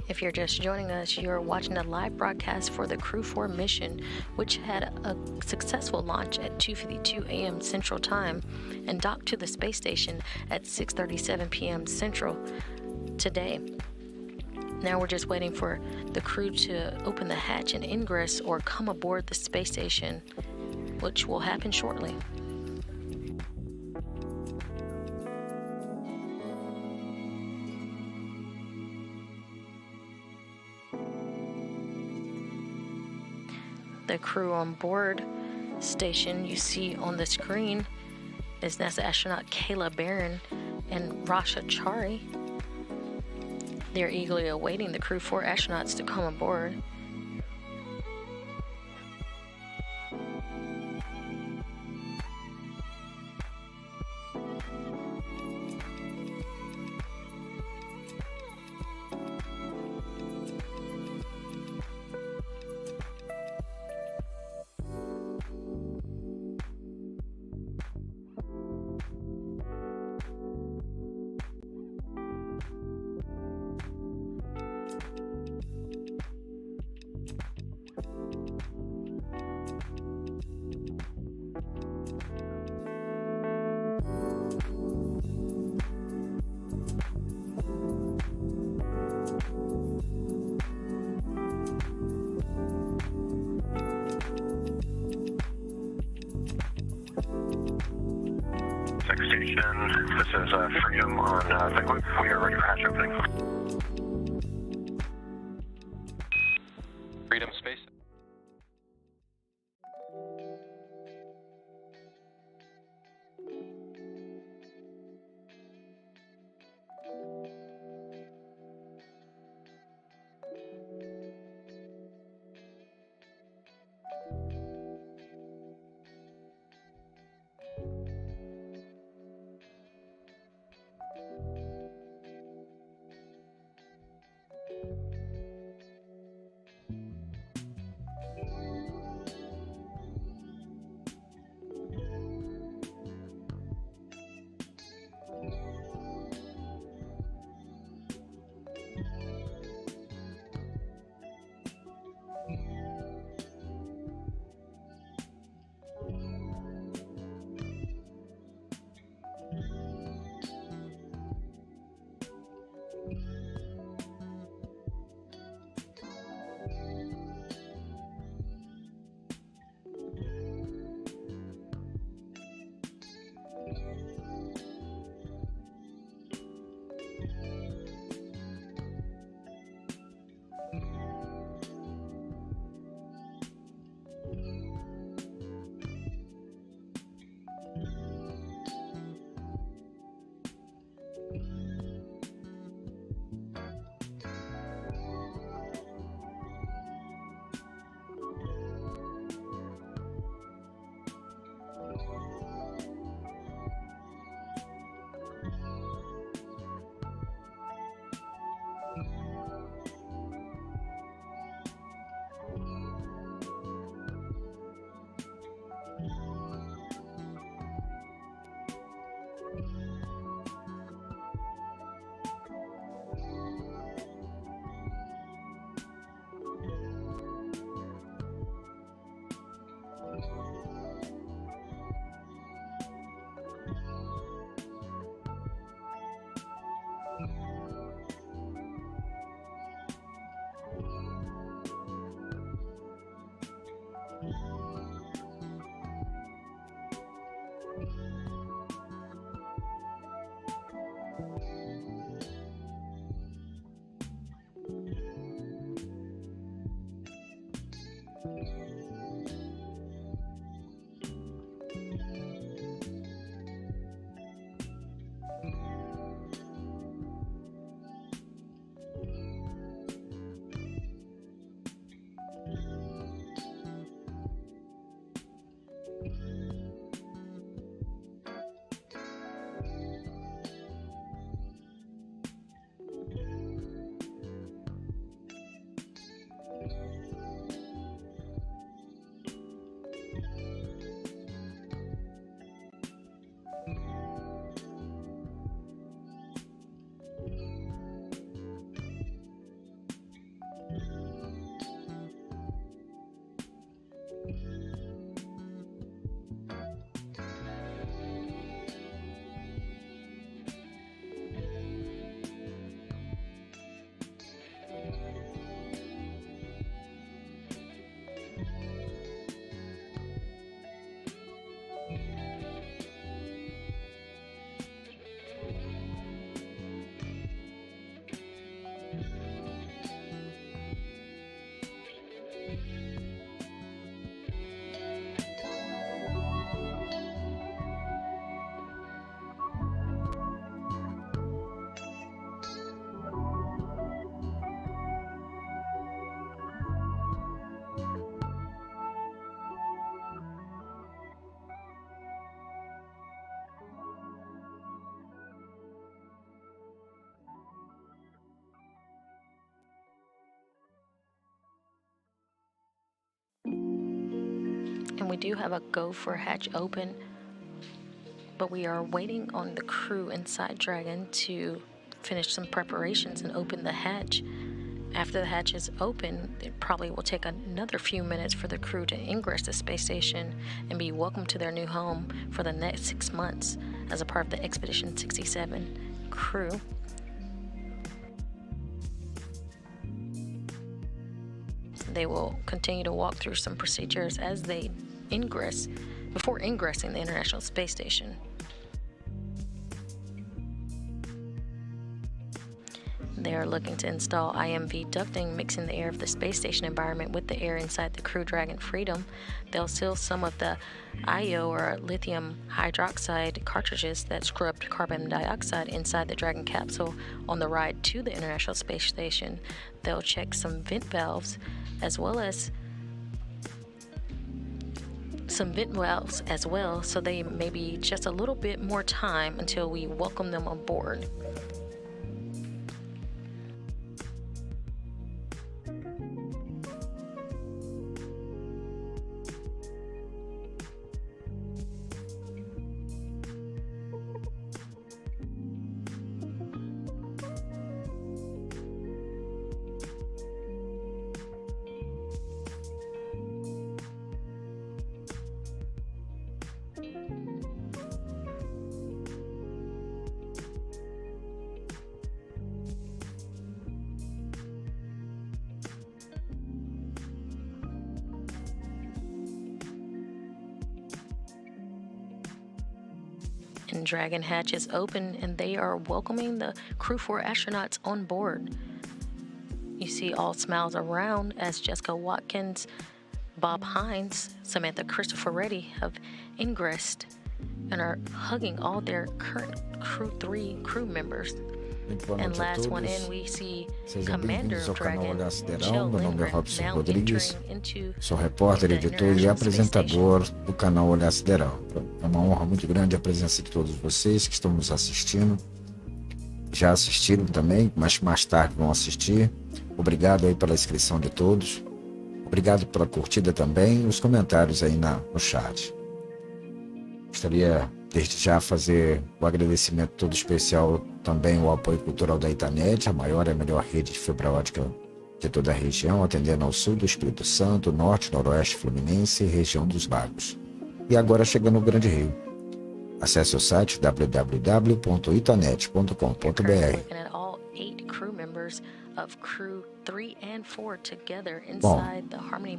If you're just joining us, you're watching a live broadcast for the Crew 4 mission, which had a successful launch at 2:52 a.m. Central Time and docked to the space station at 6:37 p.m. Central today. Now we're just waiting for the crew to open the hatch and ingress or come aboard the space station, which will happen shortly. The crew on board station you see on the screen is NASA astronaut Kayla Barron and Rasha Chari. They're eagerly awaiting the Crew 4 astronauts to come aboard. Station, this is Freedom on Big Loop. We are ready for hatch opening. Freedom Space. we do have a go for hatch open, but we are waiting on the crew inside Dragon to finish some preparations and open the hatch. After the hatch is open, it probably will take another few minutes for the crew to ingress the space station and be welcomed to their new home for the next 6 months as a part of the Expedition 67 crew. They will continue to walk through some procedures as they ingress before ingressing the International Space Station. They are looking to install IMV ducting, mixing the air of the space station environment with the air inside the Crew Dragon Freedom. They'll seal some of the IO or lithium hydroxide cartridges that scrubbed carbon dioxide inside the Dragon capsule on the ride to the International Space Station. They'll check some vent valves as well, so they may be just a little bit more time until we welcome them aboard. And Dragon hatch is open and they are welcoming the Crew 4 astronauts on board. You see all smiles around as Jessica Watkins, Bob Hines, Samantha Cristoforetti have ingressed and are hugging all their current Crew 3 crew members. And last one in, we see Sejam Commander bem-vindos ao of canal Dragon, Olhar Sideral. Jill Meu nome é Lindgren, Robson now Rodrigues. entering into Sou repórter, the editor e International Space apresentador do canal Olhar Sideral. É uma honra muito grande a presença de todos vocês que estão nos assistindo. Já assistiram também, mas mais tarde vão assistir. Obrigado aí pela inscrição de todos. Obrigado pela curtida também e os comentários aí no chat. Gostaria desde já fazer o agradecimento todo especial também ao apoio cultural da Itanet, a maior e a melhor rede de fibra ótica de toda a região, atendendo ao sul do Espírito Santo, norte, noroeste fluminense e região dos lagos. E agora chegando no Grande Rio. Acesse o site www.itanet.com.br. Bom,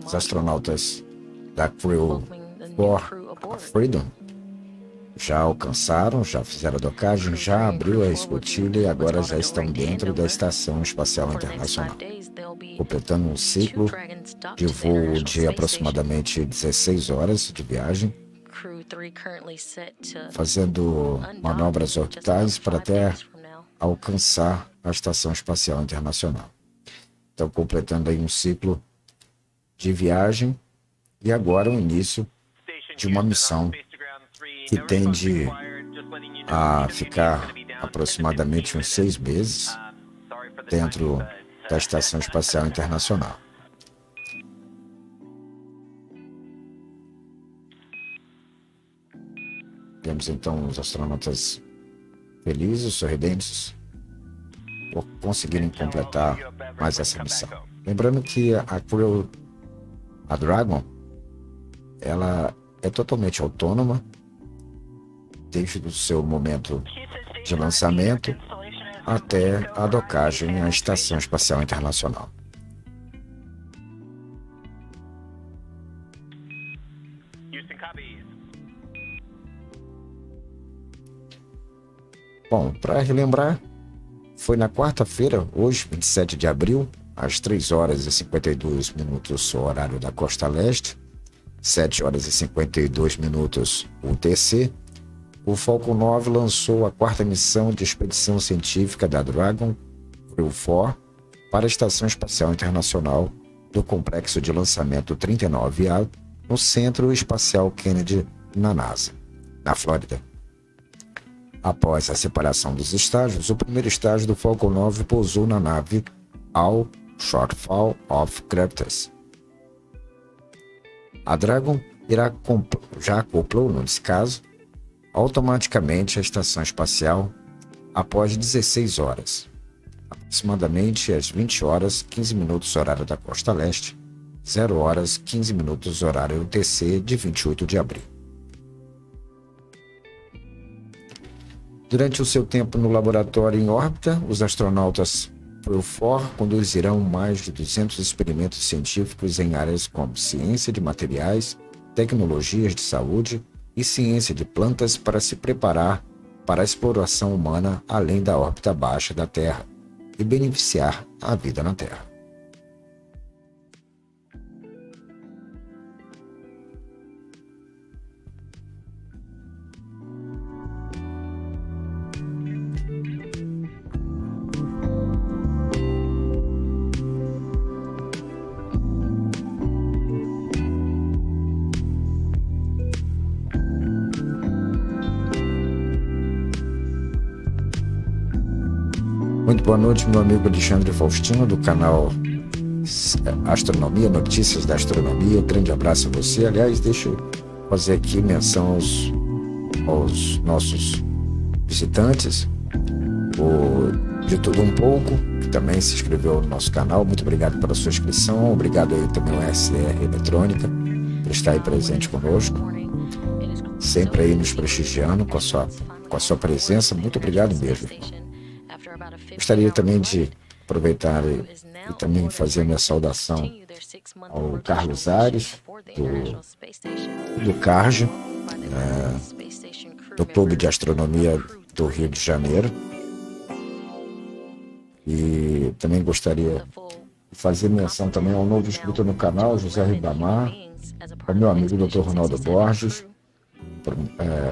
os astronautas da Crew 4 Freedom já alcançaram, já fizeram a docagem, já abriu a escotilha e agora já estão dentro da Estação Espacial Internacional, completando um ciclo de voo de aproximadamente 16 horas de viagem, fazendo manobras orbitais para até alcançar a Estação Espacial Internacional. Estão completando aí um ciclo de viagem e agora o início de uma missão que tende a ficar aproximadamente uns 6 meses dentro da Estação Espacial Internacional. Temos então os astronautas felizes, sorridentes, por conseguirem completar mais essa missão. Lembrando que a Dragon, ela é totalmente autônoma, desde o seu momento de lançamento até a docagem à Estação Espacial Internacional. Bom, para relembrar, foi na quarta-feira, hoje, 27 de abril, às 3 horas e 52 minutos, o horário da Costa Leste, 7 horas e 52 minutos, UTC, o Falcon 9 lançou a 4ª missão de expedição científica da Dragon Crew 4 para a Estação Espacial Internacional do Complexo de Lançamento 39A no Centro Espacial Kennedy, na NASA, na Flórida. Após a separação dos estágios, o primeiro estágio do Falcon 9 pousou na nave A Shortfall of Gravitas. A Dragon já acoplou, nesse caso, automaticamente a Estação Espacial após 16 horas, aproximadamente às 20 horas 15 minutos horário da Costa Leste, 0 horas 15 minutos horário DC de 28 de abril. Durante o seu tempo no laboratório em órbita, os astronautas Pro-4 conduzirão mais de 200 experimentos científicos em áreas como ciência de materiais, tecnologias de saúde e ciência de plantas para se preparar para a exploração humana além da órbita baixa da Terra e beneficiar a vida na Terra. Muito boa noite, meu amigo Alexandre Faustino, do canal Astronomia, Notícias da Astronomia. Um grande abraço a você. Aliás, deixa eu fazer aqui menção aos nossos visitantes, o De Tudo Um Pouco, que também se inscreveu no nosso canal. Muito obrigado pela sua inscrição. Obrigado aí também ao SR Eletrônica por estar aí presente conosco, sempre aí nos prestigiando com a sua presença. Muito obrigado mesmo. Gostaria também de aproveitar e também fazer minha saudação ao Carlos Ares, do Docagem, do Clube de Astronomia do Rio de Janeiro. E também gostaria de fazer menção também ao novo inscrito no canal, José Ribamar, ao meu amigo Dr. Ronaldo Borges,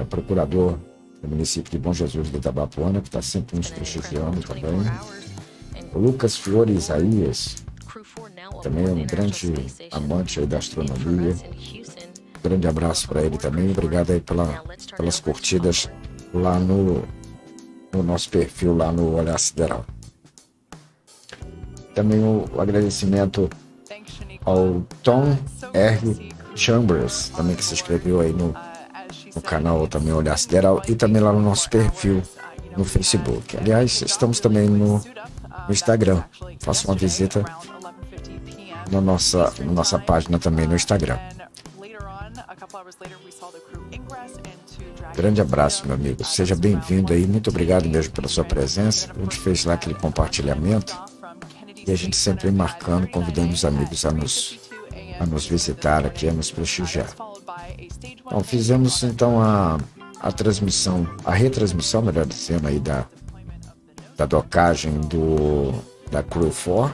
procurador do município de Bom Jesus de Itabapuana, que está sempre nos prestigiando também. O Lucas Fiore Isaías, também é um grande amante aí da astronomia. Grande abraço para ele também. Obrigado aí pelas curtidas lá no nosso perfil, lá no Olhar Sideral. Também o agradecimento ao Tom R. Chambers, também que se inscreveu aí no canal também Olhar Sideral e também lá no nosso perfil no Facebook. Aliás, estamos também no Instagram. Faça uma visita na nossa página também no Instagram. Grande abraço, meu amigo. Seja bem-vindo aí. Muito obrigado mesmo pela sua presença. A gente fez lá aquele compartilhamento e a gente sempre marcando, convidando os amigos a nos visitar aqui, a nos prestigiar. Então, fizemos então a retransmissão, melhor dizendo, aí da docagem da Crew-4,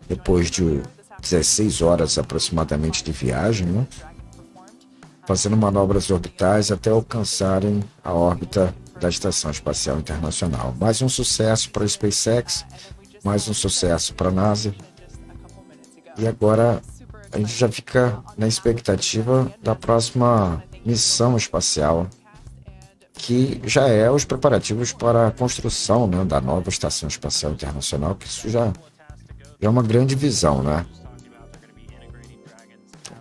depois de 16 horas aproximadamente de viagem, né? Fazendo manobras orbitais até alcançarem a órbita da Estação Espacial Internacional. Mais um sucesso para a SpaceX, mais um sucesso para a NASA. E agora a gente já fica na expectativa da próxima missão espacial, que já é os preparativos para a construção, né, da nova Estação Espacial Internacional, que isso já é uma grande visão, né?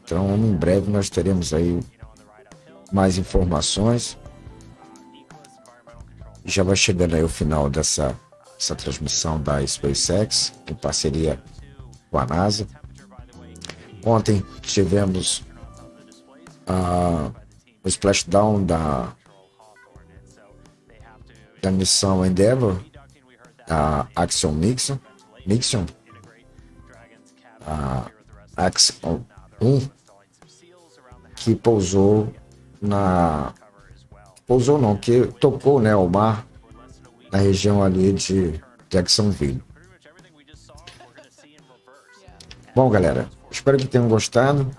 Então, em breve nós teremos aí mais informações. E já vai chegando aí o final dessa transmissão da SpaceX, em parceria com a NASA. Ontem tivemos o splashdown da missão Endeavour, a Axiom Nixon, a Axiom 1, que que tocou, né, o mar na região ali de Jacksonville. Bom, galera, espero que tenham gostado.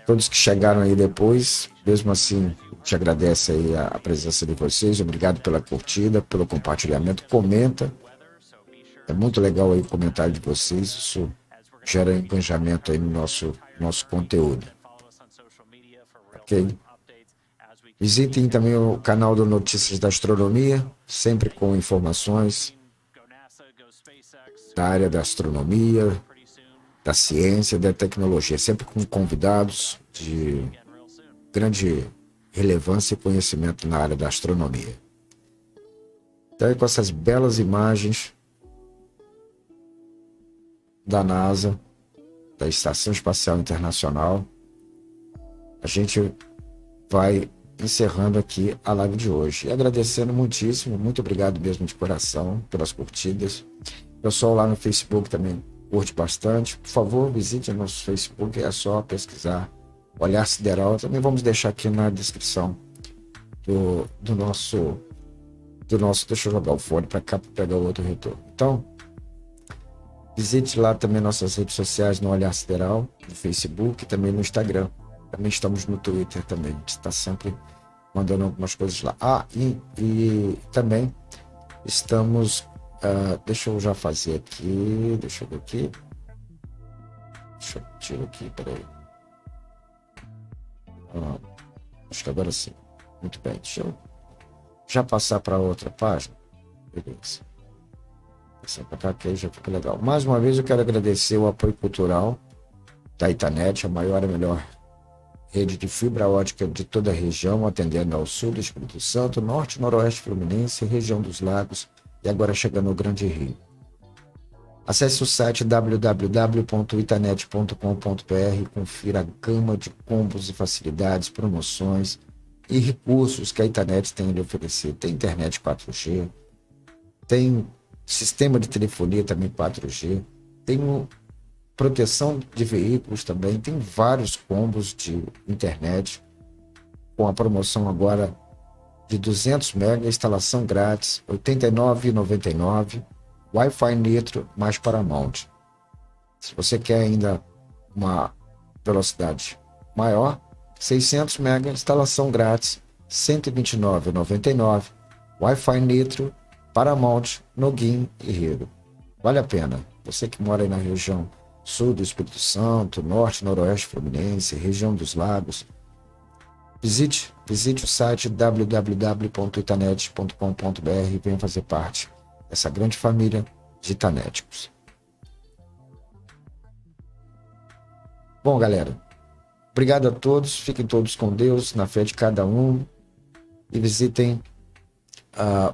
Todos que chegaram aí depois, mesmo assim, te agradece aí a presença de vocês. Obrigado pela curtida, pelo compartilhamento. Comenta. É muito legal aí o comentário de vocês. Isso gera engajamento aí no nosso conteúdo. Ok? Visitem também o canal do Notícias da Astronomia, sempre com informações da área da astronomia, da ciência e da tecnologia, sempre com convidados de grande relevância e conhecimento na área da astronomia. Então, com essas belas imagens da NASA, da Estação Espacial Internacional, a gente vai encerrando aqui a live de hoje. E agradecendo muitíssimo, muito obrigado mesmo de coração pelas curtidas. O pessoal lá no Facebook também curte bastante. Por favor, visite o nosso Facebook, é só pesquisar Olhar Sideral. Também vamos deixar aqui na descrição do nosso. Deixa eu jogar o fone para cá para pegar o outro retorno. Então, visite lá também nossas redes sociais no Olhar Sideral, no Facebook e também no Instagram. Também estamos no Twitter também. A gente está sempre mandando algumas coisas lá. E também estamos... deixa eu já fazer aqui. Deixa eu ver aqui. Deixa eu tirar aqui, peraí. Acho que agora sim. Muito bem. Deixa eu já passar para outra página. Beleza. Passar para cá que aí já fica legal. Mais uma vez eu quero agradecer o apoio cultural da Itanet, a maior e melhor rede de fibra ótica de toda a região, atendendo ao sul do Espírito Santo, norte e noroeste fluminense, região dos lagos e agora chegando ao Grande Rio. Acesse o site www.itanet.com.br e confira a gama de combos e facilidades, promoções e recursos que a Itanet tem a lhe oferecer. Tem internet 4G, tem sistema de telefonia também 4G, tem proteção de veículos também, tem vários combos de internet, com a promoção agora de 200 MB, instalação grátis, R$ 89,99, Wi-Fi Nitro mais Paramount. Se você quer ainda uma velocidade maior, 600 MB, instalação grátis, R$ 129,99, Wi-Fi Nitro, Paramount, Noguin e Hero. Vale a pena. Você que mora aí na região sul do Espírito Santo, norte e noroeste fluminense, região dos lagos, visite o site www.itanet.com.br e venha fazer parte dessa grande família de itanéticos. Bom, galera, obrigado a todos, fiquem todos com Deus, na fé de cada um, e visitem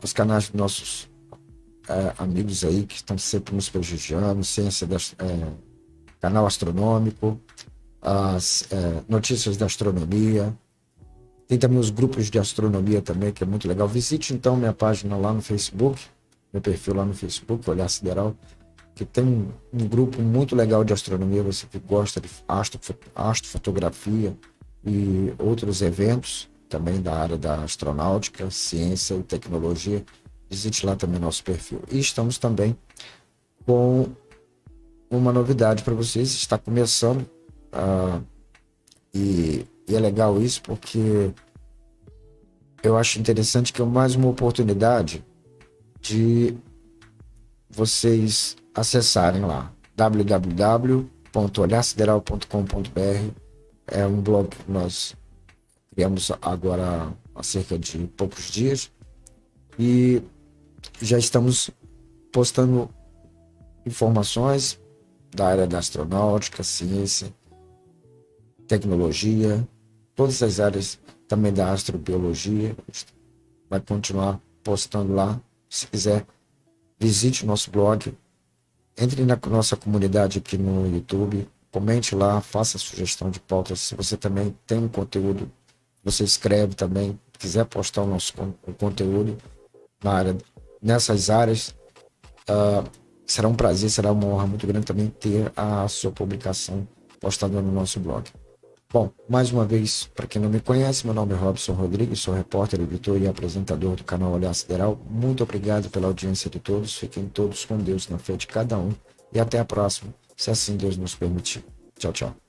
os canais dos nossos amigos aí que estão sempre nos prestigiando, Ciência, Canal Astronômico, as notícias da astronomia. Tem também os grupos de astronomia também, que é muito legal. Visite então minha página lá no Facebook, meu perfil lá no Facebook, Olhar Sideral, que tem um grupo muito legal de astronomia. Você que gosta de astrofotografia e outros eventos também da área da astronáutica, ciência e tecnologia, visite lá também nosso perfil. E estamos também com uma novidade para vocês, está começando, e é legal isso porque eu acho interessante que é mais uma oportunidade de vocês acessarem lá, www.olharsideral.com.br. É um blog que nós criamos agora há cerca de poucos dias e já estamos postando informações da área da astronáutica, ciência, tecnologia, todas as áreas também da astrobiologia. Vai continuar postando lá. Se quiser, visite o nosso blog, entre na nossa comunidade aqui no YouTube, comente lá, faça sugestão de pautas. Se você também tem um conteúdo, você escreve também, quiser postar o conteúdo nessas áreas, será um prazer, será uma honra muito grande também ter a sua publicação postada no nosso blog. Bom, mais uma vez, para quem não me conhece, meu nome é Robson Rodrigues, sou repórter, editor e apresentador do canal Olhar Sideral. Muito obrigado pela audiência de todos, fiquem todos com Deus na fé de cada um e até a próxima, se assim Deus nos permitir. Tchau, tchau.